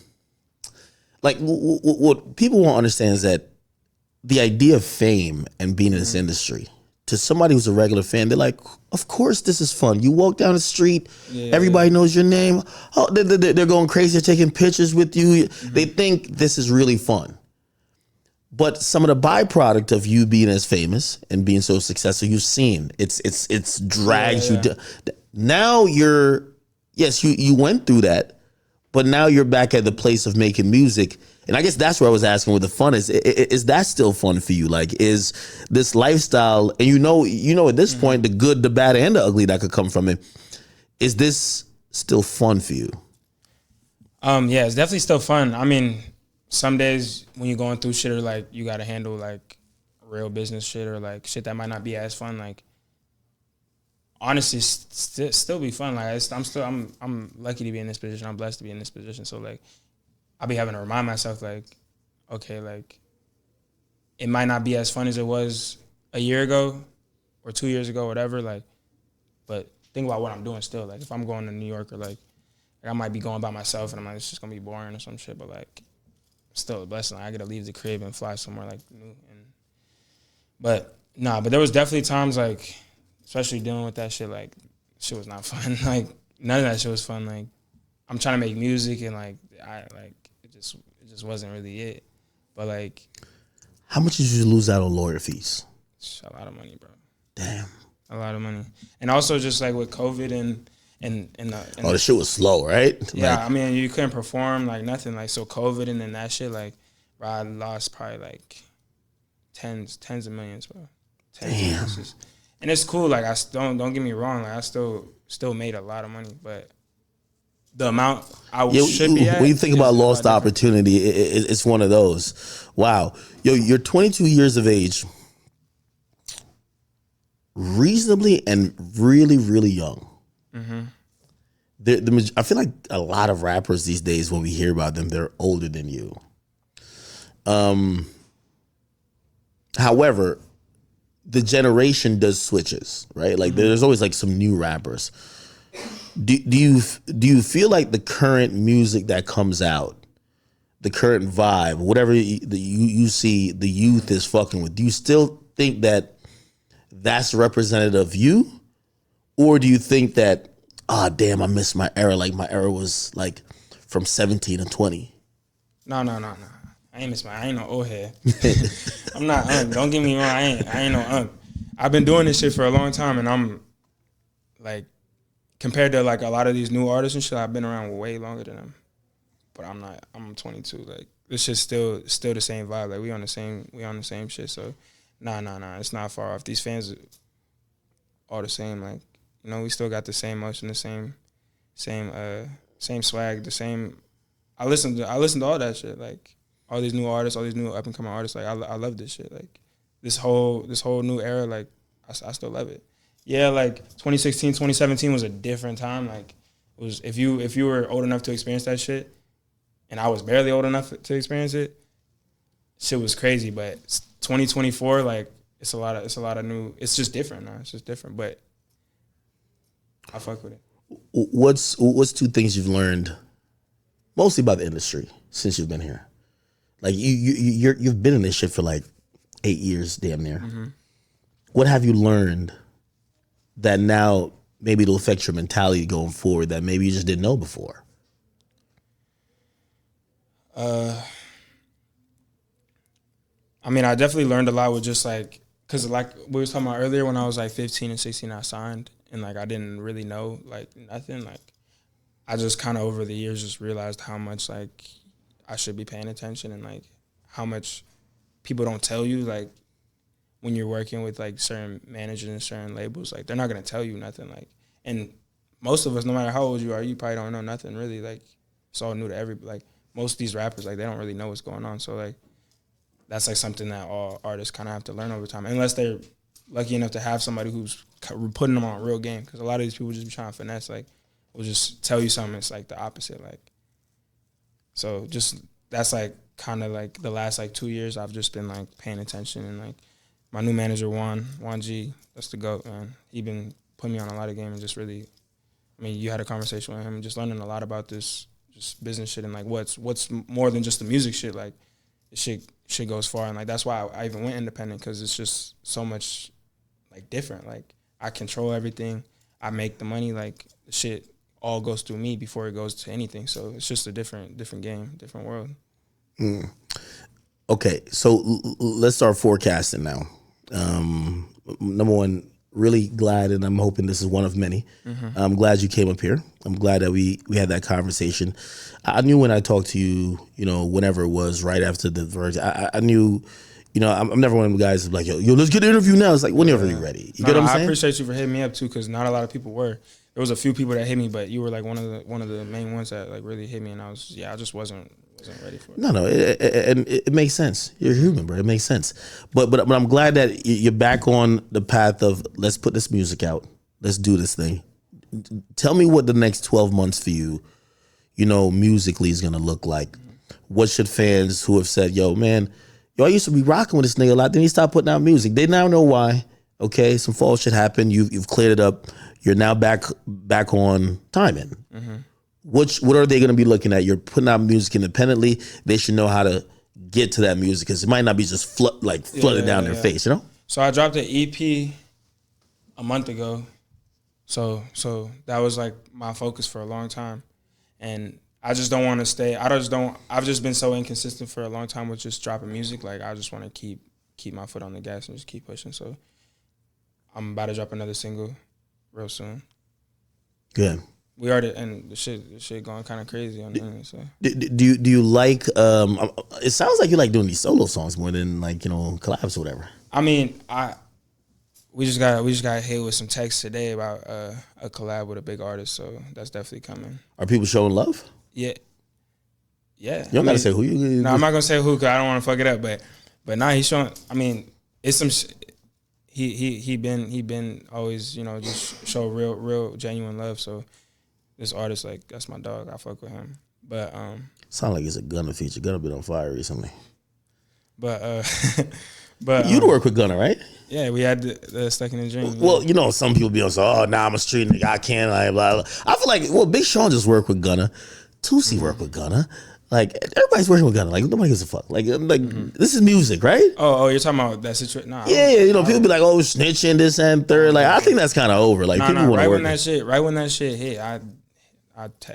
Like, what people won't understand is that the idea of fame and being in this industry, to somebody who's a regular fan, they're like, of course this is fun. You walk down the street, everybody knows your name. Oh, they're going crazy. They're taking pictures with you. They think this is really fun. But some of the byproduct of you being as famous and being so successful, you've seen it's drags you down. Now you went through that, but now you're back at the place of making music. And I guess that's where I was asking what the fun is. Is that still fun for you? Like, is this lifestyle, and you know at this point, the good, the bad, and the ugly that could come from it, is this still fun for you? Yeah, it's definitely still fun. I mean, some days when you're going through shit, or like you got to handle like real business shit, or like shit that might not be as fun, like, honestly, still be fun. Like, I'm lucky to be in this position. I'm blessed to be in this position. So like, I'll be having to remind myself, like, okay, like, it might not be as fun as it was a year ago or 2 years ago, whatever. Like, but think about what I'm doing still. Like, if I'm going to New York, or like I might be going by myself, and I'm like, it's just gonna be boring or some shit. But like, still a blessing. Like, I get to leave the crib and fly somewhere like new. But there was definitely times, like, especially dealing with that shit, like, shit was not fun. Like, none of that shit was fun. Like, I'm trying to make music and like it just wasn't really it. But like, how much did you lose out on lawyer fees? a lot of money, bro. Damn. A lot of money. And also just like with COVID and the shit was slow, right? Yeah, like, I mean, you couldn't perform, like nothing. Like, so COVID and then that shit, like, bro, I lost probably like tens of millions, bro. Damn. And it's cool. Like, don't get me wrong. Like, I still made a lot of money, but the amount should be at. When you think about lost opportunity, it's one of those. Wow. Yo, you're 22 years of age, reasonably and really, really young. Mm-hmm. I feel like a lot of rappers these days, when we hear about them, they're older than you. However, the generation does switches, right? Like, there's always like some new rappers. Do you feel like the current music that comes out, the current vibe, whatever you see the youth is fucking with, do you still think that that's representative of you? Or do you think that, damn, I missed my era, like my era was like from 17 and 20? No. I ain't no old head. I'm not don't get me wrong, I ain't no I've been doing this shit for a long time, and I'm like, compared to like a lot of these new artists and shit, I've been around way longer than them. But I'm not. I'm 22. Like, this shit's still the same vibe. Like, we on the same shit. So, nah. It's not far off. These fans are all the same. Like, you know, we still got the same motion, the same swag, the same. I listen to all that shit. Like, all these new artists, all these new up and coming artists. Like, I love this shit. Like, this whole new era. Like, I still love it. Yeah, like 2016, 2017 was a different time. Like, it was if you were old enough to experience that shit, and I was barely old enough to experience it, shit was crazy. But 2024, like, it's a lot of new. It's just different now. It's just different. But I fuck with it. What's two things you've learned, mostly about the industry, since you've been here? Like, you've been in this shit for like 8 years, damn near. Mm-hmm. What have you learned that now maybe it'll affect your mentality going forward that maybe you just didn't know before? I mean, I definitely learned a lot with just like, because like we were talking about earlier, when I was like 15 and 16, I signed, and like I didn't really know like nothing. Like, I just kind of over the years just realized how much like I should be paying attention, and like how much people don't tell you, like, when you're working with like certain managers and certain labels. Like, they're not gonna tell you nothing. Like, and most of us, no matter how old you are, you probably don't know nothing really. Like, it's all new to everybody. Like, most of these rappers, like, they don't really know what's going on. So like, that's like something that all artists kind of have to learn over time, unless they're lucky enough to have somebody who's putting them on a real game. Because a lot of these people just be trying to finesse. Like, will just tell you something. It's like the opposite. Like, so just that's like kind of like the last like 2 years, I've just been like paying attention. And like, my new manager, Juan G, that's the GOAT, man. He been putting me on a lot of game, and just really, I mean, you had a conversation with him, and just learning a lot about this just business shit, and like what's more than just the music shit. Like, the shit goes far, and like that's why I even went independent, because it's just so much like different. Like, I control everything, I make the money. Like, the shit all goes through me before it goes to anything. So it's just a different game, different world. Mm. Okay, so let's start forecasting now. Number one, really glad, and I'm hoping this is one of many. Mm-hmm. I'm glad you came up here. I'm glad that we had that conversation. I knew when I talked to you, you know, whenever it was right after the Verge, I knew, you know, I'm never one of the guys who's like, yo, let's get an interview now. It's like, whenever you're ready. You get what I'm saying? I appreciate you for hitting me up too, because not a lot of people were. There was a few people that hit me, but you were like one of the main ones that like really hit me, and I just wasn't ready for it. No, it makes sense. You're human, bro. It makes sense. But I'm glad that you're back on the path of, let's put this music out. Let's do this thing. Tell me what the next 12 months for you, you know, musically is going to look like. What should fans who have said, yo, man, I used to be rocking with this nigga a lot, then he stopped putting out music. They now know why. Okay, some fall shit happened. You've cleared it up. You're now back on timing. Mm-hmm. What are they going to be looking at? You're putting out music independently. They should know how to get to that music, because it might not be just flooded down their face, you know? So I dropped an EP a month ago. So that was like my focus for a long time, and I just don't want to stay. I've just been so inconsistent for a long time with just dropping music. Like I just want to keep my foot on the gas and just keep pushing. So I'm about to drop another single real soon. Good. We already, and the shit going kind of crazy on the internet. So Do you like? It sounds like you like doing these solo songs more than like collabs or whatever. I mean, we just got hit with some texts today about a collab with a big artist. So that's definitely coming. Are people showing love? Yeah. You don't gotta say who you. No, I'm not gonna say who because I don't want to fuck it up. But nah, he's showing. I mean, it's some. He been always just show real genuine love. So this artist, like, that's my dog. I fuck with him. But sound like it's a Gunna feature. Gunna been on fire recently. But you'd work with Gunna, right? Yeah, we had the Stuck in the Dream. Well, some people be on so, oh, nah, I'm a street nigga, I can't, like, blah, blah. I feel like, Big Sean just worked with Gunna. Tootsie worked with Gunna. Like, everybody's working with Gunna. Like, nobody gives a fuck. Like, this is music, right? Oh, you're talking about that situation? Nah, yeah, people be like, oh, snitching, this and third. Like, I think that's kind of over. Like, people want to work. Right when that shit hit, I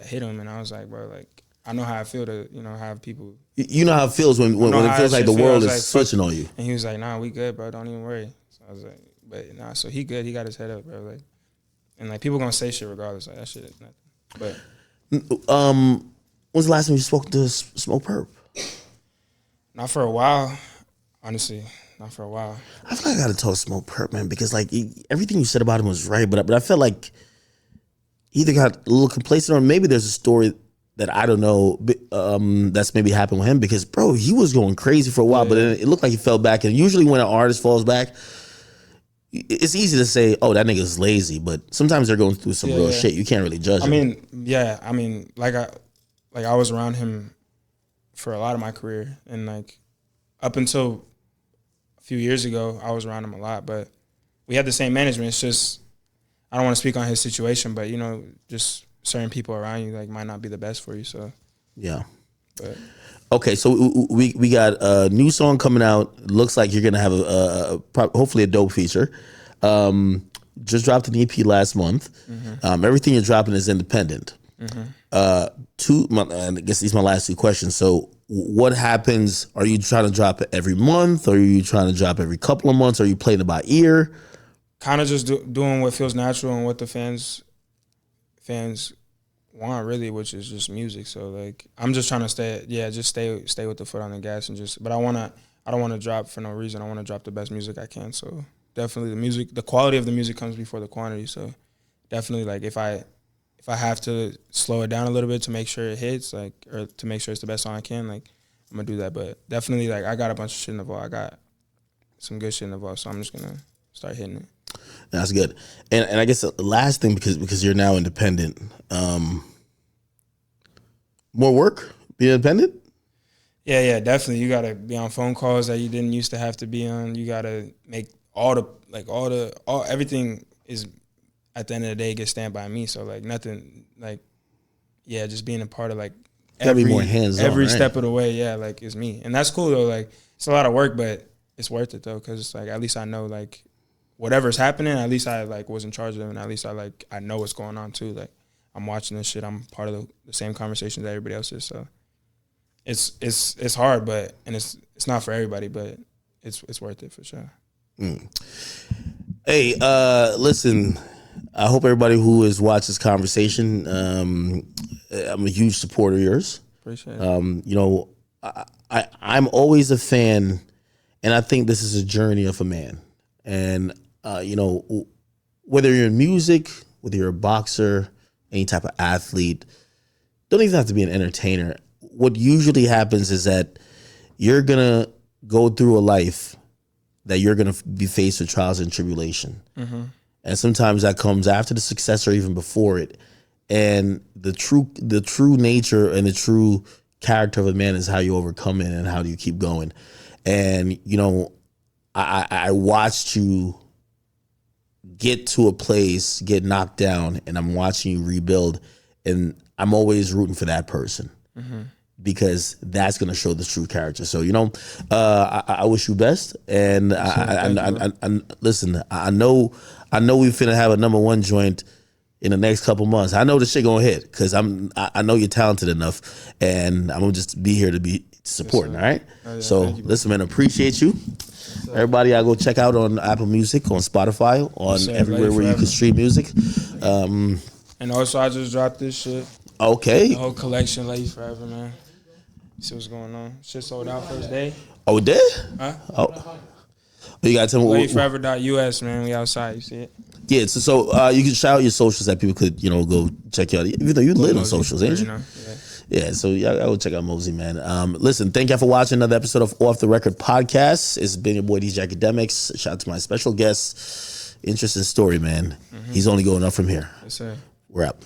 hit him and I was like, bro, like, I know how I feel to, have people. You know how it feels when it feels like the world is switching on you. And he was like, nah, we good, bro. Don't even worry. So I was like, but nah, so he good. He got his head up, bro. Like, and like people gonna say shit regardless. Like that shit is nothing. But when's the last time you spoke to Smoke Perp? Not for a while, honestly. Not for a while. I feel like I gotta talk to Smoke Perp, man, because like everything you said about him was right, but I felt like he either got a little complacent or maybe there's a story that I don't know that's maybe happened with him because, bro, he was going crazy for a while, but then it looked like he fell back. And usually when an artist falls back, it's easy to say, oh, that nigga's lazy, but sometimes they're going through some real shit. You can't really judge him. I mean, I was around him for a lot of my career, and like up until a few years ago, I was around him a lot, but we had the same management. It's just, I don't want to speak on his situation, but just certain people around you like might not be the best for you. So yeah. But okay, so we got a new song coming out. Looks like you're gonna have hopefully a dope feature. Just dropped an EP last month. Mm-hmm. Everything you're dropping is independent. Mm-hmm. I guess these are my last two questions. So what happens? Are you trying to drop it every month? Or are you trying to drop every couple of months? Are you playing it by ear? Kind of just doing what feels natural and what the fans want, really, which is just music. So like I'm just trying to stay with the foot on the gas and just. But I don't want to drop for no reason. I want to drop the best music I can. So definitely the quality of the music comes before the quantity. So definitely like if I have to slow it down a little bit to make sure it hits, like, or to make sure it's the best song I can, like, I'm gonna do that. But definitely, like, I got a bunch of shit in the vault. I got some good shit in the vault, so I'm just gonna start hitting it. That's good. And I guess the last thing, because you're now independent, more work being independent? Yeah, definitely. You gotta be on phone calls that you didn't used to have to be on. You gotta make everything is, at the end of the day, gets stamped by me. So like nothing, like, yeah, just being a part of like every more hands-on, every step of the way. Yeah, like it's me, and that's cool though. Like it's a lot of work, but it's worth it though, because like at least I know like whatever's happening, at least I like was in charge of it, and at least I know what's going on too. Like I'm watching this shit. I'm part of the same conversations that everybody else is. So it's hard, but and it's not for everybody, but it's worth it for sure. Hey, listen. I hope everybody who has watched this conversation, I'm a huge supporter of yours. Appreciate it. I'm always a fan, and I think this is a journey of a man. And, whether you're in music, whether you're a boxer, any type of athlete, don't even have to be an entertainer. What usually happens is that you're going to go through a life that you're going to be faced with trials and tribulation. Mm-hmm. And sometimes that comes after the success or even before it. And the true nature and the true character of a man is how you overcome it and how do you keep going. And, I watched you get to a place, get knocked down, and I'm watching you rebuild. And I'm always rooting for that person. Mm-hmm. Because that's going to show the true character. So, I wish you best. And I listen, I know we finna have a number one joint in the next couple months. I know this shit gonna hit because I know you're talented enough, and I'm gonna just be here to be supporting. All right. So listen, man, appreciate you. Everybody, I go check out on Apple Music, on Spotify, on everywhere where you can stream music. And also, I just dropped this shit. Okay. The whole collection, Lady Forever, man. See what's going on. Shit sold out first day. Oh, it did? Huh? Oh. You got to tell me. LadyForever.us, man. We outside. You see it? Yeah, so you can shout out your socials that people could, go check you out. Even though you lit on socials, ain't you? Yeah, so I go check out Mosey, man. Listen, thank y'all for watching another episode of Off the Record Podcast. It's been your boy DJ Academics. Shout out to my special guest. Interesting story, man. He's only going up from here. Yes, sir. We're out.